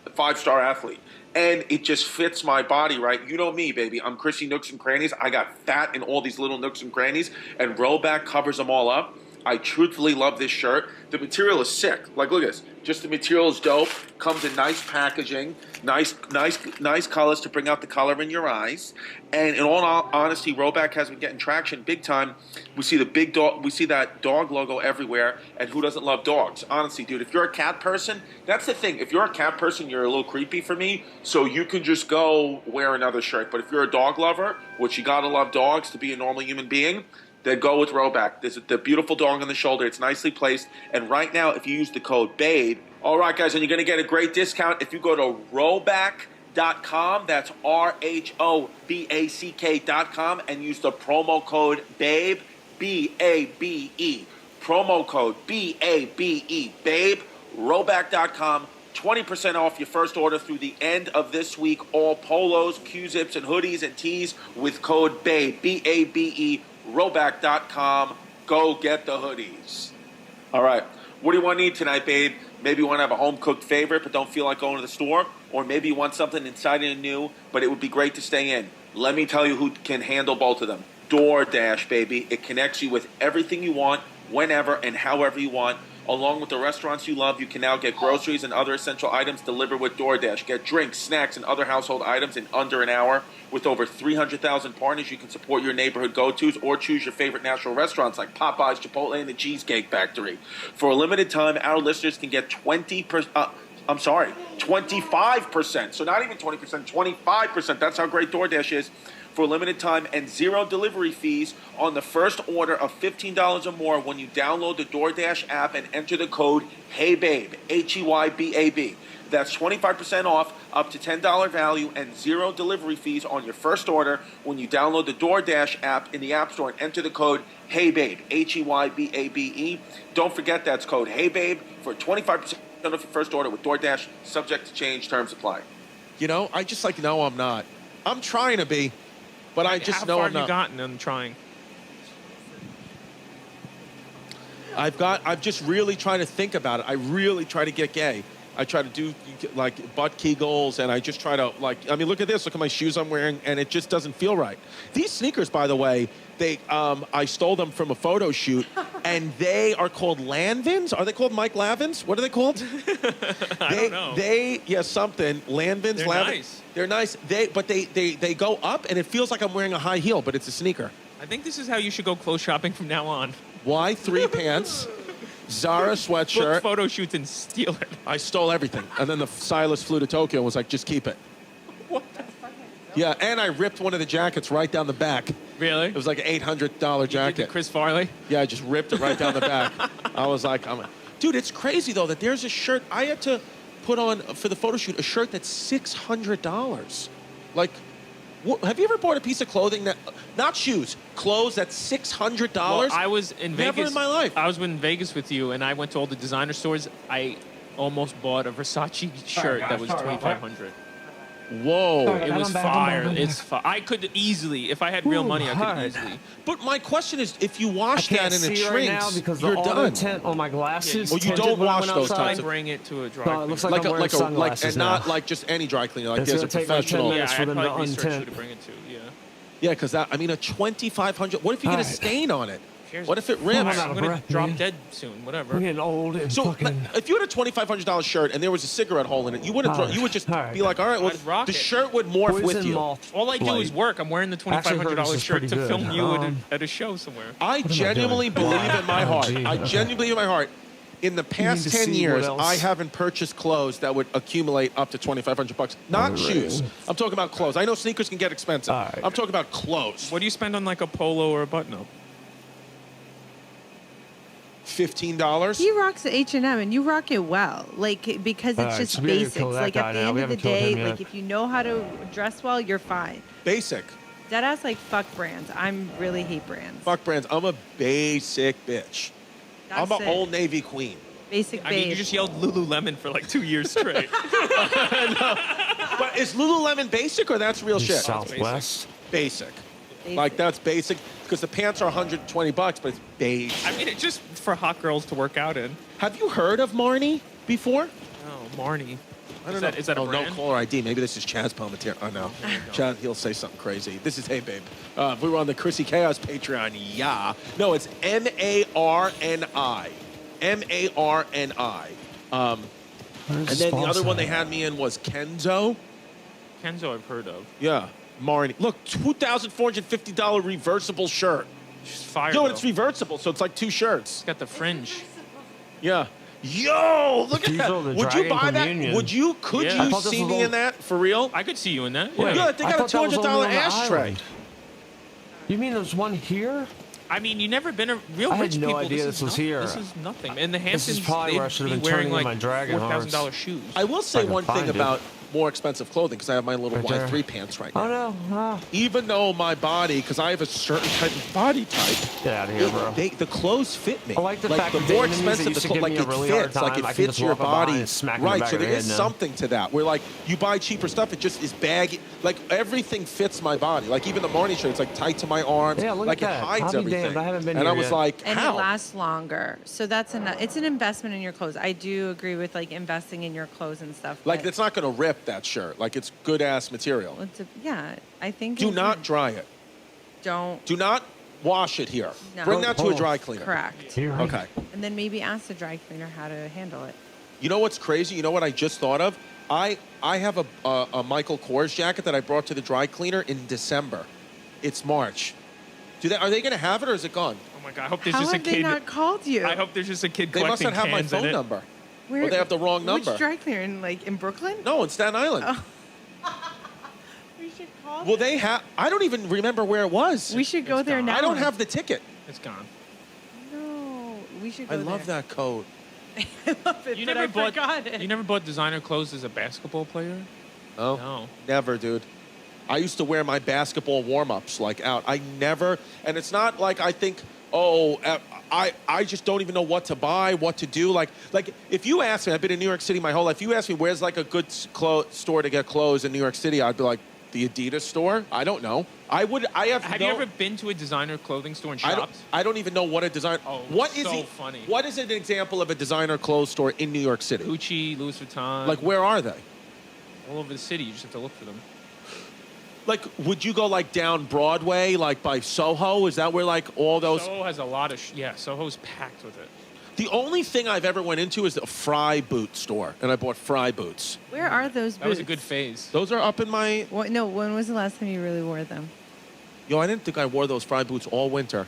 S16: 5-star athlete. And it just fits my body, right? You know me, baby. I'm Chrissy Nooks and Crannies. I got fat in all these little nooks and crannies, and Roback covers them all up. I truthfully love this shirt. The material is sick. Like, look at this. Just the material is dope. Comes in nice packaging, nice colors to bring out the color in your eyes. And in all honesty, Roback has been getting traction big time. We see the big dog. We see that dog logo everywhere. And who doesn't love dogs? Honestly, dude, if you're a cat person, that's the thing. If you're a cat person, you're a little creepy for me. So you can just go wear another shirt. But if you're a dog lover, which you gotta love dogs to be a normal human being, then go with Roback. There's the beautiful dog on the shoulder. It's nicely placed. And right now, if you use the code BABE, all right, guys, and you're going to get a great discount if you go to Roback.com. That's RHOBACK.com, and use the promo code BABE, B-A-B-E. Promo code B-A-B-E, BABE, Roback.com. 20% off your first order through the end of this week. All polos, Q-zips, and hoodies and tees with code BABE, B-A-B-E, Roback.com. Go get the hoodies. All right. What do you want to eat tonight, babe? Maybe you want to have a home-cooked favorite but don't feel like going to the store. Or maybe you want something exciting and new, but it would be great to stay in. Let me tell you who can handle both of them. DoorDash, baby. It connects you with everything you want, whenever and however you want. Along with the restaurants you love, you can now get groceries and other essential items delivered with DoorDash. Get drinks, snacks, and other household items in under an hour. With over 300,000 partners, you can support your neighborhood go-tos or choose your favorite national restaurants like Popeyes, Chipotle, and the Cheesecake Factory. For a limited time, our listeners can get 25%. So not even 20%, 25%. That's how great DoorDash is. For a limited time, and zero delivery fees on the first order of $15 or more when you download the DoorDash app and enter the code HEYBABE, H-E-Y-B-A-B. That's 25% off, up to $10 value, and zero delivery fees on your first order when you download the DoorDash app in the App Store and enter the code HEYBABE, H-E-Y-B-A-B-E. Don't forget that's code HEYBABE for 25% Turn off your first order with DoorDash. Subject to change. Terms apply. You know, I just like, no, I'm not. I'm trying to be, but I just know I'm not.
S11: How far have you gotten in trying?
S16: I'm just really trying to think about it. I really try to get gay. I try to do like butt kegels, and I just try to I mean, look at this. Look at my shoes I'm wearing, and it just doesn't feel right. These sneakers, by the way, I stole them from a photo shoot, and they are called Landvins. Are they called Mike Lavins? What are they called?
S11: I don't know.
S16: Something. Landvins.
S11: They're nice.
S16: They're nice. They go up, and it feels like I'm wearing a high heel, but it's a sneaker.
S11: I think this is how you should go clothes shopping from now on.
S16: Y3 pants. Zara sweatshirt.
S11: Book photo shoots and steal it.
S16: I stole everything. And then the stylist flew to Tokyo and was like, just keep it.
S11: What the fuck?
S16: Yeah, and I ripped one of the jackets right down the back.
S11: Really?
S16: It was like an $800 jacket.
S11: You did the Chris Farley?
S16: Yeah, I just ripped it right down the back. I was like, dude, it's crazy, though, that there's a shirt. I had to put on, for the photo shoot, a shirt that's $600. Like, have you ever bought a piece of clothing that, not shoes, clothes that's $600?
S11: Well, I was in Vegas.
S16: Never in my life.
S11: I was in Vegas with you, and I went to all the designer stores. I almost bought a Versace shirt that was $2,500.
S16: Whoa.
S11: It was fire. It's fire. I could easily, if I had real money, I could easily.
S16: But my question is, if you wash that and it shrinks,
S1: right now because
S16: you're
S1: the
S16: done.
S1: tint on my glasses.
S16: Well, you don't wash those types
S11: I
S16: of.
S11: bring it to a dry
S1: No, it looks like I'm wearing
S16: and
S1: sunglasses
S16: not
S1: now.
S16: like just any dry cleaner. Like
S1: It's
S16: there's a
S1: gonna take like 10
S16: professional.
S1: minutes for them to
S11: I'd research who
S1: untint.
S11: to bring it to. Yeah.
S16: Yeah, because that. I mean, a 2,500. What if you get a stain on it? What if it rips?
S11: I'm gonna drop dead soon. Whatever.
S1: I'm getting old and
S16: So
S1: fucking.
S16: if you had a $2,500 shirt and there was a cigarette hole in it, you wouldn't. You would just be like, all right, well,
S11: I'd rock
S16: the
S11: it.
S16: shirt would morph with you.
S11: All I do is work. I'm wearing the $2,500 shirt to film you at a show somewhere.
S16: I genuinely believe in my heart.
S1: geez.
S16: I genuinely believe in my heart. In the past
S1: to
S16: 10
S1: see
S16: years,
S1: what else?
S16: I haven't purchased clothes that would accumulate up to $2,500. Not shoes. I'm talking about clothes. I know sneakers can get expensive. I'm talking about clothes.
S11: What do you spend on like a polo or a button-up?
S16: $15.
S17: He rocks H&M and you rock it well, like because it's just
S1: so we haven't
S17: basics.
S1: killed that
S17: Like
S1: guy
S17: at the
S1: now.
S17: end
S1: We
S17: of the
S1: haven't killed him
S17: day,
S1: yet.
S17: like if you know how to dress well, you're fine.
S16: Basic.
S17: Deadass like fuck brands. I'm really hate brands.
S16: Fuck brands. I'm a basic bitch. I'm
S17: That's
S16: an
S17: it.
S16: Old Navy queen.
S17: Basic
S11: I mean, you
S17: babe.
S11: just yelled Lululemon for like 2 years straight.
S16: But is Lululemon basic or that's real shit?
S1: Southwest.
S16: Basic. Like that's basic because the pants are $120, but it's beige.
S11: I mean, it's just for hot girls to work out in.
S16: Have you heard of Marnie before?
S11: Oh, Marnie.
S16: I don't know.
S11: Is that a brand?
S16: No caller ID. Maybe this is Chaz Palmetier. Oh, no. Chaz, he'll say something crazy. This is Hey Babe. We were on the Chrissy Chaos Patreon. Yeah. No, it's M-A-R-N-I. M-A-R-N-I. And then the other one they had me in was Kenzo.
S11: Kenzo I've heard of.
S16: Yeah. Marnie. Look, $2,450 reversible shirt.
S11: Just fire.
S16: Yo,
S11: though.
S16: and it's reversible, so it's like two shirts.
S11: It's got the fringe.
S16: Yeah. Yo, look at
S1: These
S16: that.
S1: are the
S16: Would you
S1: Dragon
S16: buy
S1: Communion.
S16: that? Would you? Could
S11: Yeah. I
S16: you
S1: thought this
S16: see
S1: was
S16: me
S1: all-
S16: in that for real?
S11: I could see you in that.
S1: Wait,
S11: Yeah.
S16: Yeah, they got a
S1: thought that was only
S16: $200
S1: on the
S16: ashtray.
S1: island. You mean there's one here?
S11: I mean, you never been a real
S1: I had
S11: rich
S1: no
S11: people.
S1: idea
S11: this
S1: this was here.
S11: This is nothing. In the
S1: This
S11: Hamptons,
S1: is probably where I should have
S11: they'd
S1: been
S11: be wearing
S1: turning in
S11: like
S1: my Dragon
S11: $4,000
S1: hearts.
S11: shoes.
S16: I will say
S1: I can
S16: one thing
S1: find it.
S16: about more expensive clothing because I have my little
S1: Right there.
S16: Y3 pants right
S1: Oh
S16: now.
S1: no.
S16: Even though my body, because I have a certain type of body type,
S1: Get out of here, bro.
S16: the clothes fit me.
S1: I like the fact that the
S16: more
S1: enemies that
S16: expensive
S1: used to
S16: the
S1: give
S16: like
S1: me a
S16: it
S1: really hard
S16: fits, like
S1: time,
S16: it
S1: I can
S16: fits
S1: just
S16: your
S1: walk up
S16: body.
S1: behind and smack in the
S16: Right,
S1: back
S16: so
S1: of
S16: there
S1: their
S16: is
S1: head now.
S16: something to that. Where like you buy cheaper stuff, it just is baggy. Like everything fits my body. Like even the Marnie shirt, it's like tight to my arms.
S1: Yeah, look
S16: like
S1: at that.
S16: it hides
S1: I'll be
S16: everything.
S1: damned, I haven't been
S16: and I
S1: here
S16: was
S1: yet.
S16: like,
S17: And
S16: how?
S17: it lasts longer. So that's it's an investment in your clothes. I do agree with like investing in your clothes and stuff.
S16: Like
S17: but
S16: it's not going to rip that shirt. Like it's good ass material.
S17: yeah, I think.
S16: Do
S17: it's-
S16: not dry it.
S17: Don't.
S16: Do not wash it here.
S17: No.
S16: Bring that to a
S1: Hold on.
S16: dry cleaner.
S17: Correct.
S16: Okay.
S17: And then maybe ask the dry cleaner how to handle it.
S16: You know what's crazy? You know what I just thought of? I have a Michael Kors jacket that I brought to the dry cleaner in December. It's March. Are they going to have it or is it gone?
S11: Oh my god! I hope there's
S17: How
S11: just a
S17: have they
S11: kid.
S17: not called you?
S11: I hope there's just a kid
S16: They must
S11: collecting
S16: not have my
S11: cans in
S16: phone
S11: it.
S16: number.
S17: Where,
S16: Or they have the wrong number.
S17: Which dry cleaner in Brooklyn?
S16: No, in Staten Island.
S17: Oh. We should call.
S16: Well, they have. I don't even remember where it was.
S17: We should go there
S11: gone.
S17: now.
S16: I don't have the ticket.
S11: It's gone.
S17: No, we should go
S16: I love
S17: there.
S16: that coat.
S17: I love it,
S11: You
S17: but
S11: never
S17: I
S11: bought.
S17: forgot it.
S11: You never bought designer clothes as a basketball player?
S16: Oh,
S11: No.
S16: never, dude. I used to wear my basketball warm-ups like out. I never, and it's not like I think, I just don't even know what to buy, what to do. Like if you ask me, I've been in New York City my whole life. If you ask me where's like a good store to get clothes in New York City, I'd be like the Adidas store. I don't know. Have
S11: you ever been to a designer clothing store and shopped?
S16: I don't even know what a designer.
S11: Oh, funny.
S16: What is an example of a designer clothes store in New York City?
S11: Gucci, Louis Vuitton.
S16: Like where are they?
S11: All over the city. You just have to look for them.
S16: Like, would you go like down Broadway, like by Soho? Is that where like all those?
S11: Soho has a lot of Soho's packed with it.
S16: The only thing I've ever went into is a Fry boot store, and I bought Fry boots.
S17: Where are those boots?
S11: That was a good phase.
S16: Those are up in my.
S17: No, when was the last time you really wore them?
S16: Yo, I didn't think I wore those Fry boots all winter.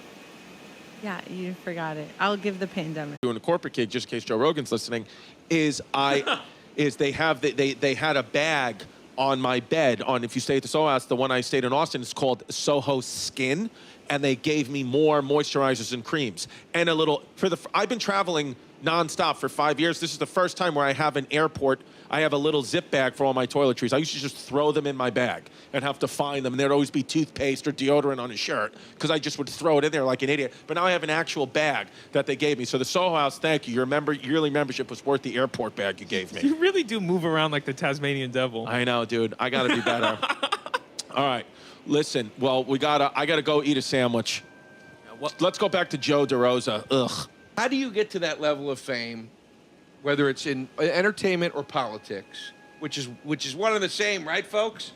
S17: Yeah, you forgot it. I'll give the pandemic.
S16: Doing a corporate gig, just in case Joe Rogan's listening, they had a bag on my bed if you stay at the Soho House, the one I stayed in Austin, it's called Soho Skin, and they gave me more moisturizers and creams and a little I've been traveling nonstop for 5 years. This is the first time where I have I have a little zip bag for all my toiletries. I used to just throw them in my bag and have to find them, and there'd always be toothpaste or deodorant on a shirt because I just would throw it in there like an idiot. But now I have an actual bag that they gave me. So the Soho House, thank you. Your yearly membership was worth the airport bag you gave me.
S11: You really do move around like the Tasmanian devil.
S16: I know, dude. I got to be better. All right. Listen, well, I gotta go eat a sandwich. Let's go back to Joe DeRosa. Ugh.
S8: How do you get to that level of fame, whether it's in entertainment or politics, which is one and the same, right, folks?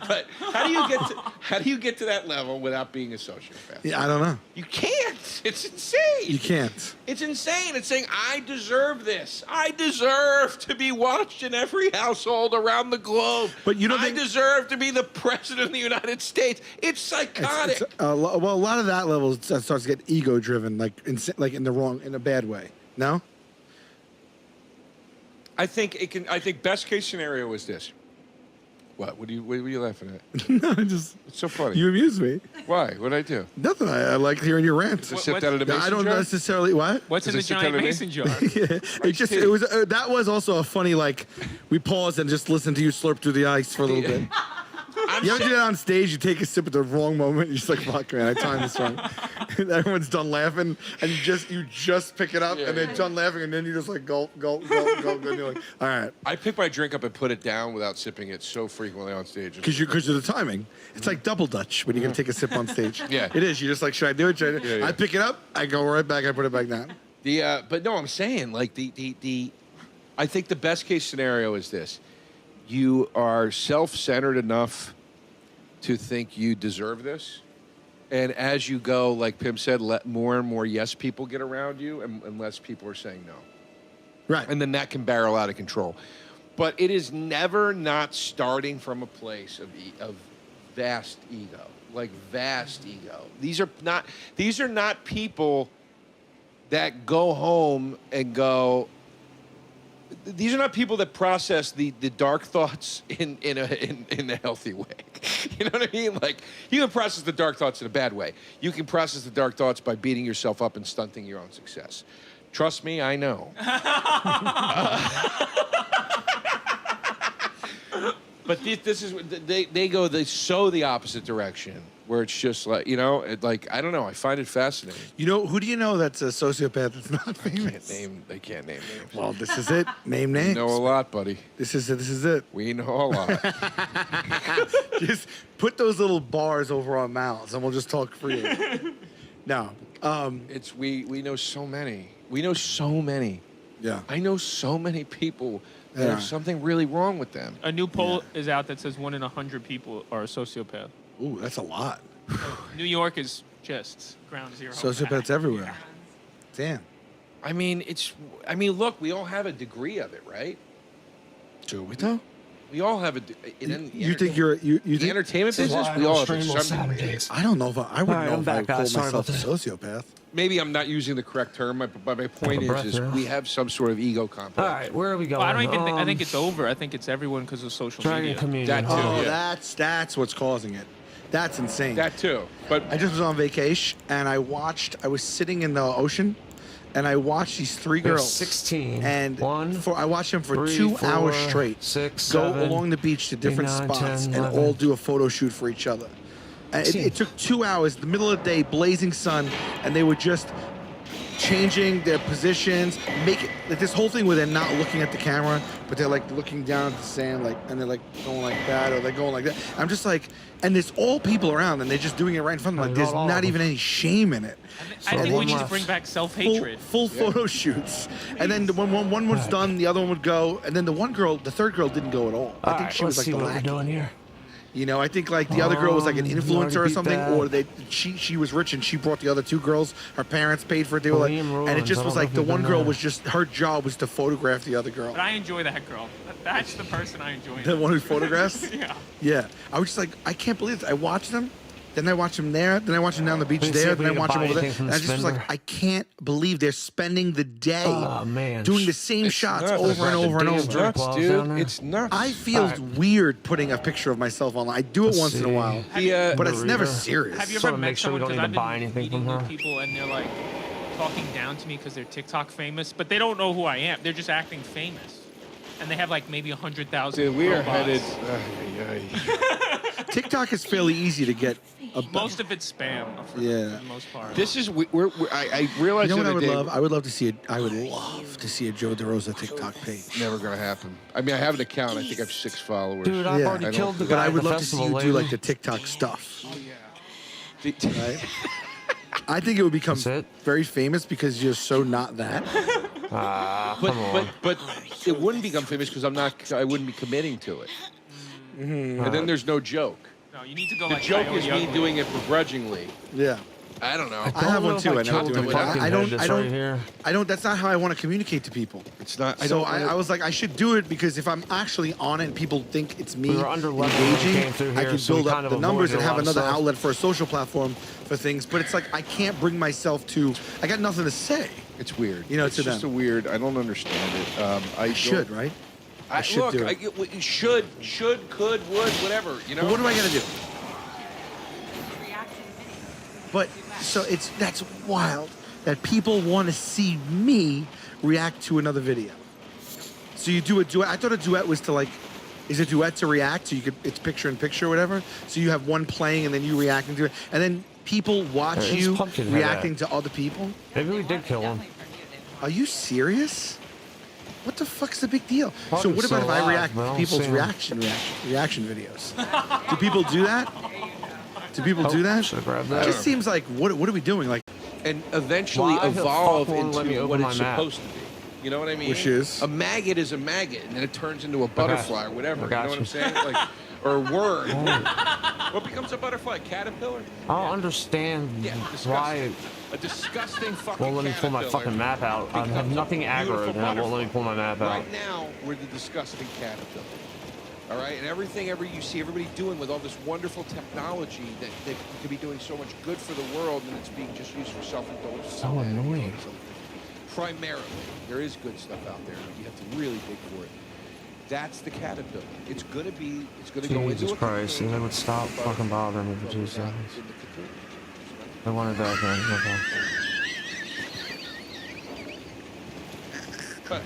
S8: But how do you get to that level without being a sociopath?
S15: Yeah, I don't know.
S8: You can't. It's insane.
S15: You can't.
S8: It's insane. It's saying, I deserve this. I deserve to be watched in every household around the globe.
S15: But you don't
S8: I deserve to be the president of the United States. It's psychotic.
S15: Well, a lot of that level starts to get ego-driven, like in a bad way. No?
S8: I think best case scenario is this. What? What are you laughing at?
S15: No, it's
S8: so funny.
S15: You amuse me.
S8: Why? What'd I do?
S15: Nothing. I like hearing your rants.
S8: Sipped out of the mason
S15: I don't
S8: jar?
S15: necessarily. What?
S11: What's in the giant mason jar?
S15: Yeah, it was. That was also a funny. Like, we paused and just listened to you slurp through the ice for a little bit. You ever do that on stage? You take a sip at the wrong moment. You're just like, fuck, man, I timed this wrong. And everyone's done laughing, and you just pick it up, and they're done laughing, and then you just like gulp, gulp, gulp, gulp, and you're like, all right.
S8: I pick my drink up and put it down without sipping it so frequently on stage.
S15: Because of the timing. It's like double Dutch when you're gonna take a sip on stage.
S8: Yeah,
S15: it is. You're just like, should I do it? Should I do it? I pick it up, I go right back, I put it back down.
S8: But no, I'm saying like I think the best case scenario is this: you are self-centered enough to think you deserve this. And as you go, like Pim said, let more and more yes people get around you and less people are saying no.
S15: Right.
S8: And then that can barrel out of control. But it is never not starting from a place of vast ego, like vast ego. These are not people that go home and go, these are not people that process the dark thoughts in a healthy way. You know what I mean? Like, you can process the dark thoughts in a bad way. You can process the dark thoughts by beating yourself up and stunting your own success. Trust me, I know. But this is they sow the opposite direction, where it's just like, I don't know. I find it fascinating.
S15: Who do you know that's a sociopath that's not famous?
S8: They can't name names.
S15: Well, this is it. Name names.
S8: We know a lot, buddy.
S15: This is it. We
S8: know a lot.
S15: Just put those little bars over our mouths, and we'll just talk freely. No.
S8: We know so many. We know so many.
S15: Yeah.
S8: I know so many people that there's something really wrong with them.
S11: A new poll is out that says 1 in 100 people are a sociopath.
S15: Ooh, that's a lot.
S11: New York is just ground zero.
S15: Sociopaths everywhere. Damn.
S8: I mean, look, we all have a degree of it, right?
S15: Do we though?
S8: We all have
S15: you think you're the
S8: entertainment business? We all have some.
S15: I don't know if I wouldn't know if I would call myself a sociopath.
S8: Maybe I'm not using the correct term, but my point is we have some sort of ego complex.
S1: All right, where are we going?
S11: Well, I don't even think, I think it's over. I think it's everyone because of social media.
S8: That too,
S15: that's what's causing it. That's insane.
S8: That too. But
S15: I just was on vacation and I was sitting in the ocean and I watched these three girls.
S1: 16.
S15: And I watched them for
S1: 3,
S15: 2
S1: 4,
S15: hours straight.
S1: 6,
S15: go
S1: 7,
S15: along the beach to different
S1: 8, 9,
S15: spots
S1: 10,
S15: and
S1: 11.
S15: all do a photo shoot for each other. And it took 2 hours, the middle of the day, blazing sun, and they were just changing their positions, make it like this whole thing where they're not looking at the camera, but they're like looking down at the sand, like, and they're like going like that, or they're going like that. I'm just like, and there's all people around, and they're just doing it right in front of them. Like, there's not even any shame in it.
S11: I think we need to bring back self-hatred.
S15: Full photo shoots, and then when one was done, the other one would go, and then the third girl didn't go at all. I think she was like the lackey.
S1: Here.
S15: You know, I think like the other girl was like an influencer or something,
S1: that.
S15: or she was rich and she brought the other 2 girls. Her parents paid for it. They were like, and it just was like the one girl was just, her job was to photograph the other girl.
S11: But I enjoy that girl. That's the person I enjoy.
S15: The one who photographs?
S11: Yeah.
S15: Yeah. I was just like, I can't believe it. I watched them. Then I watched them there. Then I watched them down the beach there. Then I watched them over there. And I just was like, I can't believe they're spending the day doing the same shots over and over and over.
S8: It's nuts, dude. It's nuts.
S15: I feel weird putting a picture of myself online. I do it once in a while, but it's never serious.
S11: Have you ever met someone, because I've been meeting new people and they're like talking down to me because they're TikTok famous, but they don't know who I am. They're just acting famous. And they have like maybe 100,000
S8: Dude, we are
S11: robots.
S8: headed.
S15: TikTok is fairly easy to get.
S11: Most of it's spam. For the most part.
S8: This is I realize.
S15: You know what I would
S8: the other
S15: love?
S8: day-
S15: I would love to see it. I would love to see a Joe DeRosa TikTok page.
S8: Never gonna happen. I mean, I have an account. I think I have 6 followers.
S1: Dude, I've already killed the guy.
S15: But I would
S1: at the
S15: love to see
S1: festival,
S15: you do like
S1: lady.
S15: the TikTok stuff. Right? I think it would become very famous because you're so not that.
S8: But it wouldn't become famous because I wouldn't be committing to it. And then there's no joke.
S11: No, you need to go
S8: The
S11: like
S8: joke
S11: Coyote
S8: is me
S11: Ugly.
S8: doing it begrudgingly.
S15: Yeah.
S8: I don't know.
S15: I have one too. I never do it. I
S1: Right
S15: don't. That's not how I want to communicate to people.
S8: It's not.
S15: I was like, I should do it because if I'm actually on it and people think it's me
S1: We were under level when we came
S15: engaging,
S1: through
S15: I
S1: here,
S15: can
S1: so we
S15: build
S1: kind
S15: up
S1: of
S15: the numbers and
S1: avoided a
S15: have
S1: lot of
S15: another
S1: stuff.
S15: outlet for a social platform for things. But it's like I can't bring myself to. I got nothing to say.
S8: It's weird.
S15: You know,
S8: it's
S15: to
S8: just
S15: them.
S8: a weird. I don't understand it. I
S15: should,
S8: don't-
S15: right?
S8: I
S15: should
S8: look,
S15: do it.
S8: I get what you should, could, would, whatever. You know.
S15: But what do I got to do? But so that's wild that people want to see me react to another video. So you do a duet. I thought a duet was to like, is a duet to react? So you could, it's picture in picture or whatever. So you have one playing and then you reacting to it, and then people watch
S1: Where's
S15: you
S1: Pumpkinhead
S15: reacting
S1: at?
S15: to other people.
S1: Maybe we did kill him.
S15: Are you serious? What the fuck's the big deal? So
S1: Pumpkin's
S15: what about if
S1: still
S15: I
S1: alive,
S15: react
S1: but I
S15: to
S1: don't
S15: people's
S1: see him.
S15: reaction videos? Do people do that? Do people do that?
S1: Should have grabbed
S15: It
S1: that.
S15: just seems like what are we doing? Like,
S8: and eventually
S1: Why the
S8: evolve
S1: fuck won't let me
S8: into
S1: open
S8: what it's
S1: my map?
S8: supposed to be. You know what I mean?
S15: Which is?
S8: A maggot is a maggot, and then it turns into a butterfly or whatever. You know
S1: got
S8: what
S1: you.
S8: I'm saying? Like, or a worm. What becomes a butterfly? Caterpillar?
S1: I don't understand why.
S8: A disgusting fucking
S1: Won't let me pull my
S8: caterpillar
S1: fucking map out. I have
S8: becomes a
S1: nothing aggro,
S8: beautiful
S1: and it won't let me pull my map out.
S8: Right now, we're the disgusting caterpillar. All right, and everything you see everybody doing with all this wonderful technology that could be doing so much good for the world, and it's being just used for self-indulgence.
S1: So annoying.
S8: Primarily, there is good stuff out there. You have to really dig for it. That's the caterpillar. It's gonna go into
S1: Jesus
S8: a
S1: Christ,
S8: cocoon.
S1: they would stop fucking bothering me for 2 seconds.
S8: In the cocoon.
S1: I wanted that again. Okay.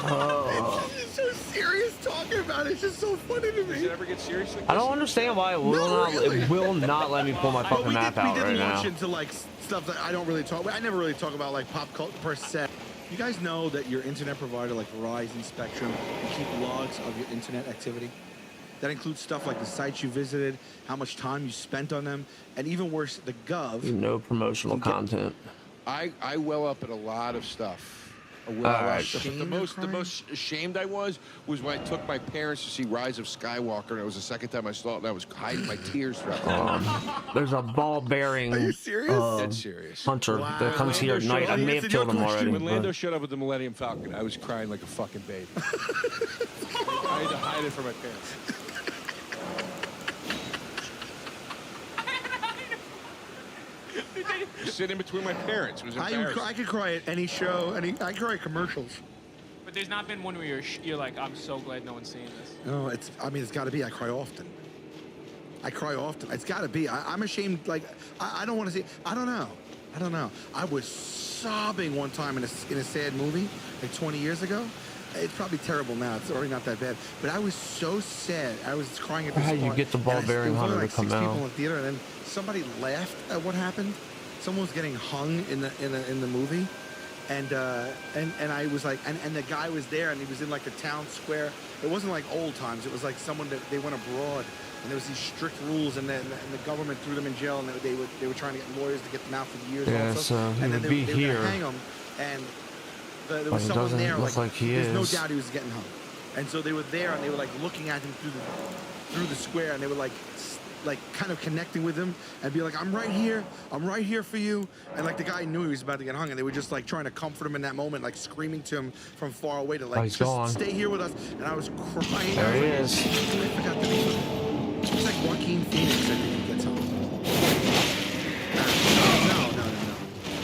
S1: Oh.
S15: It's so serious talking about it. It's just so funny to me.
S8: Does it ever get serious like
S1: I don't understand why it will not let me pull my fucking map out
S15: we
S1: right
S15: did
S1: now.
S15: launch into like stuff that I don't really talk. I never really talk about like pop culture per se. You guys know that your internet provider, like Verizon, Spectrum, can keep logs of your internet activity. That includes stuff like the sites you visited, how much time you spent on them, and even worse, the Gov.
S1: No promotional content.
S8: I well up at a lot of stuff. But the most ashamed I was when I took my parents to see Rise of Skywalker, and it was the second time I saw it, and I was hiding my tears throughout the time.
S1: There's a ball-bearing
S8: Dead serious.
S1: hunter that comes here at night. I may have killed him already.
S8: When Lando
S1: but-
S8: showed up with the Millennium Falcon, I was crying like a fucking baby. I had to hide it from my parents. Sitting between my parents. It was embarrassing.
S15: I could cry at any show. I cry at commercials.
S11: But there's not been one where you're like, I'm so glad no one's seeing this.
S15: No, it's got to be. I cry often. It's got to be. I'm ashamed. Like, I don't want to see. I don't know. I was sobbing one time in a sad movie, like 20 years ago, It's probably terrible now. It's already not that bad. But I was so sad. I was crying at this
S1: How do you
S15: point,
S1: get the ball
S15: and
S1: bearing
S15: there was
S1: hunter
S15: only
S1: to
S15: like
S1: come
S15: 6 people
S1: out?
S15: in the theater, and then somebody laughed at what happened. Someone was getting hung in the movie, and I was like, and the guy was there, and he was in like the town square. It wasn't like old times. It was like someone that they went abroad, and there was these strict rules, and the government threw them in jail, and they were trying to get lawyers to get them out for years.
S1: Yeah,
S15: also.
S1: so he
S15: and then
S1: would
S15: they
S1: be
S15: were
S1: here.
S15: gonna hang him, and there
S1: But
S15: was
S1: it
S15: someone
S1: doesn't
S15: there.
S1: look like he
S15: there's no
S1: is.
S15: doubt he was getting hung, and so they were there, and they were like looking at him through the square, and they were like kind of connecting with him and be like, I'm right here for you. And like the guy knew he was about to get hung, and they were just like trying to comfort him in that moment, like screaming to him from far away to like,
S1: he's
S15: just
S1: gone.
S15: stay here with us. And I was crying.
S1: There
S15: I was
S1: he
S15: like,
S1: is.
S15: I forgot the name of it. It's like Joaquin Phoenix, I think he gets hung. No.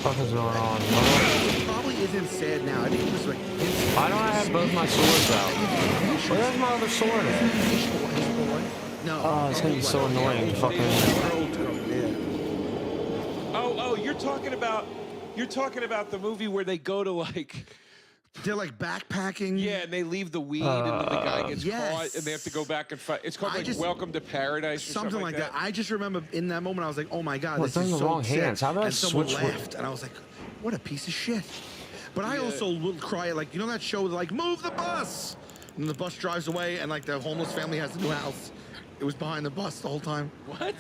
S1: What is going on?
S15: It probably isn't sad now. I think it was like.
S1: Why don't I have both my swords out? Where's my other sword at?
S15: No.
S1: Oh, it's gonna be so annoying. Fucking.
S8: Oh, you're talking about the movie where they go to like.
S15: They're like backpacking.
S8: Yeah, and they leave the weed, and then the guy gets
S15: yes.
S8: caught, and they have to go back and fight. It's called like Welcome to Paradise or
S15: something like that. I just remember in that moment I was like, oh my god, this is
S1: the
S15: so
S1: wrong
S15: sick.
S1: hands. How did I
S15: and someone
S1: switch
S15: laughed, and I was like, what a piece of shit. But I also will cry like, you know that show like, move the bus, and the bus drives away, and like the homeless family has a new house. It was behind the bus the whole time.
S8: What?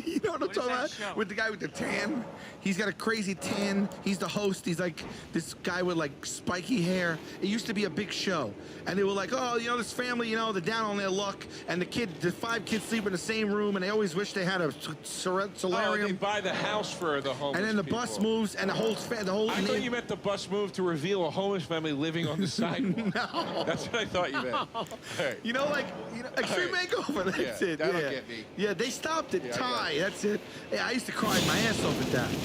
S15: You know what I'm talking about? With the guy with the tan. He's got a crazy tan. He's the host. He's like this guy with like spiky hair. It used to be a big show. And they were like, oh, you know, this family, you know, they're down on their luck. And the 5 kids sleep in the same room. And they always wish they had a solarium.
S8: Oh, they buy the house for the homeless
S15: And then the
S8: people.
S15: bus moves, and the whole
S8: I thought you meant the bus moved to reveal a homeless family living on the sidewalk.
S15: No.
S8: That's what I thought you meant. Hey.
S15: You know, like, Extreme Makeover, that's it.
S8: That'll
S15: yeah.
S8: get me.
S15: Yeah, they stopped at Ty, that's it. Yeah, I used to cry my ass off at that.
S11: You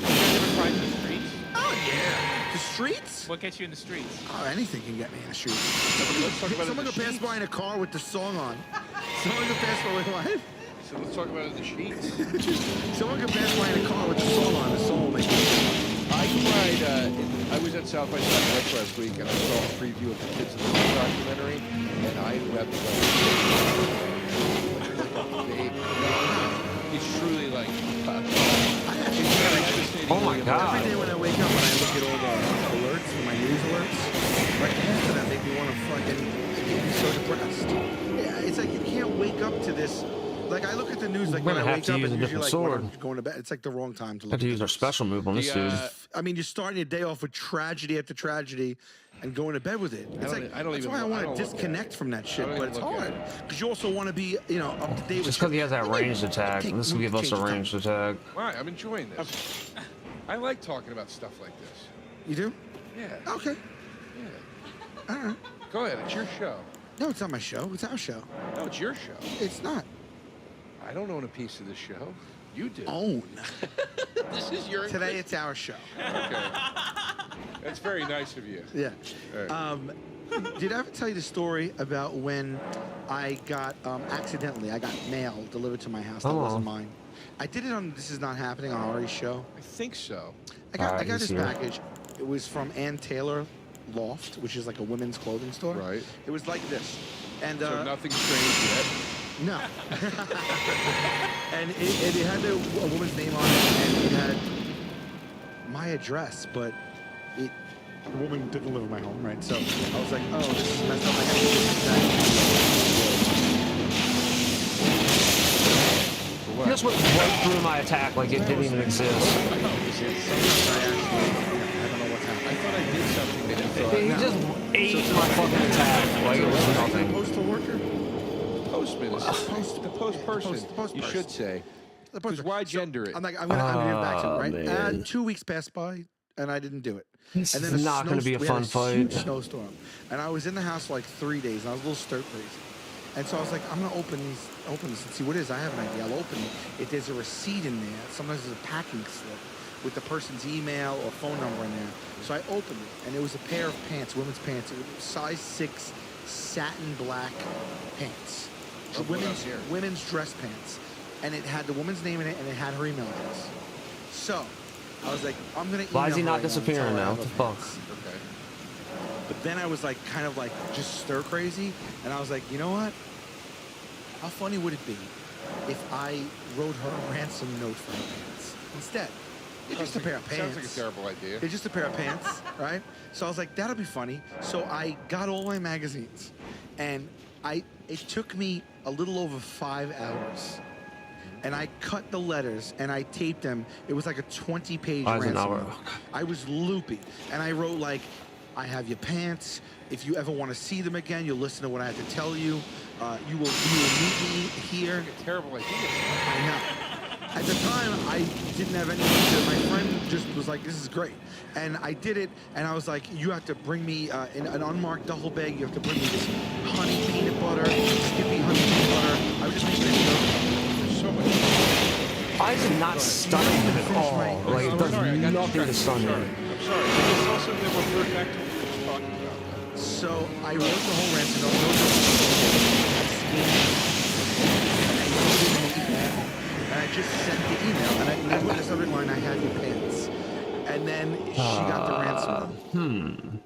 S11: guys ever cried in the streets?
S15: Oh, yeah. The streets?
S11: What gets you in the streets?
S15: Oh, anything can get me in the streets.
S8: Let's talk about
S15: Someone
S8: it in
S15: could
S8: the
S15: pass by in a car with the song on. Someone could pass by with what?
S8: So let's talk about it in the sheets.
S15: Someone could pass by in a car with the song on. The song will make me
S8: I cried. I was at South by Southwest last week, and I saw a preview of the Kids in the Street documentary, and I wept like babe. It's truly like.
S1: Oh my god.
S15: Every day when I wake up and I look at all the alerts, my news alerts, right half of them make me want to fucking get me so depressed. Yeah, it's like you can't wake up to this. Like I look at the news like
S1: We're
S15: when
S1: gonna
S15: I
S1: have
S15: wake
S1: to
S15: up
S1: use
S15: and
S1: a
S15: usually
S1: different
S15: like when
S1: sword.
S15: I'm going to bed. It's like the wrong time to look.
S1: Have to
S15: at
S1: use
S15: the
S1: our special move on this dude.
S15: I mean, you're starting your day off with tragedy after tragedy and going to bed with it. It's like, that's why I want to disconnect from that shit, but it's hard. Because you also want to be, you know, up to date with
S1: Just because he has that ranged attack. This will give us a ranged attack.
S8: Why? I'm enjoying this. I like talking about stuff like this.
S15: You do?
S8: Yeah.
S15: Okay.
S8: Yeah.
S15: All right.
S8: Go ahead. It's your show.
S15: No, it's not my show. It's our show.
S8: No, it's your show.
S15: It's not.
S8: I don't own a piece of this show. You do.
S15: Own.
S8: This is your.
S15: Today it's our show.
S8: Okay. That's very nice of you.
S15: Yeah.
S8: All right.
S15: Did I ever tell you the story about when I got accidentally I got mail delivered to my house that wasn't mine? I did it on This Is Not Happening on Ari's show.
S8: I think so.
S15: I got this package. It was from Ann Taylor Loft, which is like a women's clothing store.
S8: Right.
S15: It was like this. And
S8: so nothing strange yet.
S15: No. And it had a woman's name on it, and it had my address, but the woman didn't live in my home, right? So I was like, oh, this is messed up. I gotta give this back.
S1: Just went right through my attack like it didn't even exist.
S15: I don't know what's happening.
S8: I thought I did something that you thought.
S1: He just ate my fucking attack like it was nothing.
S15: Postal worker?
S8: Postman is the post person. You should say. Because why gender it?
S15: I'm gonna give it back to him, right? And 2 weeks passed by, and I didn't do it.
S1: This
S15: and
S1: is not going to be a fun fight.
S15: Huge snowstorm, and I was in the house for like 3 days, and I was a little stir crazy. And so I was like, I'm gonna open this and see what it is. I have an idea. I'll open it. If there's a receipt in there, sometimes there's a packing slip with the person's email or phone number in there. So I opened it, and it was a pair of pants, women's pants. It was size 6 satin black pants. Women's dress pants. And it had the woman's name in it, and it had her email address. So I was like, I'm gonna email
S1: Why is he
S15: her
S1: not
S15: right now and tell
S1: disappearing
S15: her I
S1: now?
S15: have
S1: What the
S15: her
S1: fuck?
S15: pants.
S8: Okay.
S15: But then I was like, kind of like just stir crazy. And I was like, you know what? How funny would it be if I wrote her a ransom note for her pants instead? It's just a pair of pants.
S8: Sounds like a terrible idea.
S15: It's just a pair of pants, right? So I was like, that'll be funny. So I got all my magazines, and it took me a little over 5 hours, and I cut the letters and I taped them. It was like a 20-page ransom note. I was loopy, and I wrote like, I have your pants. If you ever want to see them again, you'll listen to what I have to tell you. You will meet me here.
S8: That's a terrible idea.
S15: I know. At the time, I didn't have any idea. My friend just was like, this is great. And I did it, and I was like, you have to bring me in an unmarked duffel bag. You have to bring me this honey peanut butter, Skippy honey peanut butter. I was just making it there's so much.
S1: Why is it not stunning at all? Like, it does nothing to stun me.
S8: I'm sorry. This also then referred back to what we were just talking about.
S15: So I wrote the whole ransom note. And I just sent the email, and I put the subject line, I have your pants. And then she got the ransom.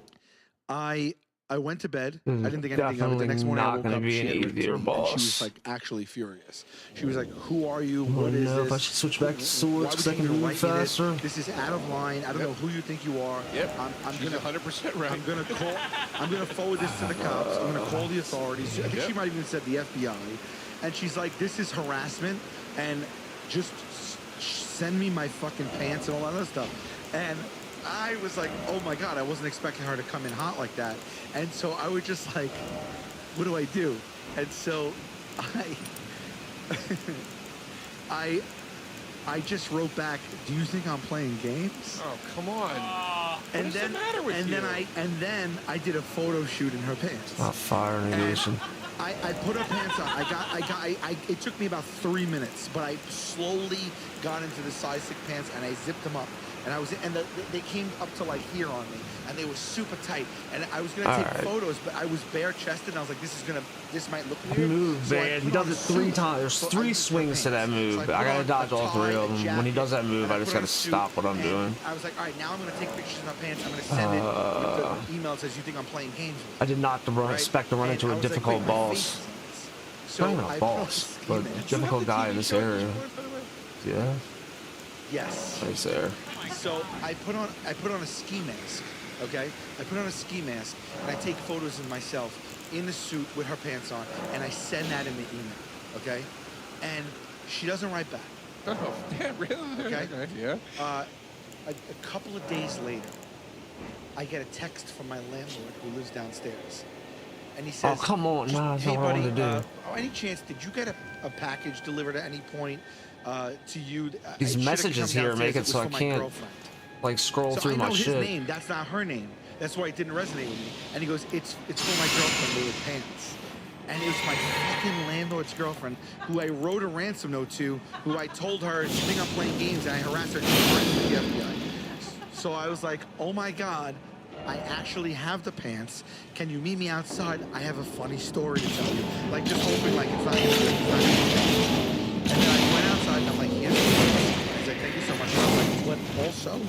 S15: I went to bed. I didn't think anything of it. The next morning I woke up, she was like actually furious. She was like, who are you? What is this?
S1: If I should switch back to swords because I can move faster.
S15: This is out of line. I don't know who you think you are.
S8: Yep.
S15: I'm gonna
S8: 100% right.
S15: I'm gonna forward this to the cops. I'm gonna call the authorities. I think she might even said the FBI. And she's like, this is harassment, and just send me my fucking pants and all that other stuff. And I was like, oh my God, I wasn't expecting her to come in hot like that. And so I was just like, what do I do? And so I just wrote back, do you think I'm playing games?
S8: Oh, come on.
S15: And
S8: What's the matter with you?
S15: Then I did a photo shoot in her pants.
S1: Oh, fire radiation.
S15: I put her pants on. It took me about 3 minutes, but I slowly got into the size 6 pants and I zipped them up. And they came up to like here on me, and they were super tight. And I was gonna take photos, but I was bare chested, and I was like, this might look weird.
S1: Move, man. He does it 3 times. There's 3 swings to that move. I gotta dodge all 3 of them. When he does that move, I just gotta stop what I'm doing.
S15: I was like, all right, now I'm gonna take pictures of my pants. I'm gonna send it with the email that says you think I'm playing games with.
S1: I did not expect to run into a difficult boss. Not even a boss, but a difficult guy in this area. Yeah.
S15: Yes.
S1: Right there.
S15: So I put on a ski mask, okay? I put on a ski mask, and I take photos of myself in the suit with her pants on, and I send that in the email, okay? And she doesn't write back.
S8: Oh, yeah, really?
S15: Okay?
S8: Yeah.
S15: A couple of days later, I get a text from my landlord who lives downstairs. And he says,
S1: oh, come on. Nah, that's
S15: hey,
S1: not what I
S15: buddy,
S1: wanted to do.
S15: any chance, did you get a package delivered at any point to you?
S1: These messages here make it so I can't like scroll through my shit.
S15: I know his name. That's not her name. That's why it didn't resonate with me. And he goes, it's for my girlfriend with pants. And it was my fucking landlord's girlfriend who I wrote a ransom note to, who I told her, you think I'm playing games, and I harassed her to the FBI. So I was like, oh my God, I actually have the pants. Can you meet me outside? I have a funny story to tell you. Like, just hoping like it's not gonna be. And then I went outside and I'm like, yes. I was like, thank you so much. And I was like, but also,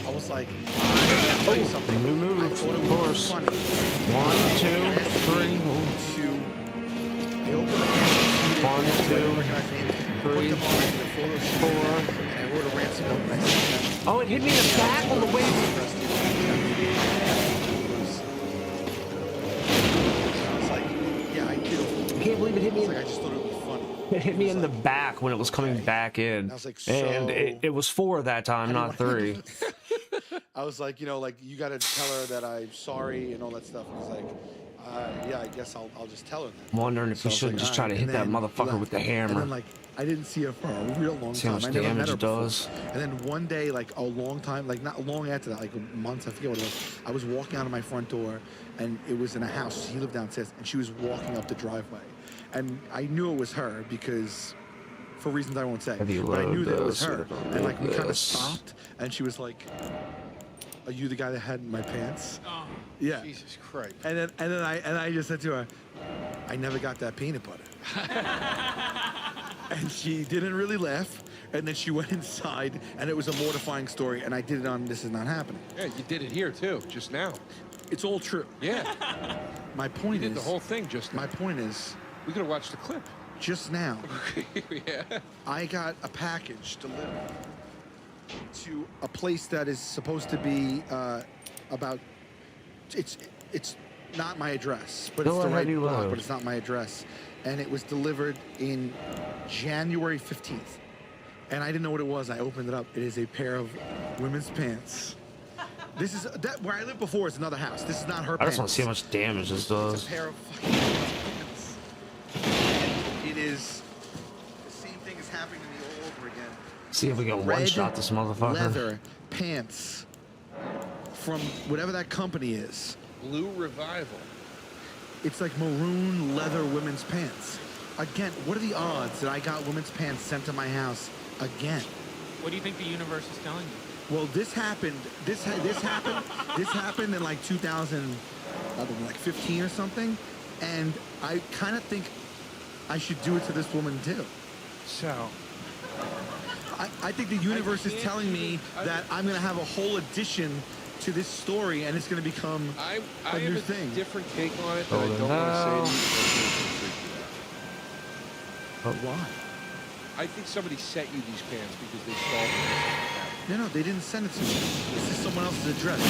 S15: I was like, I tell you something.
S1: New move,
S15: I thought it was funny.
S1: 1, 2, 3.
S15: I opened the
S1: 1, 2, 3, 4.
S15: And I wrote a ransom note and I sent that.
S1: Oh, it hit me in the back on the way.
S15: I was like, yeah, I do.
S1: I can't believe it hit me.
S15: I just thought it would be funny.
S1: It hit me in the back when it was coming back in.
S15: I was like,
S1: and it was 4 that time, not 3.
S15: I was like, you know, like, you got to tell her that I'm sorry and all that stuff. And he's like, yeah, I guess I'll just tell her that.
S1: I'm wondering if we shouldn't just try to hit that motherfucker with the hammer.
S15: And then, like, I didn't see her for a real long
S1: See how
S15: time.
S1: much
S15: I never met
S1: damage
S15: her
S1: it does.
S15: before. And then one day, like a long time, like not long after that, like months, I forget what it was, I was walking out of my front door, and it was in a house. He lived downstairs, and she was walking up the driveway. And I knew it was her because, for reasons I won't say, but I knew that it was her. And like we kind of stopped, and she was like, "Are you the guy that had my pants?"
S11: Oh,
S15: yeah.
S8: Jesus Christ.
S15: And then I just said to her, "I never got that peanut butter." And she didn't really laugh. And then she went inside, and it was a mortifying story. And I did it on This Is Not Happening.
S8: Yeah, you did it here too, just now.
S15: It's all true.
S8: Yeah.
S15: My point
S8: You did
S15: is
S8: the whole thing just now.
S15: My point is,
S8: we could have watched the clip.
S15: Just now,
S8: Yeah.
S15: I got a package delivered to a place that is supposed to be about. It's not my address, but it's the right block, but it's not my address. And it was delivered in January 15th. And I didn't know what it was. I opened it up. It is a pair of women's pants. This is that where I lived before is another house. This is not her
S1: I
S15: pants.
S1: just want to see how much damage this does.
S15: It's a pair of fucking pants. And it is the same thing is happening to me all over again.
S1: See if we can
S15: Red
S1: one-shot this motherfucker.
S15: Leather pants from whatever that company is.
S8: Blue Revival.
S15: It's like maroon leather women's pants. Again, what are the odds that I got women's pants sent to my house again?
S11: What do you think the universe is telling you?
S15: Well, this happened. This happened in like 2015 or something, and I kind of think I should do it to this woman too.
S8: So,
S15: I think the universe is telling me that I'm gonna have a whole addition to this story, and it's gonna become
S8: I
S15: a new
S8: have
S15: thing.
S8: a different take on it that I
S1: Oh,
S8: don't want to say to you.
S15: But why?
S8: I think somebody sent you these pants because they saw them.
S15: No, they didn't send it to me. This is someone else's address.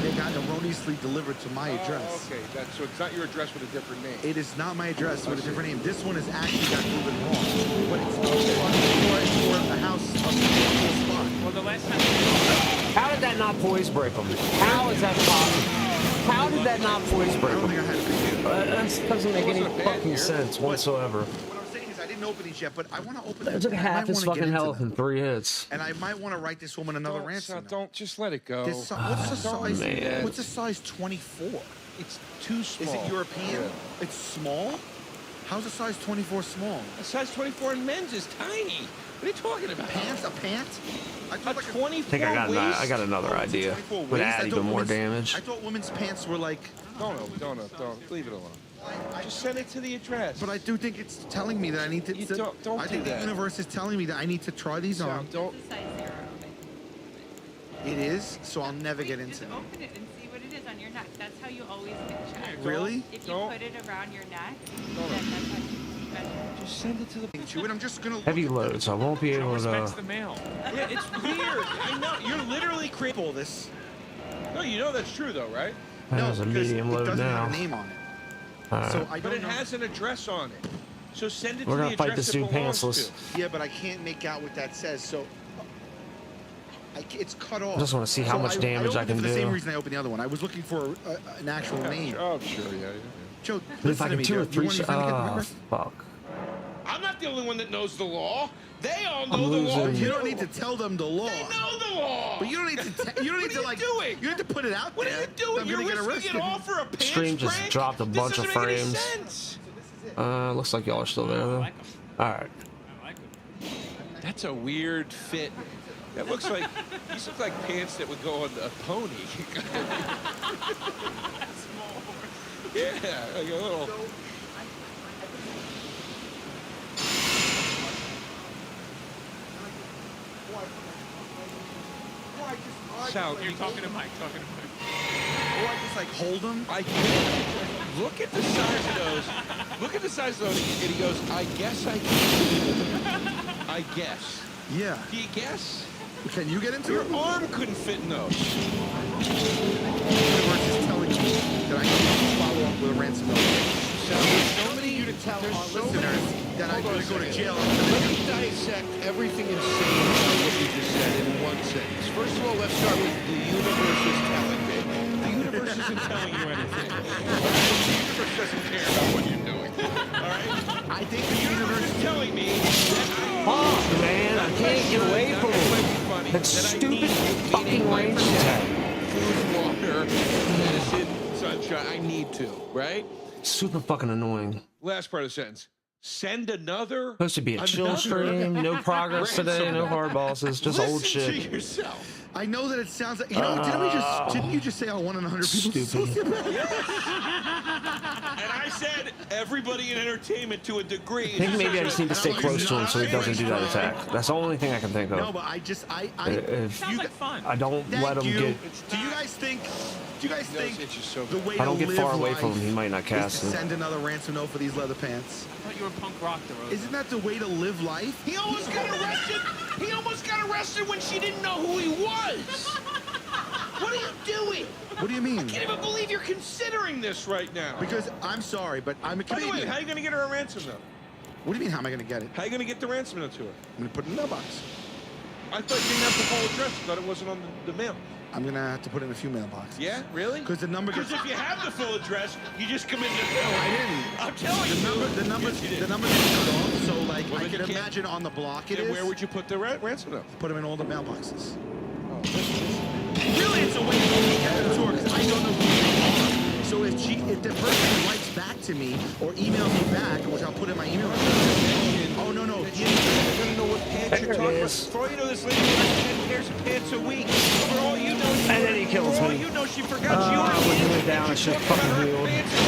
S15: They got erroneously delivered to my address.
S8: Okay, so it's not your address with a different name.
S15: It is not my address with a different name. This one is actually got delivered wrong, but it's for a house of the spot.
S11: Well, the last time.
S1: How did that not poise break him? How is that possible? How did that not poise break him? That doesn't make any fucking sense whatsoever.
S15: What I'm saying is I didn't open these yet, but I want to open them.
S1: It took half his fucking health in 3 hits.
S15: And I might want to write this woman another ransom.
S8: Don't just let it go.
S15: What's the size?
S1: Man.
S15: What's the size 24?
S8: It's too small.
S15: Is it European?
S8: Yeah.
S15: It's small? How's a size 24 small?
S8: A size 24 in men's is tiny. What are you talking about?
S15: Pants? A pant? I thought like
S8: 24
S1: I think I got another idea. Would add even more damage.
S15: I thought women's pants were like.
S8: Don't. Leave it alone. Just send it to the address.
S15: But I do think it's telling me that I need to.
S8: Don't
S15: I think
S8: do that.
S15: the universe is telling me that I need to try these on.
S8: Don't.
S15: It is, so I'll never get into
S12: Just
S15: them.
S12: open it and see what it is on your neck. That's how you always get checked.
S15: Really?
S12: If you put it around your neck, then that's how you measure.
S8: Just send it to the.
S15: And I'm just gonna.
S1: Heavy load, so I won't be able
S11: Respects
S1: to.
S11: the mail.
S8: Yeah, it's weird. I know. You're literally
S15: Cripple this.
S8: No, you know that's true though, right?
S1: That has a
S15: because
S1: medium
S15: it
S1: load
S15: doesn't
S1: now.
S15: have a name on it.
S1: Alright.
S15: So I
S8: But
S15: don't
S8: it
S15: know.
S8: has an address on it. So send it
S1: We're
S8: to
S1: gonna
S8: the
S1: fight
S8: address
S1: this
S8: it
S1: dude
S8: belongs
S1: pantsless.
S8: to.
S15: Yeah, but I can't make out what that says. So it's cut off.
S1: I just wanna see how much damage I
S15: opened it
S1: can
S15: for the same
S1: do.
S15: reason I opened the other one. I was looking for an actual name.
S8: Oh, sure, yeah.
S15: Joe,
S1: But if I
S15: listen to
S1: can
S15: me.
S1: 2 or
S15: Joe. You
S1: 3
S15: want me to finally get the
S1: oh,
S15: number?
S1: fuck.
S8: I'm not the only one that knows the law. They all know
S1: I'm
S8: the law.
S1: losing.
S15: You don't need to tell them the law.
S8: They know the law.
S15: But you don't need to. You don't need to like.
S8: doing?
S15: You don't need to put it out
S8: What
S15: there.
S8: are you doing?
S15: I'm
S8: You're
S15: gonna get
S8: risking
S15: arrested.
S8: it all for a pants
S1: Stream just
S8: prank?
S1: dropped a bunch of
S8: This doesn't make any
S1: frames.
S8: sense.
S1: Looks like y'all are still there though. Alright.
S8: That's a weird fit. That looks like these look like pants that would go on a pony. Yeah, like a little. Sal,
S11: You're talking to Mike. Talking to Mike.
S15: Or I just like hold them.
S8: I can't. Look at the size of those. Look at the size of those. And he goes, I guess I can. I guess.
S15: Yeah.
S8: Do you guess?
S15: Can you get into
S8: Your
S15: it?
S8: arm couldn't fit in those.
S15: The universe is telling me that I need to follow up with a ransom note.
S8: So
S15: So many you to tell our listeners that I'm going to go to jail.
S8: Let me dissect everything insane about what you just said in one sentence. First of all, let's start with the universe is telling me. The universe isn't telling you anything. The universe doesn't care about what you're doing. All right?
S15: I think the universe
S8: is telling me that
S1: Fuck, man, I can't get away from him. That stupid fucking range attack.
S8: Food, water, medicine, sunshine. I need to, right?
S1: Super fucking annoying.
S8: Last part of the sentence. Send another.
S1: Supposed to be a chill stream, no progress today, no hard bosses, just old
S8: Listen
S1: shit.
S8: to yourself.
S15: I know that it sounds like, you know, didn't you just say I 1 in 100 people?
S1: Stupid.
S8: And I
S16: said everybody in entertainment to a degree.
S1: I think maybe I just need to stay close to him so he doesn't do that attack. That's the only thing I can think of.
S15: No, but
S1: If
S11: Sounds like fun.
S1: I don't let him get.
S15: Do you guys think the way
S1: If I don't
S15: to
S1: get
S15: live
S1: far away from him, he
S15: life
S1: might not
S15: is
S1: cast
S15: to
S1: it.
S15: send another ransom note for these leather pants?
S11: I thought you were punk rock, DeRosa.
S15: Isn't that the way to live life?
S8: He almost got arrested. He almost got arrested when she didn't know who he was. What are you doing?
S15: What do you mean?
S8: I can't even believe you're considering this right now.
S15: Because I'm sorry, but I'm a
S8: By the
S15: Canadian.
S8: way, how are you going to get her a ransom note?
S15: What do you mean, how am I going to get it?
S8: How are you going to get the ransom note to her?
S15: I'm going to put it in the mailbox.
S8: I thought you didn't have the full address. I thought it wasn't on the mail.
S15: I'm going to have to put in a few mailboxes.
S8: Yeah, really?
S15: Because the number gets...
S8: Because if you have the full address, you just come in the mail.
S15: I didn't.
S8: I'm telling you.
S15: The number gets cut off, so like I can imagine on the block it
S8: Then
S15: is.
S8: where would you put the ransom note?
S15: Put them in all the mailboxes. Really, it's a way to get the tour because I don't know who they are. So if the person writes back to me or emails me back, which I'll put in my email address. Oh no,
S8: I don't know what pants you're talking about. For all you know, this lady wears 10 pairs of pants a week. For all you know,
S1: And then he kills
S8: for all
S1: me.
S8: you know, she forgot she ordered
S1: When he went down, I should have fucking healed.
S8: pants in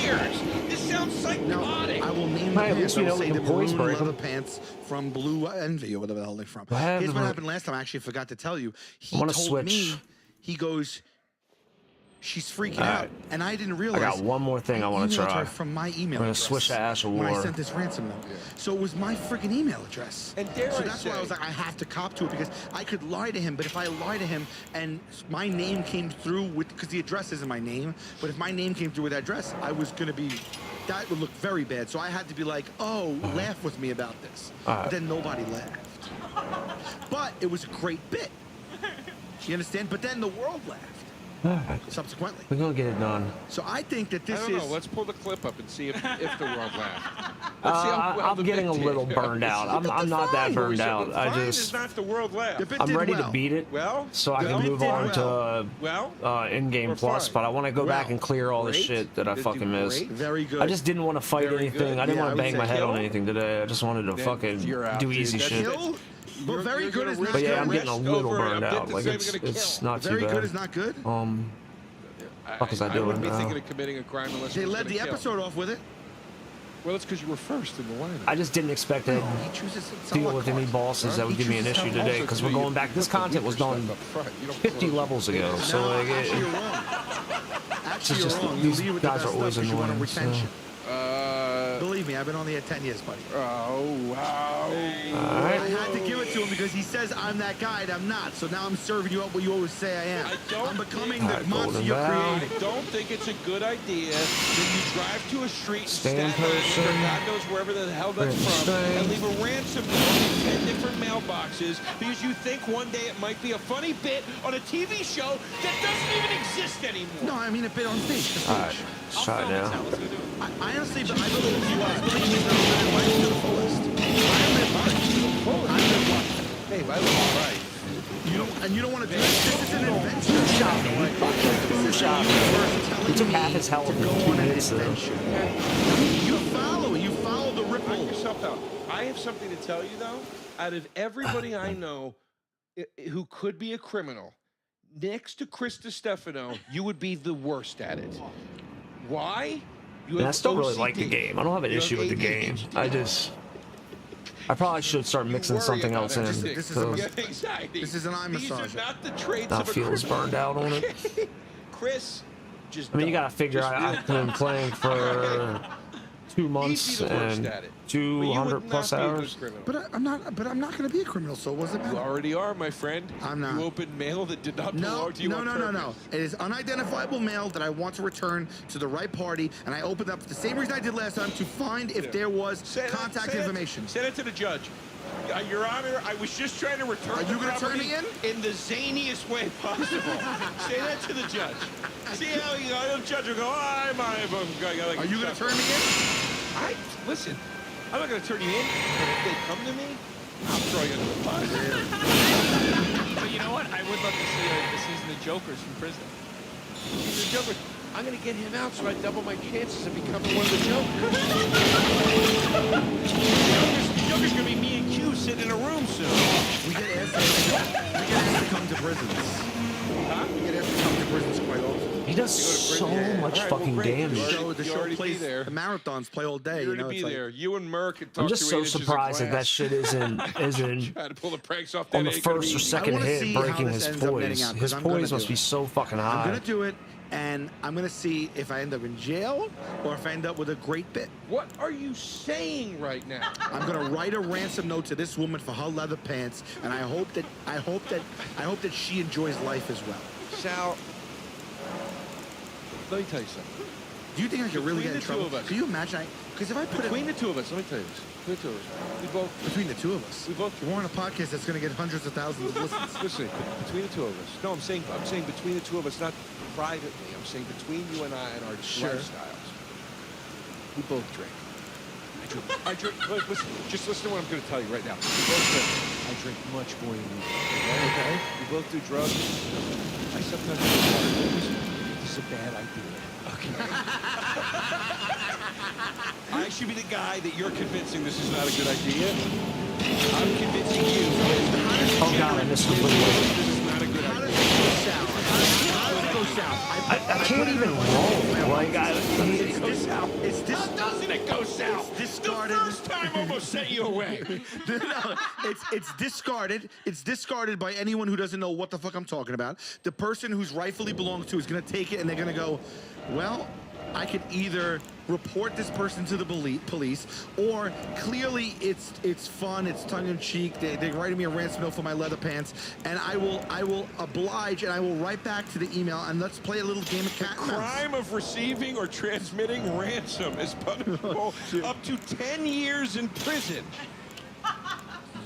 S8: 40 layers. This sounds psychotic.
S15: I will name the
S1: Hey, at
S15: pants.
S1: least we
S15: I will
S1: know we
S15: say the
S1: can voice
S15: maroon
S1: break them.
S15: leather pants from Blue Envy or whatever the hell they're from.
S1: have
S15: Here's what
S1: the-
S15: happened last time. I actually forgot to tell you. He
S1: I wanna
S15: told
S1: switch.
S15: me, he goes, she's freaking
S1: All
S15: out.
S1: right.
S15: And I didn't
S1: I
S15: realize.
S1: got one more thing I want to
S15: emailed
S1: try.
S15: her from my email
S1: I'm gonna
S15: address
S1: switch to Ash of
S15: when I
S1: War.
S15: sent this ransom note. So it was my freaking email address.
S8: And dare
S15: so
S8: I
S15: that's why I
S8: say-
S15: was like, I have to cop to it because I could lie to him, but if I lie to him and my name came through with, because the address isn't my name, but if my name came through with that address, I was gonna be, that would look very bad. So I had to be like, oh, laugh with me about this. But then nobody laughed. But it was a great bit. You understand? But then the world laughed. Subsequently.
S1: We're gonna get it done.
S15: So I think that this
S8: I don't
S15: is.
S8: know. Let's pull the clip up and see if the world laughed. Let's see how well
S1: I'm
S8: the
S1: getting a
S8: bit
S1: little
S8: did.
S1: burned out. I'm not that burned out. I
S8: Fine is
S1: just
S8: not the world laugh.
S1: I'm ready to beat it,
S8: Well,
S1: so I can move on to in-game plus.
S8: fine.
S1: But I want to go back
S15: Well,
S1: and clear all the
S15: great.
S1: shit that I fucking missed.
S15: Very good.
S1: I just didn't want to fight
S8: Very
S1: anything.
S8: good.
S1: I didn't
S15: Yeah,
S1: want
S15: I
S1: to
S15: would
S1: bang
S15: say
S1: my head
S15: kill.
S1: on anything today. I just wanted to
S8: Then
S1: fucking
S8: you're out,
S1: do
S8: dude.
S1: easy
S8: That's
S1: shit.
S15: Kill? But
S8: You're
S15: very good
S8: gonna
S15: is
S8: risk
S15: not
S1: But yeah,
S15: good.
S1: I'm getting a
S8: Rest
S1: little
S8: over it.
S1: burned
S8: I'm
S1: out.
S8: to
S1: Like
S8: say
S1: it's
S8: we're gonna
S1: it's
S8: kill.
S1: not too
S15: Very
S1: bad.
S15: good is not good.
S1: Fuck was I
S8: I
S1: doing
S8: wouldn't be
S1: now?
S8: thinking of committing a crime unless
S15: They
S8: it was
S15: led
S8: gonna
S15: the
S8: kill.
S15: episode off with it.
S8: Well, it's because you were first in the lineup.
S1: I just didn't expect to
S15: He chooses
S1: deal with any bosses that would give me an issue today because we're going back. This content was done 50 levels ago, so
S15: No,
S1: like
S15: actually, you're
S1: it,
S15: wrong. Actually,
S1: it's
S15: you're
S1: just
S15: wrong. You
S1: these
S15: lead with the
S1: guys
S15: best
S1: are always
S15: stuff 'cause you want a
S1: annoying. So.
S15: retention. Believe me, I've been on the 10 years, buddy.
S8: Oh, wow.
S15: I had to give it to him because he says I'm that guy and I'm not. So now I'm serving you up what you always say I am. I'm becoming the monster you're creating.
S8: I don't think it's a good idea that you drive to a street in
S1: Stand
S8: Staten Island
S1: person.
S8: or God knows wherever the hell that's
S1: Red
S8: from
S1: stain.
S8: and leave a ransom note in 10 different mailboxes because you think one day it might be a funny bit on a TV show that doesn't even exist anymore.
S15: No, I mean a bit on stage. The
S1: All right,
S15: stage.
S1: let's try it now.
S15: I honestly, I believe you guys believe me that I'm living life to the fullest. I live life to the fullest. I live life.
S8: Hey, I live all right.
S15: You don't, and you don't want to do this. This is an adventure. This is a universe telling
S1: He took
S15: me
S1: half his health
S15: to
S1: in
S15: go
S1: 2
S15: on an
S1: minutes, though.
S15: adventure. You follow the ripple.
S8: Knock yourself out. I have something to tell you, though. Out of everybody I know who could be a criminal, next to Chris DiStefano, you would be the worst at it. Why? You
S1: And I
S8: have
S1: still really like the
S8: OCD.
S1: game. I don't have an
S8: You
S1: issue with the game. I probably should start mixing
S8: worry
S1: something
S8: about
S1: else in.
S8: everything.
S15: This is
S1: So
S8: Yeah, exactly.
S15: This is an eye
S8: These are
S15: massager.
S8: not the traits
S1: I
S8: of a
S1: feel as
S8: criminal.
S1: burned out on it.
S8: Chris, just
S1: I mean, you
S8: don't.
S1: gotta figure
S8: Just
S1: I've been playing for 2 months
S8: Easy to worst
S1: and
S8: at it. But you
S1: 200
S8: would
S1: plus
S8: not be a good
S1: hours.
S8: criminal.
S15: But I'm not going to be a criminal. So what's it
S8: You
S15: matter?
S8: already are, my friend.
S15: I'm not.
S8: You opened mail that did not
S15: No,
S8: belong to you
S15: no,
S8: on
S15: no, no, no.
S8: purpose.
S15: It is unidentifiable mail that I want to return to the right party, and I opened up for the same reason I did last time to find if there was contact information.
S8: Send it to the judge. Your Honor, I was just trying to return
S15: Are you
S8: the
S15: gonna turn
S8: property
S15: me
S8: in the zaniest way possible. Say that to the judge. See how the judge will go, I'm like,
S15: Are you going to turn me in?
S8: Listen, I'm not going to turn you in, but if they come to me, I'll throw you under the bus.
S11: But you know what? I would love to see the season of Jokers from prison.
S8: The Joker, I'm going to get him out so I double my chances of becoming one of the Jokers. The Joker's going to be me and Q's
S16: sitting in a room soon.
S15: We get asked to come to prisons.
S16: Huh?
S15: We get asked to come to prisons quite often.
S1: He does so much fucking damage.
S15: The show plays the marathons play all day.
S16: You're
S15: You know,
S16: to be
S15: it's like,
S16: there. You and Merc could talk
S1: I'm just
S16: to
S1: so
S16: 8 inches of
S1: surprised that that
S16: glass.
S1: shit isn't
S16: Try to pull the pranks off
S1: on
S16: that
S1: the
S16: ain't gonna
S1: first
S16: be
S1: or
S16: easy.
S1: second
S15: I wanna
S1: hit
S15: see how
S1: breaking
S15: this
S1: his
S15: ends up netting
S1: poise.
S15: out, 'cause
S1: His
S15: I'm gonna
S1: poise must
S15: do
S1: be
S15: it.
S1: so fucking
S15: I'm
S1: high.
S15: gonna do it, and I'm gonna see if I end up in jail or if I end up with a great bit.
S16: What are you saying right now?
S15: I'm gonna write a ransom note to this woman for her leather pants, and I hope that she enjoys life as well.
S16: Sal, let me tell you something.
S15: Do you think I could really get in
S16: Between the two
S15: trouble?
S16: of us.
S15: Can you imagine? Because if I put
S16: Between the two of us, let me tell you this. Between the two of us, we both.
S15: between the two of us, we're on a podcast that's gonna get hundreds of thousands of listens.
S16: Listen, between the two of us. No, I'm saying between the two of us, not privately. I'm saying between you and I and our lifestyles. We both drink. I drink. Listen, just listen to what I'm going to tell you right now. We both drink. I drink much more than you do. Okay? We both do drugs. I sometimes do. This is a bad idea. Okay. I should be the guy that you're convincing this is not a good idea. I'm convincing you.
S1: Oh god, I missed the video.
S16: This is not a good idea.
S1: I can't even roll. Like,
S16: How doesn't it go south?
S15: Discarded.
S16: The first time almost sent you away.
S15: No, it's discarded. It's discarded by anyone who doesn't know what the fuck I'm talking about. The person who's rightfully belongs to is gonna take it and they're gonna go, well, I could either report this person to the police, or clearly it's fun, it's tongue-in-cheek. They're writing me a ransom note for my leather pants, and I will oblige, and I will write back to the email, and let's play a little game of cat and mouse.
S16: Crime of receiving or transmitting ransom is punishable up to 10 years in prison.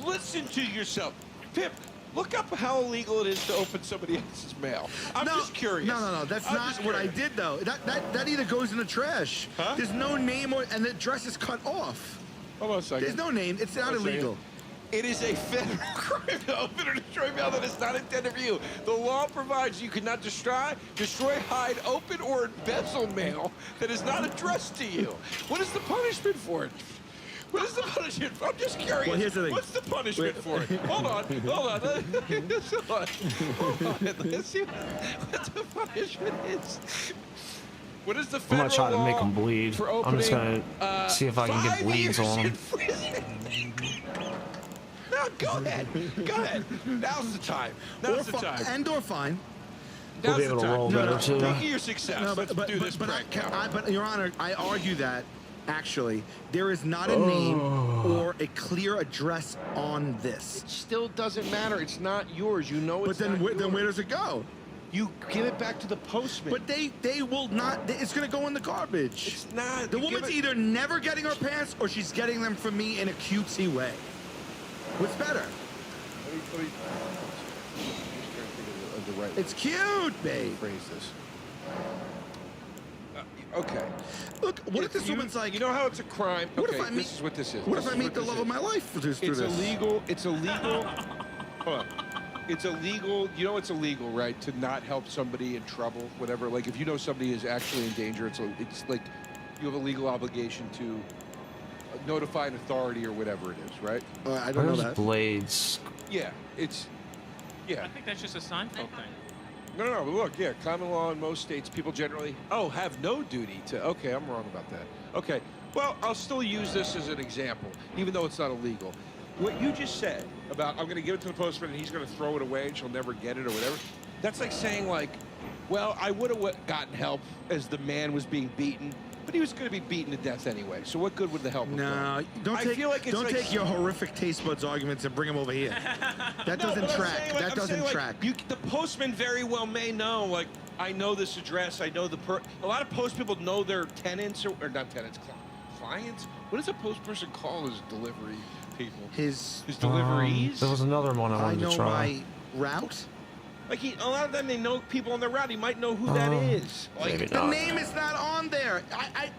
S16: Listen to yourself. Pip, look up how illegal it is to open somebody else's mail. I'm just curious.
S15: No. That's not what I did, though. That either goes in the trash.
S16: Huh?
S15: There's no name, and the address is cut off.
S16: Hold on a second.
S15: There's no name. It's not illegal.
S16: It is a federal crime to open or destroy mail that is not intended for you. The law provides you cannot destroy, hide, open, or embezzle mail that is not addressed to you. What is the punishment for it? What is the punishment? I'm just curious.
S15: Well, here's the thing.
S16: What's the punishment for it? Hold on. Let's see what the punishment is. What is the
S1: I'm
S16: federal
S1: gonna try to make
S16: law
S1: him bleed.
S16: for
S1: I'm just
S16: opening,
S1: gonna see if I can get
S16: 5
S1: bleeds
S16: years
S1: on him.
S16: in prison? No, go ahead. Go ahead. Now's the time. Now's the time.
S15: And/or fine.
S1: We'll be able to roll better too.
S16: Think of your success.
S15: No,
S16: Let's do this prank.
S15: but Your Honor, I argue that actually there is not a name or a clear address on this.
S16: It still doesn't matter. It's not yours. You know it's
S15: But then,
S16: not yours.
S15: then where does it go?
S16: You give it back to the postman.
S15: But they will not. It's gonna go in the garbage.
S16: It's not.
S15: The
S16: You
S15: woman's
S16: give it-
S15: either never getting her pants or she's getting them from me in a cutesy way. What's better?
S16: Let me the right
S15: It's cute, babe.
S16: phrase this. Okay.
S15: Look, what if this woman's like,
S16: you know how it's a crime?
S15: What
S16: Okay,
S15: if I meet?
S16: this is what this is.
S15: What
S16: This
S15: if I
S16: is
S15: meet
S16: what
S15: the
S16: this
S15: love
S16: is.
S15: of my life through
S16: It's
S15: this?
S16: illegal. It's illegal. Hold on. It's illegal. You know it's illegal, right? To not help somebody in trouble, whatever. Like if you know somebody is actually in danger, it's like you have a legal obligation to notify an authority or whatever it is, right?
S15: I don't know
S1: Where's
S15: that.
S1: blades?
S16: Yeah, it's yeah.
S11: I think that's just a Seinfeld thing.
S16: No, but look, yeah, common law in most states, people generally, have no duty to, okay, I'm wrong about that. Okay, well, I'll still use this as an example, even though it's not illegal. What you just said about, I'm going to give it to the postman and he's going to throw it away and she'll never get it or whatever, that's like saying like, well, I would have gotten help as the man was being beaten, but he was going to be beaten to death anyway, so what good would the help have done?
S15: No, don't
S16: I
S15: take,
S16: feel like it's
S15: don't
S16: like-
S15: take your horrific taste buds arguments and bring them over here. That doesn't track. That doesn't track.
S16: The postman very well may know, like, I know this address, I know a lot of post people know their tenants, or not tenants, clients? What does a post person call his delivery people?
S15: His
S16: deliveries?
S1: There was another one I
S15: I
S1: wanted
S15: know
S1: to try.
S15: my route.
S16: Like, a lot of them, they know people on the route. He might know who that is. Like,
S1: maybe
S15: The
S1: not.
S15: name is not on there.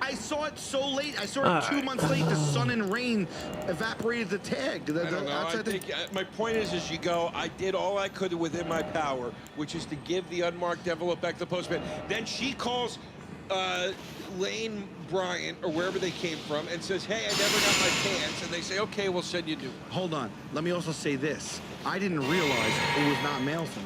S15: I saw it so late. I saw it 2 months late. The sun and rain evaporated the tag.
S16: I don't know. I think my point is you go, I did all I could within my power, which is to give the unmarked envelope back to the postman. Then she calls
S8: Lane Bryant or wherever they came from and says, hey, I never got my pants, and they say, okay, we'll send you new.
S15: Hold on. Let me also say this. I didn't realize it was not mail for me.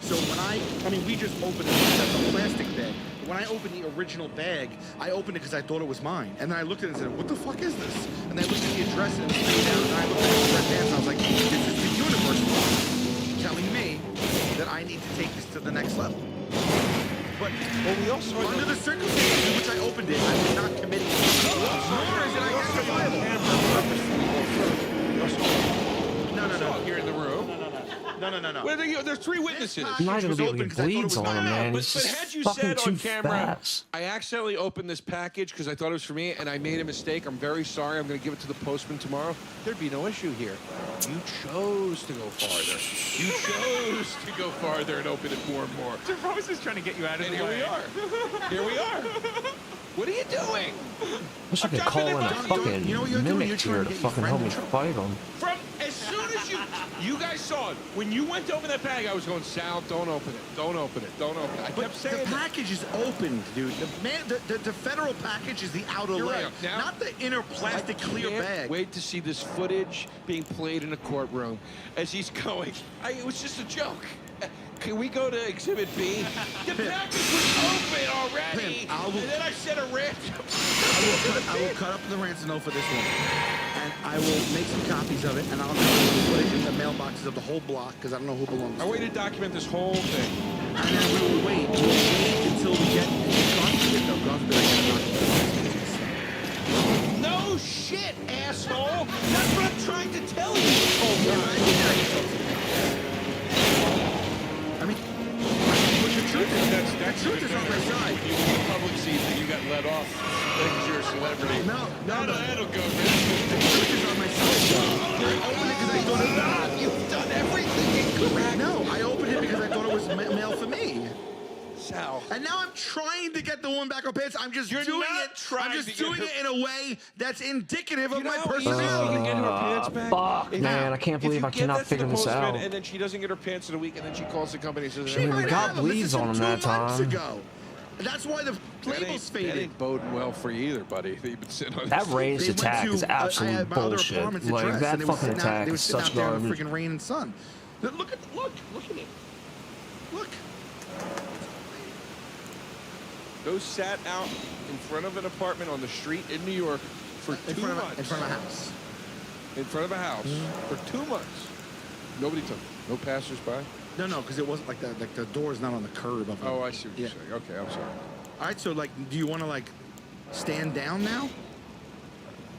S15: So when I mean, we just opened it, that's a plastic bag. When I opened the original bag, I opened it because I thought it was mine. And then I looked at it and said, what the fuck is this? And I looked at the address and it was written down, and I looked at the red pants and I was like, this is the universe telling me that I need to take this to the next level. But
S8: we also
S15: under the circumstances in which I opened it, I was not committing to it. Nor is it identifiable.
S8: No. Here in the room.
S15: No.
S8: Well, there's 3 witnesses.
S1: I'm not gonna be able to get bleeds on him, man.
S8: But
S1: He's just
S8: had you
S1: fucking
S8: said
S1: too
S8: on camera,
S1: fast.
S8: I accidentally opened this package because I thought it was for me, and I made a mistake. I'm very sorry. I'm going to give it to the postman tomorrow. There'd be no issue here. You chose to go farther. You chose to go farther and open it more and more.
S11: Rose is trying to get you out of the way.
S8: Here we are. What are you doing?
S1: Wish I could call in a fucking mimic here to fucking help me fight him.
S8: From as soon as you guys saw it, when you went to open that bag, I was going, Sal, don't open it. Don't open it. Don't open it. I kept saying
S15: the package is opened, dude. The federal package is the outer
S8: You're
S15: layer,
S8: right. Now,
S15: not the inner plastic clear bag.
S8: Wait to see this footage being played in a courtroom as he's going. It was just a joke. Can we go to Exhibit B? The package was open already. And then I said a random.
S15: I will cut up the ransom note for this one, and I will make some copies of it, and I'll put it in the mailboxes of the whole block because I don't know who belongs to.
S8: I waited to document this whole thing.
S15: And then we will wait. We'll wait until we get.
S8: No shit, asshole. That's what I'm trying to tell you.
S15: I mean, the truth is on my side.
S8: You the public sees that you got let off. Because you're a celebrity.
S15: No,
S8: that'll go.
S15: The truth is on my side. I opened it because I thought it was.
S8: You've done everything incorrect.
S15: No, I opened it because I thought it was mail for me.
S8: Sal.
S15: And now I'm trying to get the woman back on pants. I'm just doing it. I'm just doing it in a way that's indicative of my personality.
S1: Fuck, man, I can't believe I cannot figure this out.
S8: And then she doesn't get her pants in a week, and then she calls the company and says,
S15: She might
S1: got
S15: have them.
S1: bleeds on him that time.
S15: That's why the label's faded.
S8: That ain't boding well for you either, buddy. You've been sitting on
S1: That raised attack is absolute bullshit. Like, that fucking attack is such garbage.
S15: Freaking rain and sun. Look at it. Look.
S8: Those sat out in front of an apartment on the street in New York for 2 months.
S15: In front of a house.
S8: In front of a house for 2 months. Nobody took them. No passersby.
S15: No, because it wasn't like that. Like the door's not on the curb of it.
S8: Oh, I see what you're saying. Okay, I'm sorry.
S15: All right, so like, do you want to like stand down now?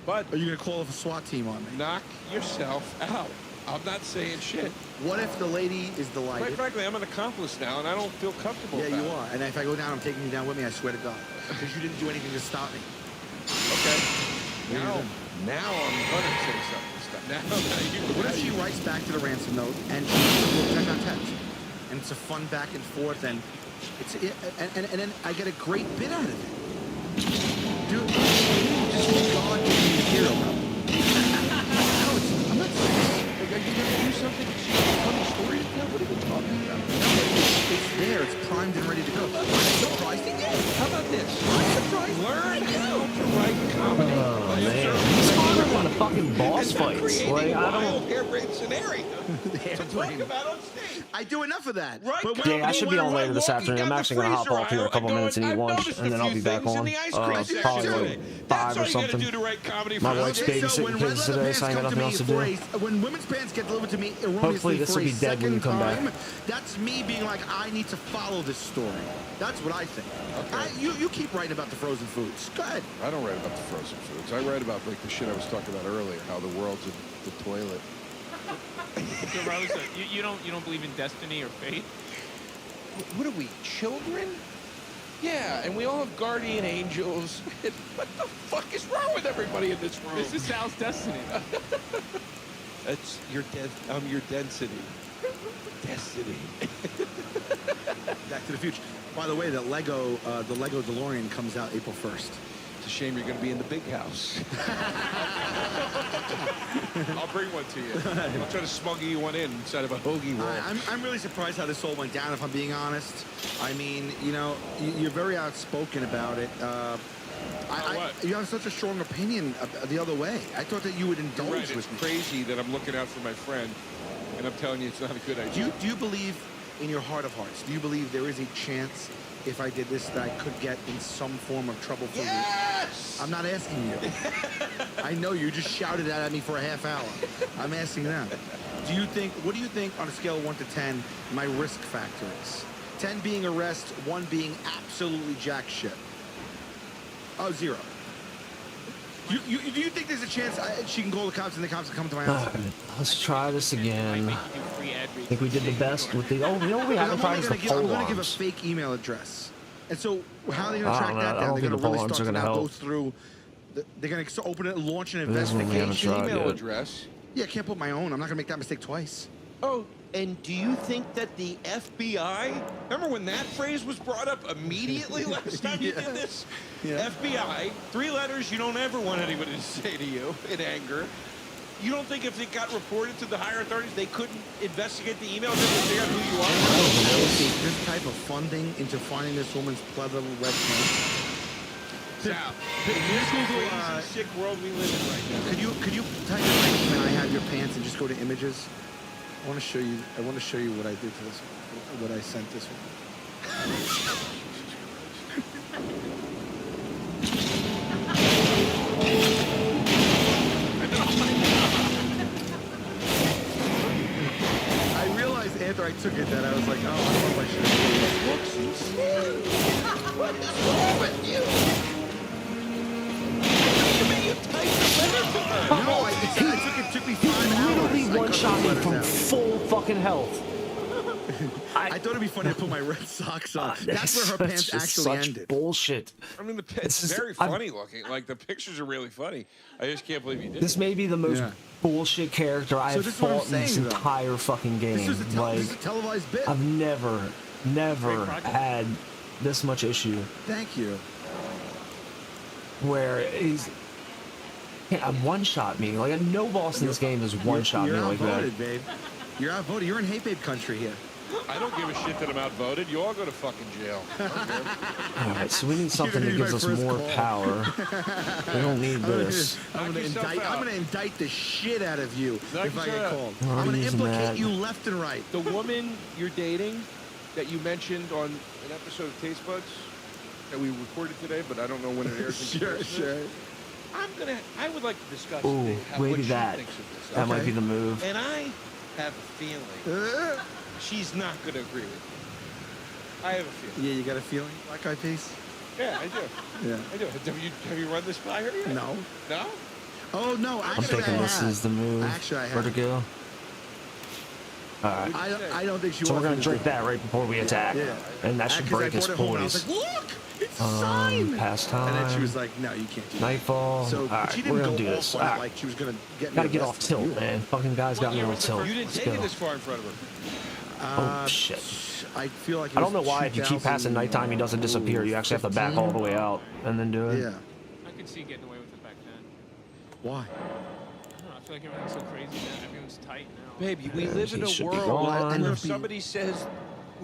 S8: But
S15: are you gonna call a SWAT team on me?
S8: Knock yourself out. I'm not saying shit.
S15: What if the lady is delighted?
S8: Quite frankly, I'm an accomplice now, and I don't feel comfortable.
S15: Yeah, you are. And if I go down, I'm taking you down with me. I swear to God, because you didn't do anything to stop me.
S8: Okay. Now I'm gonna say something. Now you.
S15: What if she writes back to the ransom note and she's a tete-a-tete, and it's a fun back and forth, and it's and then I get a great bit out of it, dude. Just God gave me the hero. I'm not saying.
S8: Are you gonna do something? She's a funny story to tell. What are you talking about?
S15: It's there. It's primed and ready to go. I'm surprised he did.
S8: How about this? I'm surprised. Learn how to write comedy.
S1: Oh man, he's harder on the fucking boss fights. Like, I don't.
S8: Hair-brained scenario to talk about on stage.
S15: I do enough of that.
S1: Yeah, I should be on later this afternoon. I'm actually gonna hop off here in a couple minutes and eat lunch, and then I'll be back on. Probably like 5 or something. My wife's babysitting kids today, so I ain't got nothing else to do.
S15: When women's pants get delivered to me erroneously
S1: Hopefully this will be dead when you come back.
S15: That's me being like, I need to follow this story. That's what I think. Okay. You keep writing about the frozen foods. Go ahead.
S8: I don't write about the frozen foods. I write about like the shit I was talking about earlier, how the world's the toilet.
S11: Rosa, you don't believe in destiny or fate?
S8: What are we, children? Yeah, and we all have guardian angels. What the fuck is wrong with everybody in this room?
S11: This is Sal's destiny.
S8: That's your I'm your density. Destiny.
S15: Back to the Future. By the way, the Lego DeLorean comes out April 1st.
S8: It's a shame you're going to be in the big house. I'll bring one to you. I'll try to smuggle you one inside of a hoagie roll.
S15: I'm really surprised how this all went down, if I'm being honest. I mean, you know, you're very outspoken about it. You have such a strong opinion the other way. I thought that you would indulge
S8: You're right,
S15: with
S8: it's
S15: me.
S8: crazy that I'm looking out for my friend, and I'm telling you it's not a good idea.
S15: Do you believe, in your heart of hearts, do you believe there is a chance if I did this that I could get in some form of trouble for
S8: Yes!
S15: you? I'm not asking you. I know you just shouted that at me for a half hour. I'm asking them. What do you think on a scale of 1 to 10 my risk factor is? 10 being arrest, 1 being absolutely jack shit. Oh, 0. Do you think there's a chance she can call the cops and the cops can come to my house?
S1: Let's try this again. I think we did the best with the. Oh, you know what we haven't tried is the pole
S15: I'm going to give a
S1: arms.
S15: fake email address. And so how are they going to
S1: I
S15: track
S1: don't know.
S15: that
S1: I
S15: down?
S1: don't
S15: They're
S1: think
S15: going
S1: the
S15: to
S1: pole
S15: really
S1: arms
S15: start
S1: are
S15: to
S1: gonna
S15: now go
S1: help.
S15: through. They're going to open it, launch an
S1: It is one we haven't
S15: investigation.
S1: tried
S8: Email
S1: yet.
S8: address.
S15: Yeah, I can't put my own. I'm not going to make that mistake twice.
S8: Oh, and do you think that the FBI, remember when that phrase was brought up immediately last time you did this?
S15: Yeah.
S8: FBI, 3 letters you don't ever want anybody to say to you in anger. You don't think if it got reported to the higher authorities, they couldn't investigate the email just to figure out who you are?
S15: This type of funding into finding this woman's pleather red pants.
S8: Sal, in this crazy, sick world we live in right now.
S15: Could you type in my name and I have your pants and just go to images? I want to show you what I did to this one, what I sent this one. I realized after I took it that I was like, oh, I don't know if I should have.
S8: What is wrong with you?
S15: No, it took me 5 hours.
S1: Literally one-shot me from full fucking health.
S15: I thought it'd be funny to put my red socks on. That's where her pants
S1: just
S15: actually
S1: such
S15: ended.
S1: Bullshit.
S8: I mean, it's very funny looking. Like, the pictures are really funny. I just can't believe you did
S1: This may be the most bullshit character I have
S15: this is what I'm
S1: fought in this
S15: saying, though.
S1: entire fucking game.
S15: This is a televised bit.
S1: I've never had this much issue
S15: Thank you.
S1: where he's one-shot me. Like, no boss in this game has one-shot me
S15: You're
S1: like that.
S15: outvoted, babe. You're outvoted. You're in hate babe country here.
S8: I don't give a shit that I'm outvoted. You all go to fucking jail.
S1: All right, so we need something that gives us more power. We don't need this.
S15: I'm gonna indict the shit out of you if I get called.
S1: We're
S15: I'm gonna
S1: using
S15: implicate
S1: that.
S15: you left and right.
S8: The woman you're dating that you mentioned on an episode of Taste Buds that we recorded today, but I don't know when it airs.
S15: Sure.
S8: I would like to discuss
S1: Ooh,
S8: what
S1: maybe
S8: she
S1: that.
S8: thinks of this.
S1: That might be the move.
S8: And I have a feeling she's not going to agree with me. I have a feeling.
S15: Yeah, you got a feeling, Black Eyed Peas?
S8: Yeah, I do.
S15: Yeah.
S8: I do. Have you run this by her yet?
S15: No.
S8: No?
S15: Oh no,
S1: I'm
S15: actually
S1: thinking
S15: I
S1: this
S15: have.
S1: is the move.
S15: Actually, I
S1: Where to
S15: have.
S1: go? All right.
S15: I don't think she
S1: So we're
S15: wants
S1: gonna
S15: me to
S1: drink
S15: do it.
S1: that right before we attack,
S15: Yeah.
S1: and that should
S15: 'Cause I
S1: break his
S15: brought it home and I was
S1: poise.
S15: like, look, it's a sign.
S1: Pastime.
S15: And then she was like, no, you can't do that.
S1: Nightfall.
S15: So
S1: All right,
S15: she
S1: we're
S15: didn't
S1: gonna
S15: go
S1: do
S15: off
S1: this.
S15: on
S1: All
S15: it
S1: right.
S15: like she was gonna get me
S1: Gotta get off
S15: arrested.
S1: tilt, man. Fucking guys got me on tilt.
S8: You didn't
S1: Let's
S8: take
S1: go.
S8: it this far in front of her.
S1: Oh shit.
S15: I feel like it
S1: I don't know
S15: was
S1: why if you keep passing nighttime he doesn't disappear. You actually have to back all the way out and then do it.
S15: Yeah.
S11: I could see getting away with it back then.
S15: Why?
S11: I don't know. I feel like everything's so crazy now. Everyone's tight now.
S8: Baby, we live in
S1: He
S8: a
S1: should be
S8: world
S1: gone.
S8: where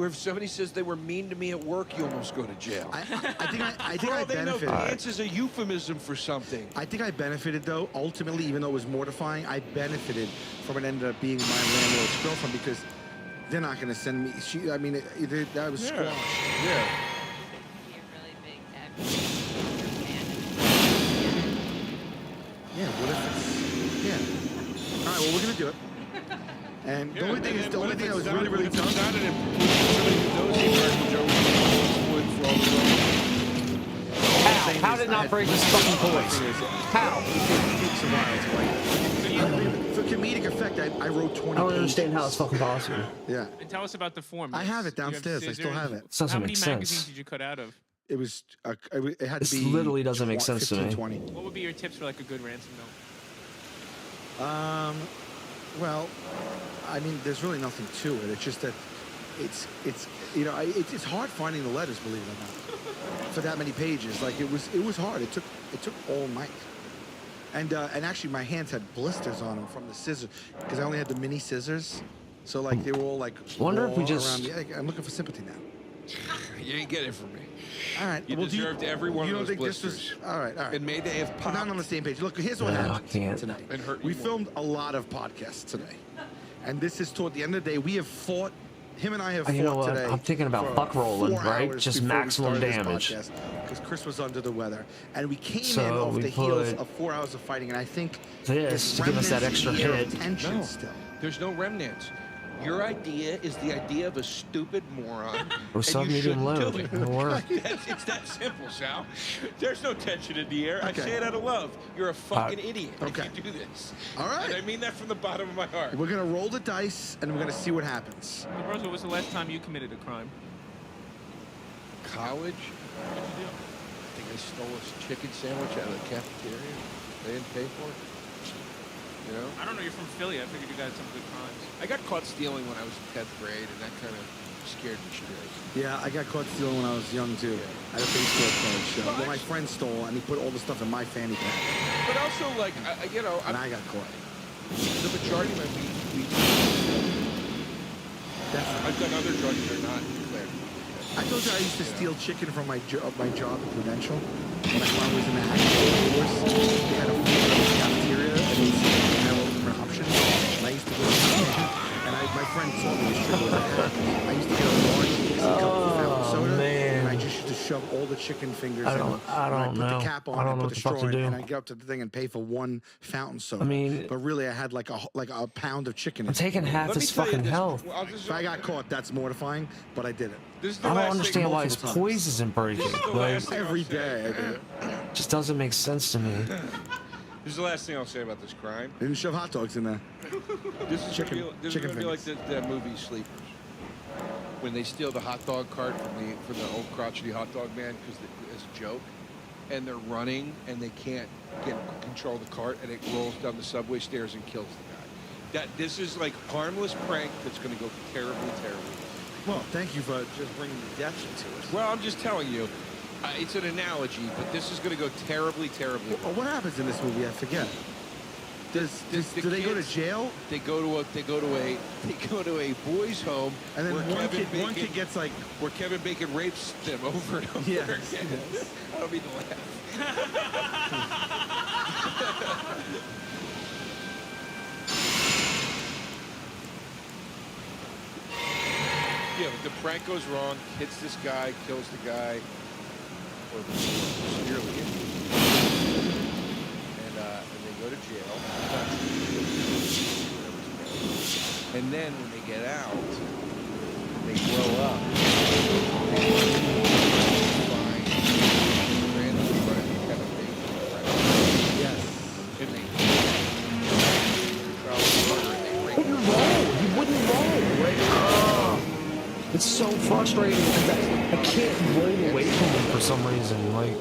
S8: if somebody says they were mean to me at work, you almost go to jail.
S15: I think
S8: For all
S15: I
S8: they know,
S15: benefited.
S8: dance is a euphemism for something.
S15: I think I benefited though. Ultimately, even though it was mortifying, I benefited from it ended up being my landlord's girlfriend because they're not going to send me. That was squashed.
S8: Yeah.
S15: Yeah. What if it's? Yeah. All right. Well, we're going to do it. And the only thing is, the only thing that was really, really tough.
S8: Somebody who knows the American Joe
S1: How did not break his fucking poise? How?
S15: For comedic effect, I wrote 20
S1: I don't
S15: pages.
S1: understand how it's fucking possible.
S15: Yeah.
S11: And tell us about the form.
S15: I have it
S11: You
S15: downstairs. I still
S11: scissors.
S15: have it.
S1: Doesn't
S11: How
S1: make
S11: many
S1: sense.
S11: magazines did you cut out of?
S15: It was. It had to
S1: This
S15: be.
S1: literally doesn't make sense to me.
S15: 20.
S11: What would be your tips for like a good ransom note?
S15: Well, I mean, there's really nothing to it. It's just that it's it's hard finding the letters, believe it or not, for that many pages. Like it was hard. It took all night. And actually, my hands had blisters on them from the scissors because I only had the mini scissors. So like they were all like.
S1: Wonder if we
S15: raw
S1: just-
S15: around I'm looking for sympathy now.
S8: You ain't getting it from me.
S15: All right.
S8: You
S15: well,
S8: deserved every one
S15: you
S8: of
S15: don't
S8: those
S15: think this
S8: blisters.
S15: was all right? All right.
S8: And may they have
S15: We're
S8: popped.
S15: not on the same page. Look, here's what happened tonight.
S8: And hurt
S15: We
S8: you more.
S15: filmed a lot of podcasts today, and this is toward the end of the day. We have fought. Him and I have fought
S1: You know what?
S15: today.
S1: I'm thinking about
S15: for
S1: buck rolling,
S15: 4
S1: right?
S15: hours
S1: Just
S15: before we
S1: maximum
S15: started this
S1: damage.
S15: podcast, because Chris was under the weather, and we came
S1: So
S15: in off
S1: we
S15: the heels
S1: put
S15: of 4 hours of fighting, and I think
S1: this
S15: it's
S1: to give us that
S15: remnants
S1: extra
S15: here
S1: hit.
S15: of tension
S8: No.
S15: still.
S8: There's no remnants. Your idea is the idea of a stupid moron.
S1: Or sub
S8: and you
S1: medium
S8: shouldn't
S1: low.
S8: do it.
S1: It'll work.
S8: It's that simple, Sal. There's no tension in the air. I
S15: Okay.
S8: say it out of love. You're a fucking idiot
S15: Okay.
S8: if you do this.
S15: All right.
S8: And I mean that from the bottom of my heart.
S15: We're gonna roll the dice, and we're gonna see what happens.
S11: Rosa, when was the last time you committed a crime?
S8: College? I think I stole a chicken sandwich out of the cafeteria. They didn't pay for it. You know?
S11: I don't know. You're from Philly. I figured you got some good crimes.
S8: I got caught stealing when I was in 10th grade, and that kind of scared me straight.
S15: Yeah, I got caught stealing when I was young too. At a baseball coach. Well, my friend stole, and he put all the stuff in my fanny pack,
S8: But also, like, you know,
S15: and I got caught.
S8: the majority of my weed. I've done other drugs that are not declared.
S15: I told you I used to steal chicken from my job at Prudential. When I was in the agricultural force, we had a cafeteria, and we had all different options. And I used to go and my friend told me this trick was I used to get a large Dixie cup of fountain soda, and I just used to shove all the chicken fingers in.
S1: I don't
S15: put
S1: know.
S15: the cap on,
S1: I don't
S15: and
S1: know
S15: put the
S1: what the fuck
S15: straw
S1: to
S15: in,
S1: do.
S15: and I get up to the thing and pay for one fountain soda.
S1: I mean-
S15: but really, I had like a pound of chicken.
S1: I'm taking half this fucking health.
S15: If I got caught, that's mortifying, but I did it.
S1: I don't understand why his poise isn't breaking. Like,
S15: Every day I did it.
S1: just doesn't make sense to me.
S8: This is the last thing I'll say about this crime.
S15: Didn't shove hot dogs in there.
S8: This is
S15: Chicken-
S8: gonna be, this
S15: chicken
S8: is gonna be like the movie Sleepers, when they steal the hot dog cart from the old crotchety hot dog man because as a joke, and they're running and they can't control the cart and it rolls down the subway stairs and kills the guy. This is like harmless prank that's going to go terribly, terribly.
S15: Well, thank you for just bringing the depth into it.
S8: Well, I'm just telling you, it's an analogy, but this is going to go terribly, terribly.
S15: Well, what happens in this movie? I forget. Do they go to jail?
S8: They go to a boys' home,
S15: And then
S8: where
S15: one kid gets like
S8: where Kevin Bacon rapes them over and over
S15: Yes,
S8: again.
S15: yes.
S8: I don't mean to laugh. Yeah, but the prank goes wrong, hits this guy, kills the guy, or severely injured. And they go to jail. And then when they get out, they grow up. They find random friend Kevin Bacon.
S15: Yes.
S8: And they
S1: Wouldn't roll. He wouldn't roll. Like, it's so frustrating. I can't roll away from him for some reason. Like,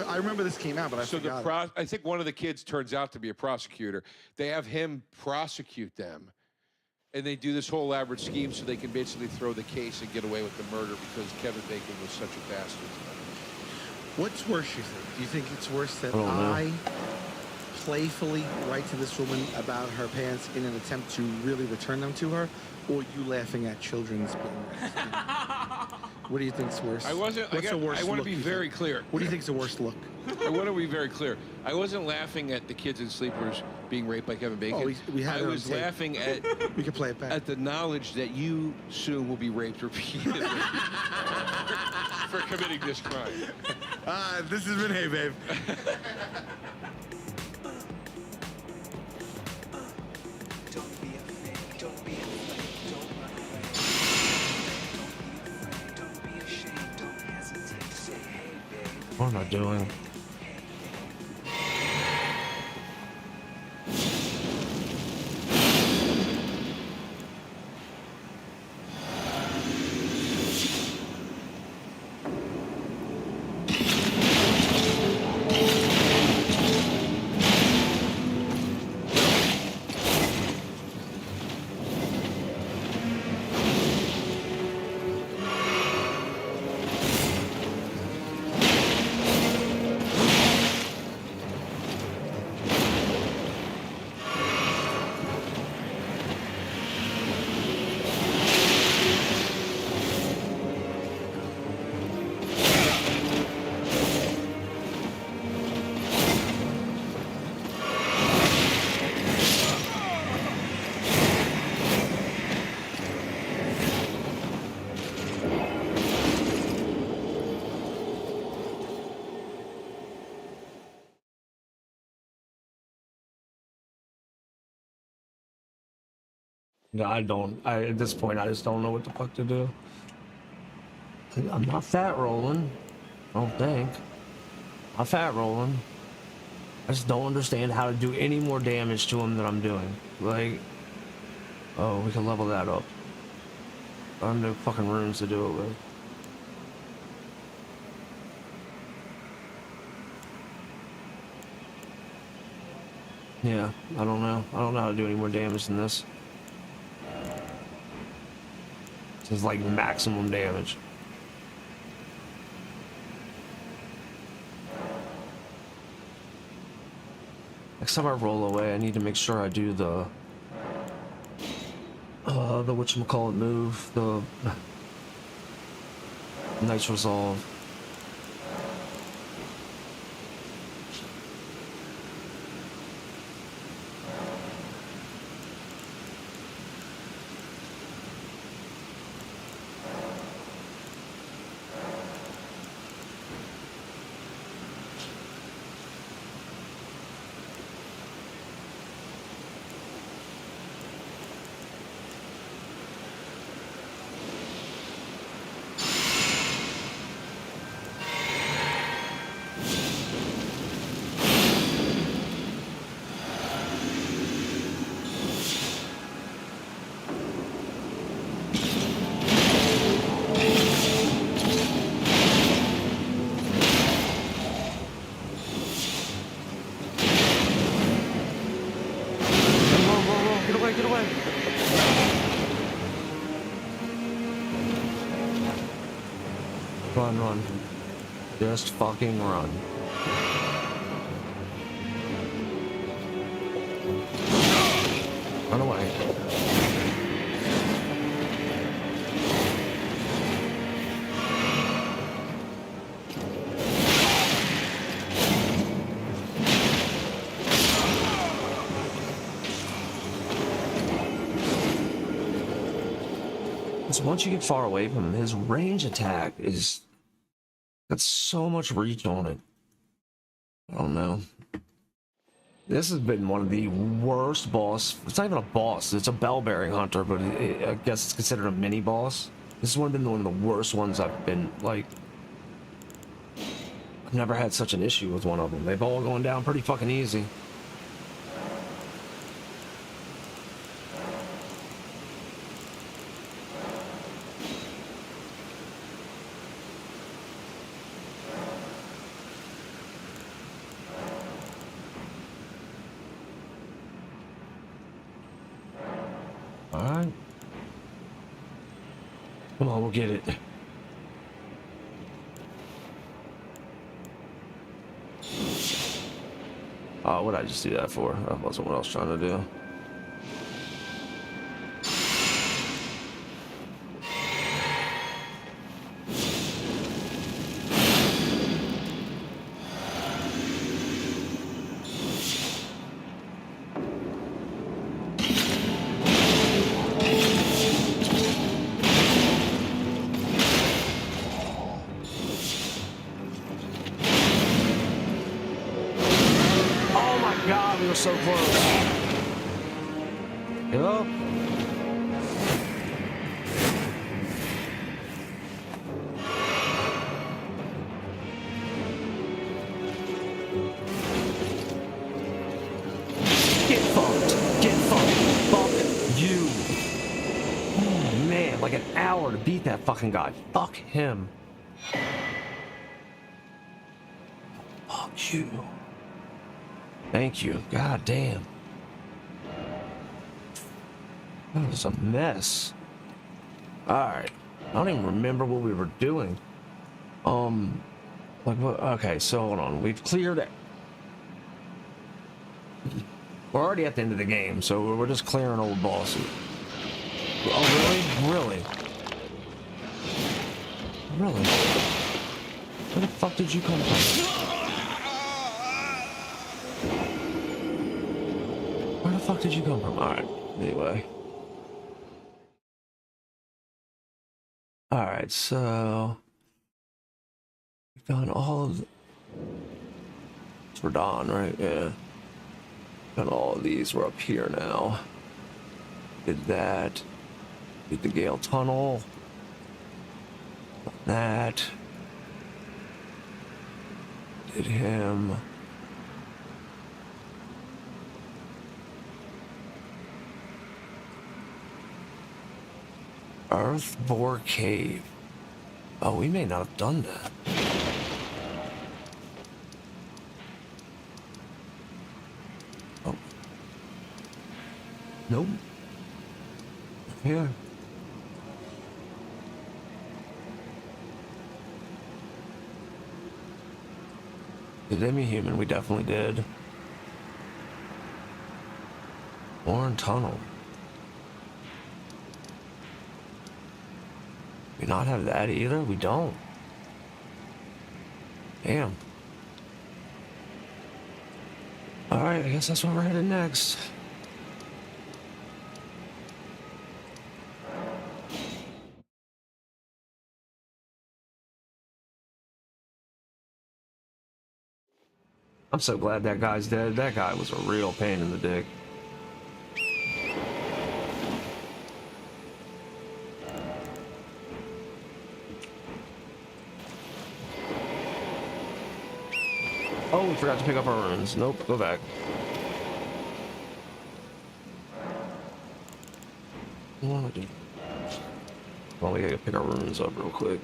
S15: I remember this came out, but I forgot.
S8: I think one of the kids turns out to be a prosecutor. They have him prosecute them, and they do this whole elaborate scheme so they can basically throw the case and get away with the murder because Kevin Bacon was such a bastard.
S15: What's worse, you think? Do you think it's worse that
S1: I don't know.
S15: I playfully write to this woman about her pants in an attempt to really return them to her, or you laughing at children's being raped? What do you think's worse?
S8: I wasn't.
S15: What's the worst
S8: I want to
S15: look,
S8: be
S15: you
S8: very
S15: think?
S8: clear.
S15: What do you think's the worst look?
S8: I want to be very clear. I wasn't laughing at the kids in Sleepers being raped by Kevin Bacon.
S15: Oh, we had
S8: I
S15: it on
S8: was
S15: tape.
S8: laughing at
S15: We can play it back.
S8: at the knowledge that you soon will be raped repeatedly for committing this crime.
S15: This has been Hey Babe.
S10: Don't be afraid, don't be afraid, don't run away. Don't be ashamed, don't hesitate. Say hey babe.
S1: what am I doing? No, I don't. At this point, I just don't know what the fuck to do. I'm not fat rolling. I don't think. I'm fat rolling. I just don't understand how to do any more damage to him than I'm doing. Like, oh, we can level that up. I have no fucking rooms to do it with. Yeah, I don't know. I don't know how to do any more damage than this. This is like maximum damage. Next time I roll away, I need to make sure I do the whatchamacallit move, the Nice Resolve. Run. Just fucking run. Run away. So once you get far away from him, his range attack is got so much reach on it. I don't know. This has been one of the worst boss. It's not even a boss. It's a bell-bearing hunter, but I guess it's considered a mini boss. This has been one of the worst ones I've been like. I've never had such an issue with one of them. They've all gone down pretty fucking easy. Alright. Come on, we'll get it. Oh, what did I just do that for? That wasn't what I was trying to do. So close. Yup. Get fucked. Get fucked. Fuck you. Oh man, like an hour to beat that fucking guy. Fuck him. Fuck you. Thank you. God damn. That was a mess. Alright. I don't even remember what we were doing. Like what? Okay, so hold on. We've cleared it. We're already at the end of the game, so we're just clearing old bosses. Oh, really? Really? Really? Where the fuck did you come from? Where the fuck did you come from? Alright, anyway. Alright, so... we've done all of... We're done, right? Yeah. Done all of these. We're up here now. Did that. Did the Gale Tunnel. That. Did him. Earthbore Cave. Oh, we may not have done that. Oh. Nope. Yeah. Did Demi-Human? We definitely did. Warren Tunnel. We not have that either? We don't. Damn. Alright, I guess that's where we're headed next. I'm so glad that guy's dead. That guy was a real pain in the dick. Oh, we forgot to pick up our runes. Nope, go back. What do I want to do? Well, we gotta pick our runes up real quick.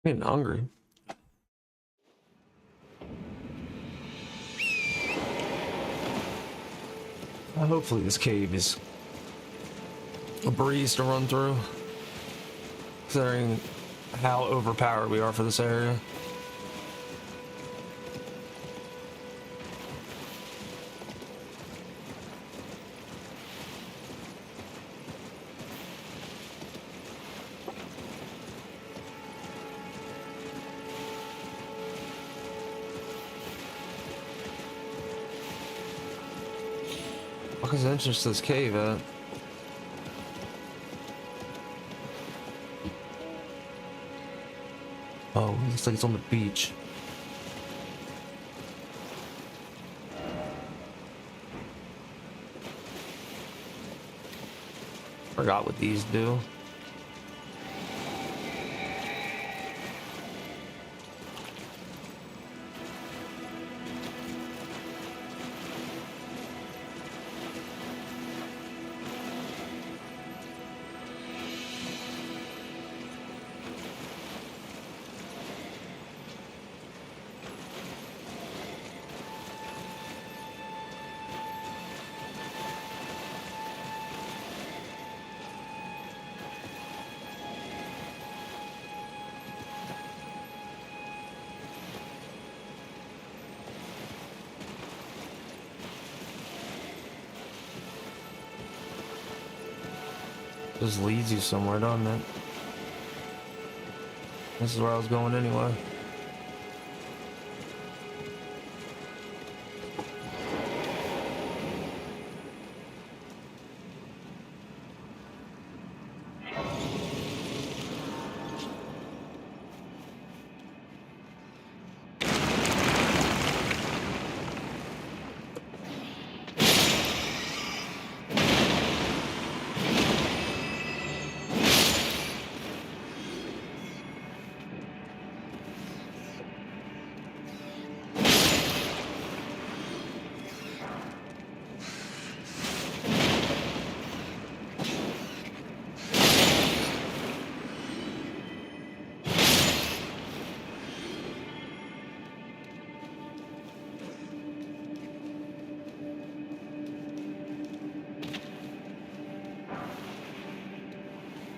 S1: I'm getting hungry. Hopefully this cave is a breeze to run through, considering how overpowered we are for this area. What is the entrance to this cave at? Oh, it looks like it's on the beach. Forgot what these do. Just leads you somewhere, doesn't it? This is where I was going anyway.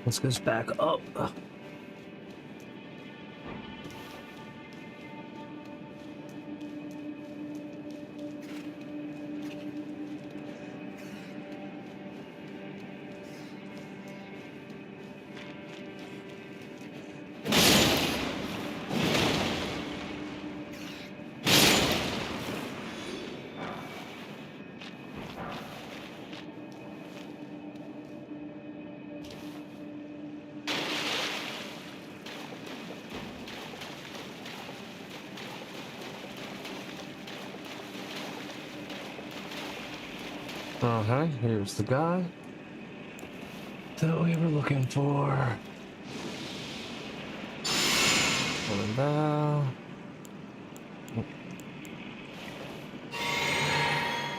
S1: Let's go back up. Okay, here's the guy that we were looking for. Coming down.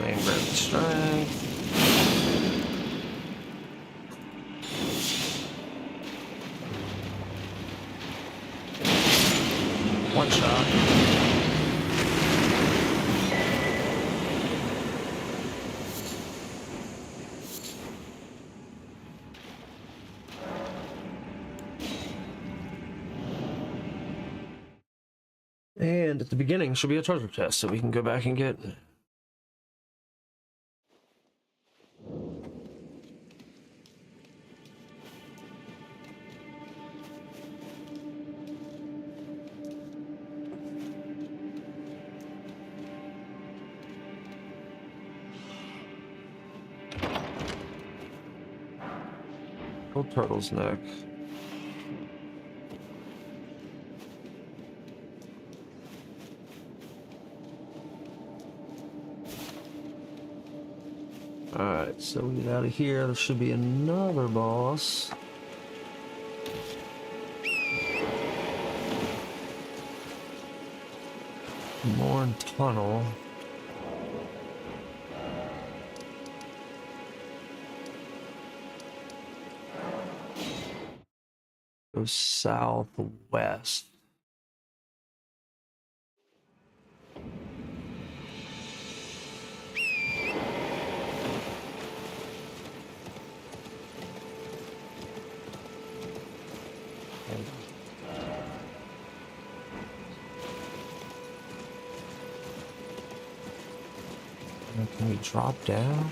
S1: Main grip strength. One shot. And at the beginning should be a treasure chest, so we can go back and get. Old turtle's neck. Alright, so we get out of here. There should be another boss. More in tunnel. Go southwest. Can we drop down?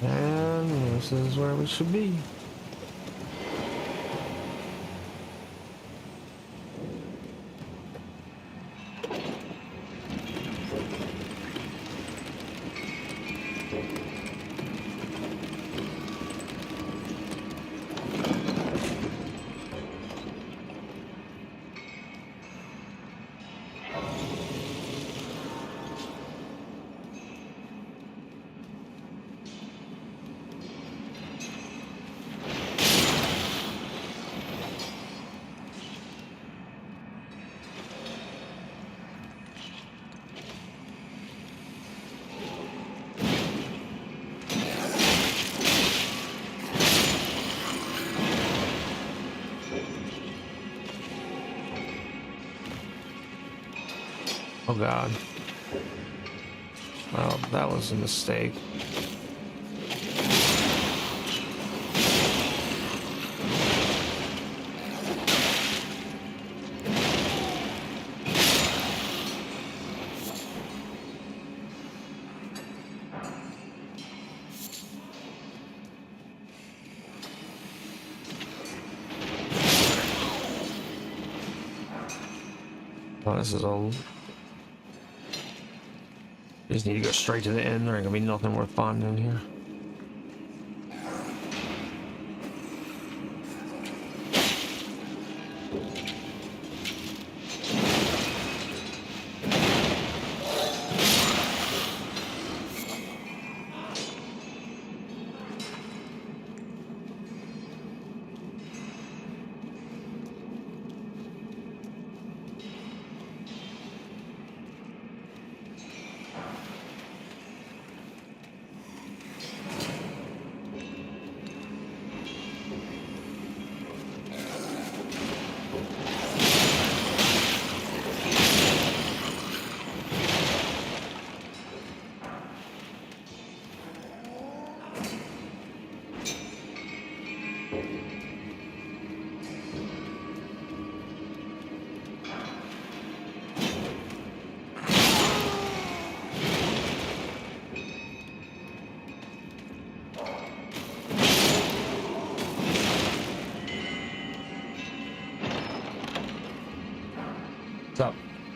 S1: And this is where we should be. Oh god. Well, that was a mistake. Oh, this is old. You just need to go straight to the end. There ain't gonna be nothing worth finding in here.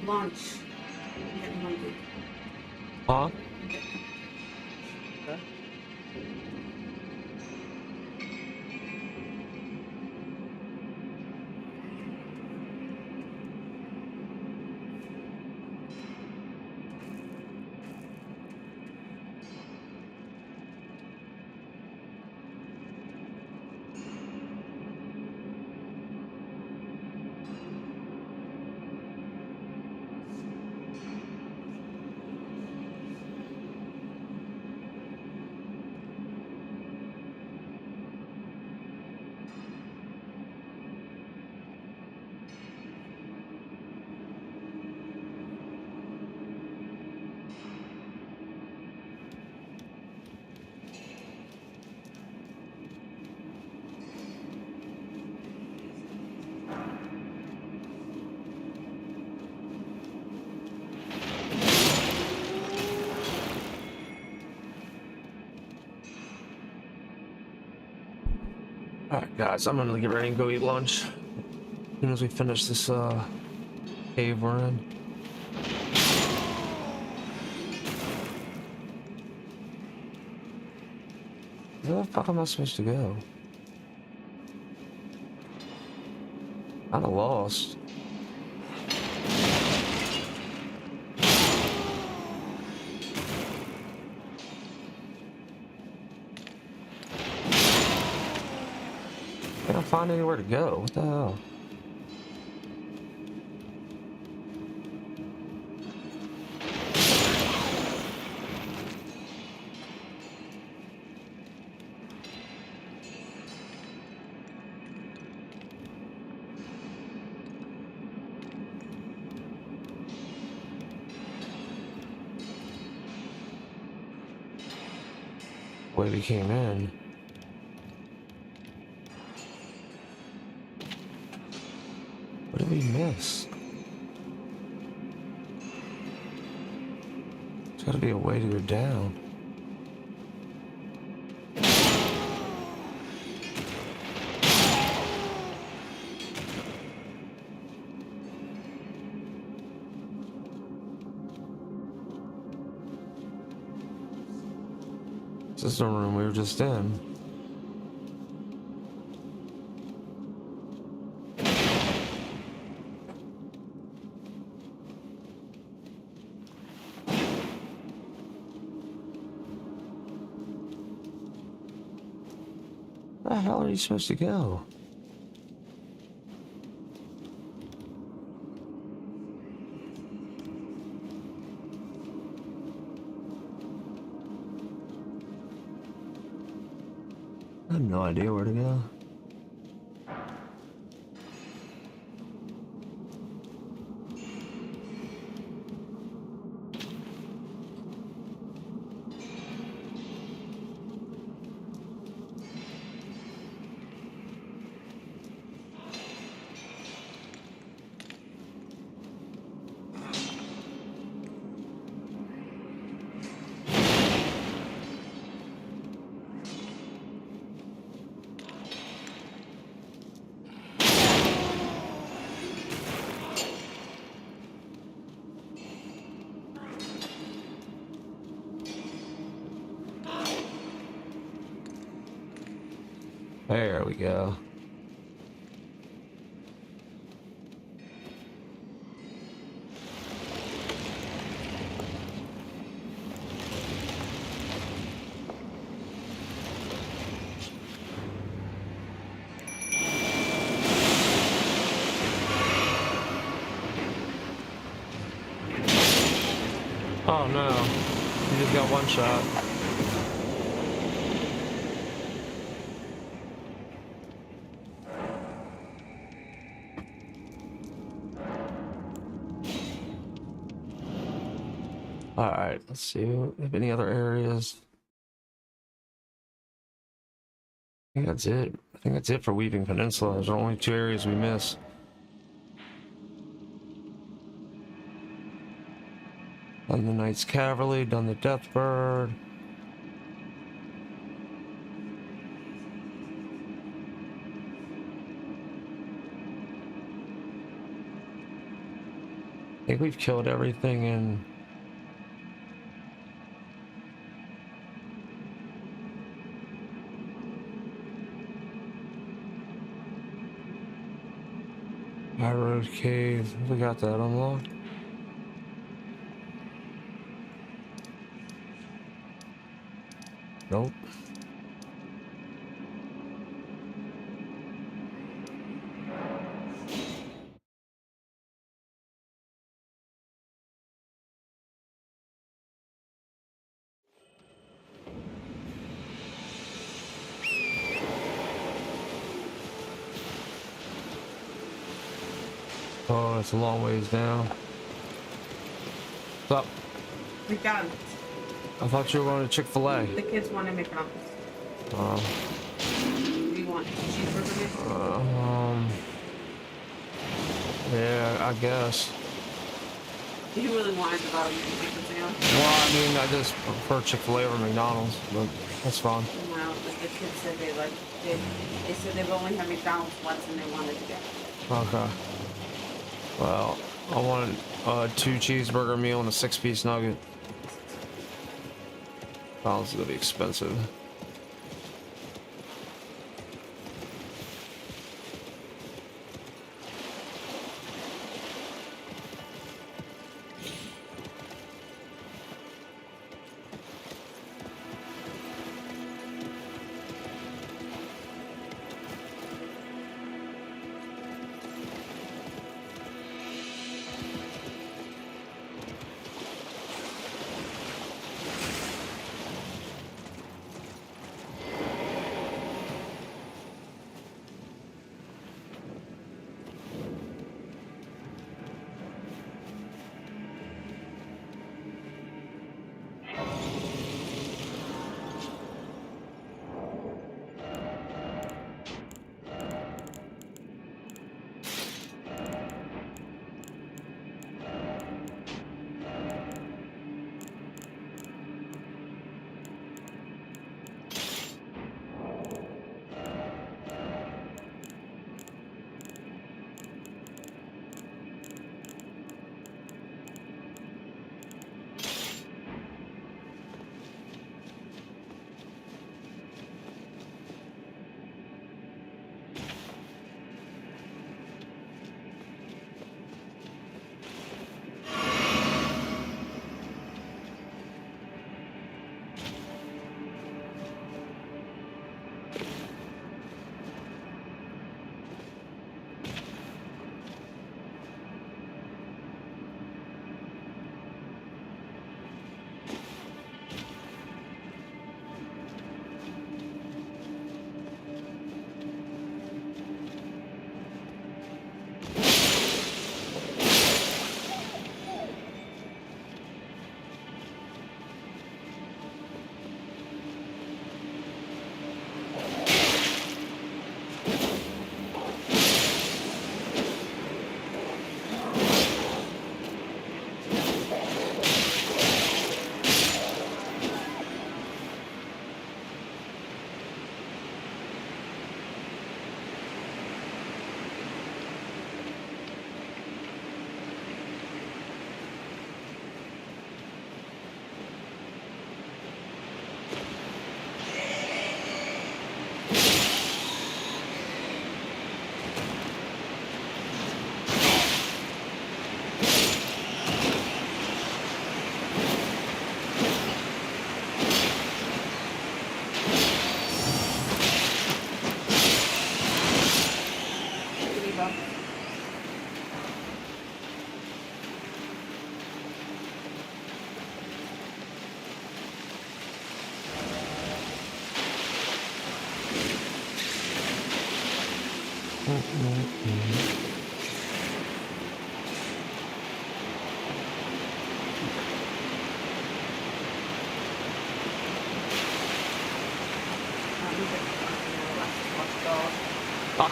S18: lunch. I'm getting hungry.
S1: Huh? Alright guys, I'm gonna get ready and go eat lunch. As soon as we finish this cave we're in. Where the fuck am I supposed to go? Kinda lost. I can't find anywhere to go. What the hell? Way we came in. What did we miss? There's gotta be a way to go down. This is the room we were just in. Where the hell are you supposed to go? I have no idea where to go. There we go. Oh no, you just got one shot. Alright, let's see if any other areas. I think that's it. I think that's it for Weaving Peninsula. There's only 2 areas we miss. Done the Knight's Cavalry, done the Deathbird. think we've killed everything in. High Road Cave. We got that unlocked. Nope. Oh, it's a long ways down. What's up?
S18: McDonald's.
S1: I thought you were going to Chick-fil-A.
S18: The kids wanted McDonald's. Do you want cheeseburger?
S1: Yeah, I guess.
S18: You really wanted the barbecue chicken sandwich?
S1: Well, I mean, I just prefer Chick-fil-A over McDonald's, but that's fine.
S18: No, the kids said they said they've only had McDonald's once and they wanted to get it.
S1: Okay. Well, I wanted a 2 cheeseburger meal and a 6-piece nugget. Oh, this is gonna be expensive.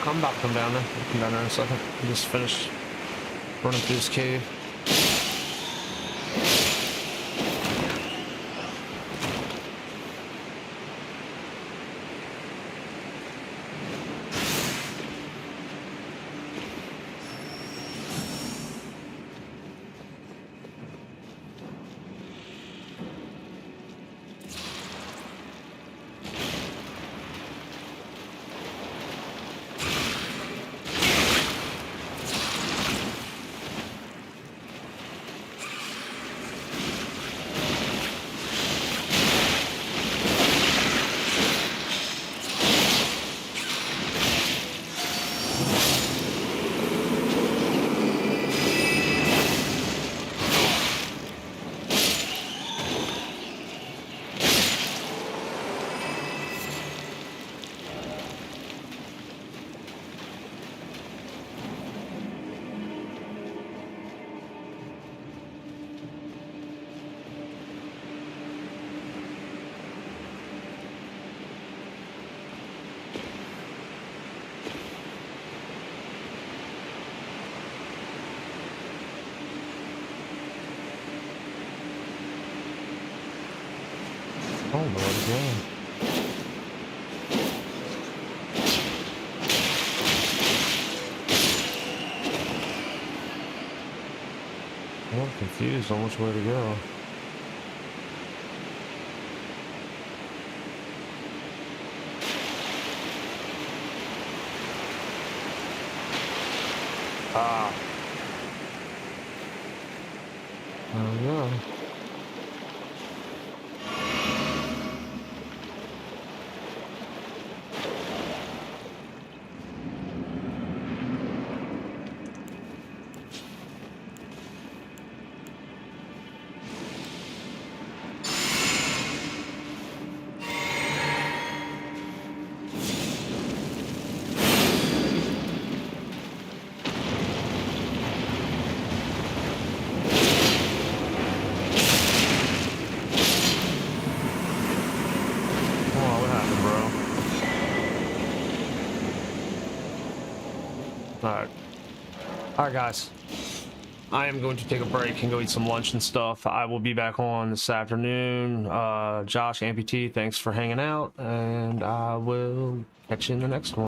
S1: I'm about to come down there. I'll come down there in a second. I just finished running through this cave. Oh, Lord, again. I'm confused on which way to go. Ah. There we go. Alright guys, I am going to take a break and go eat some lunch and stuff. I will be back on this afternoon. Josh, Amputee, thanks for hanging out, and I will catch you in the next one.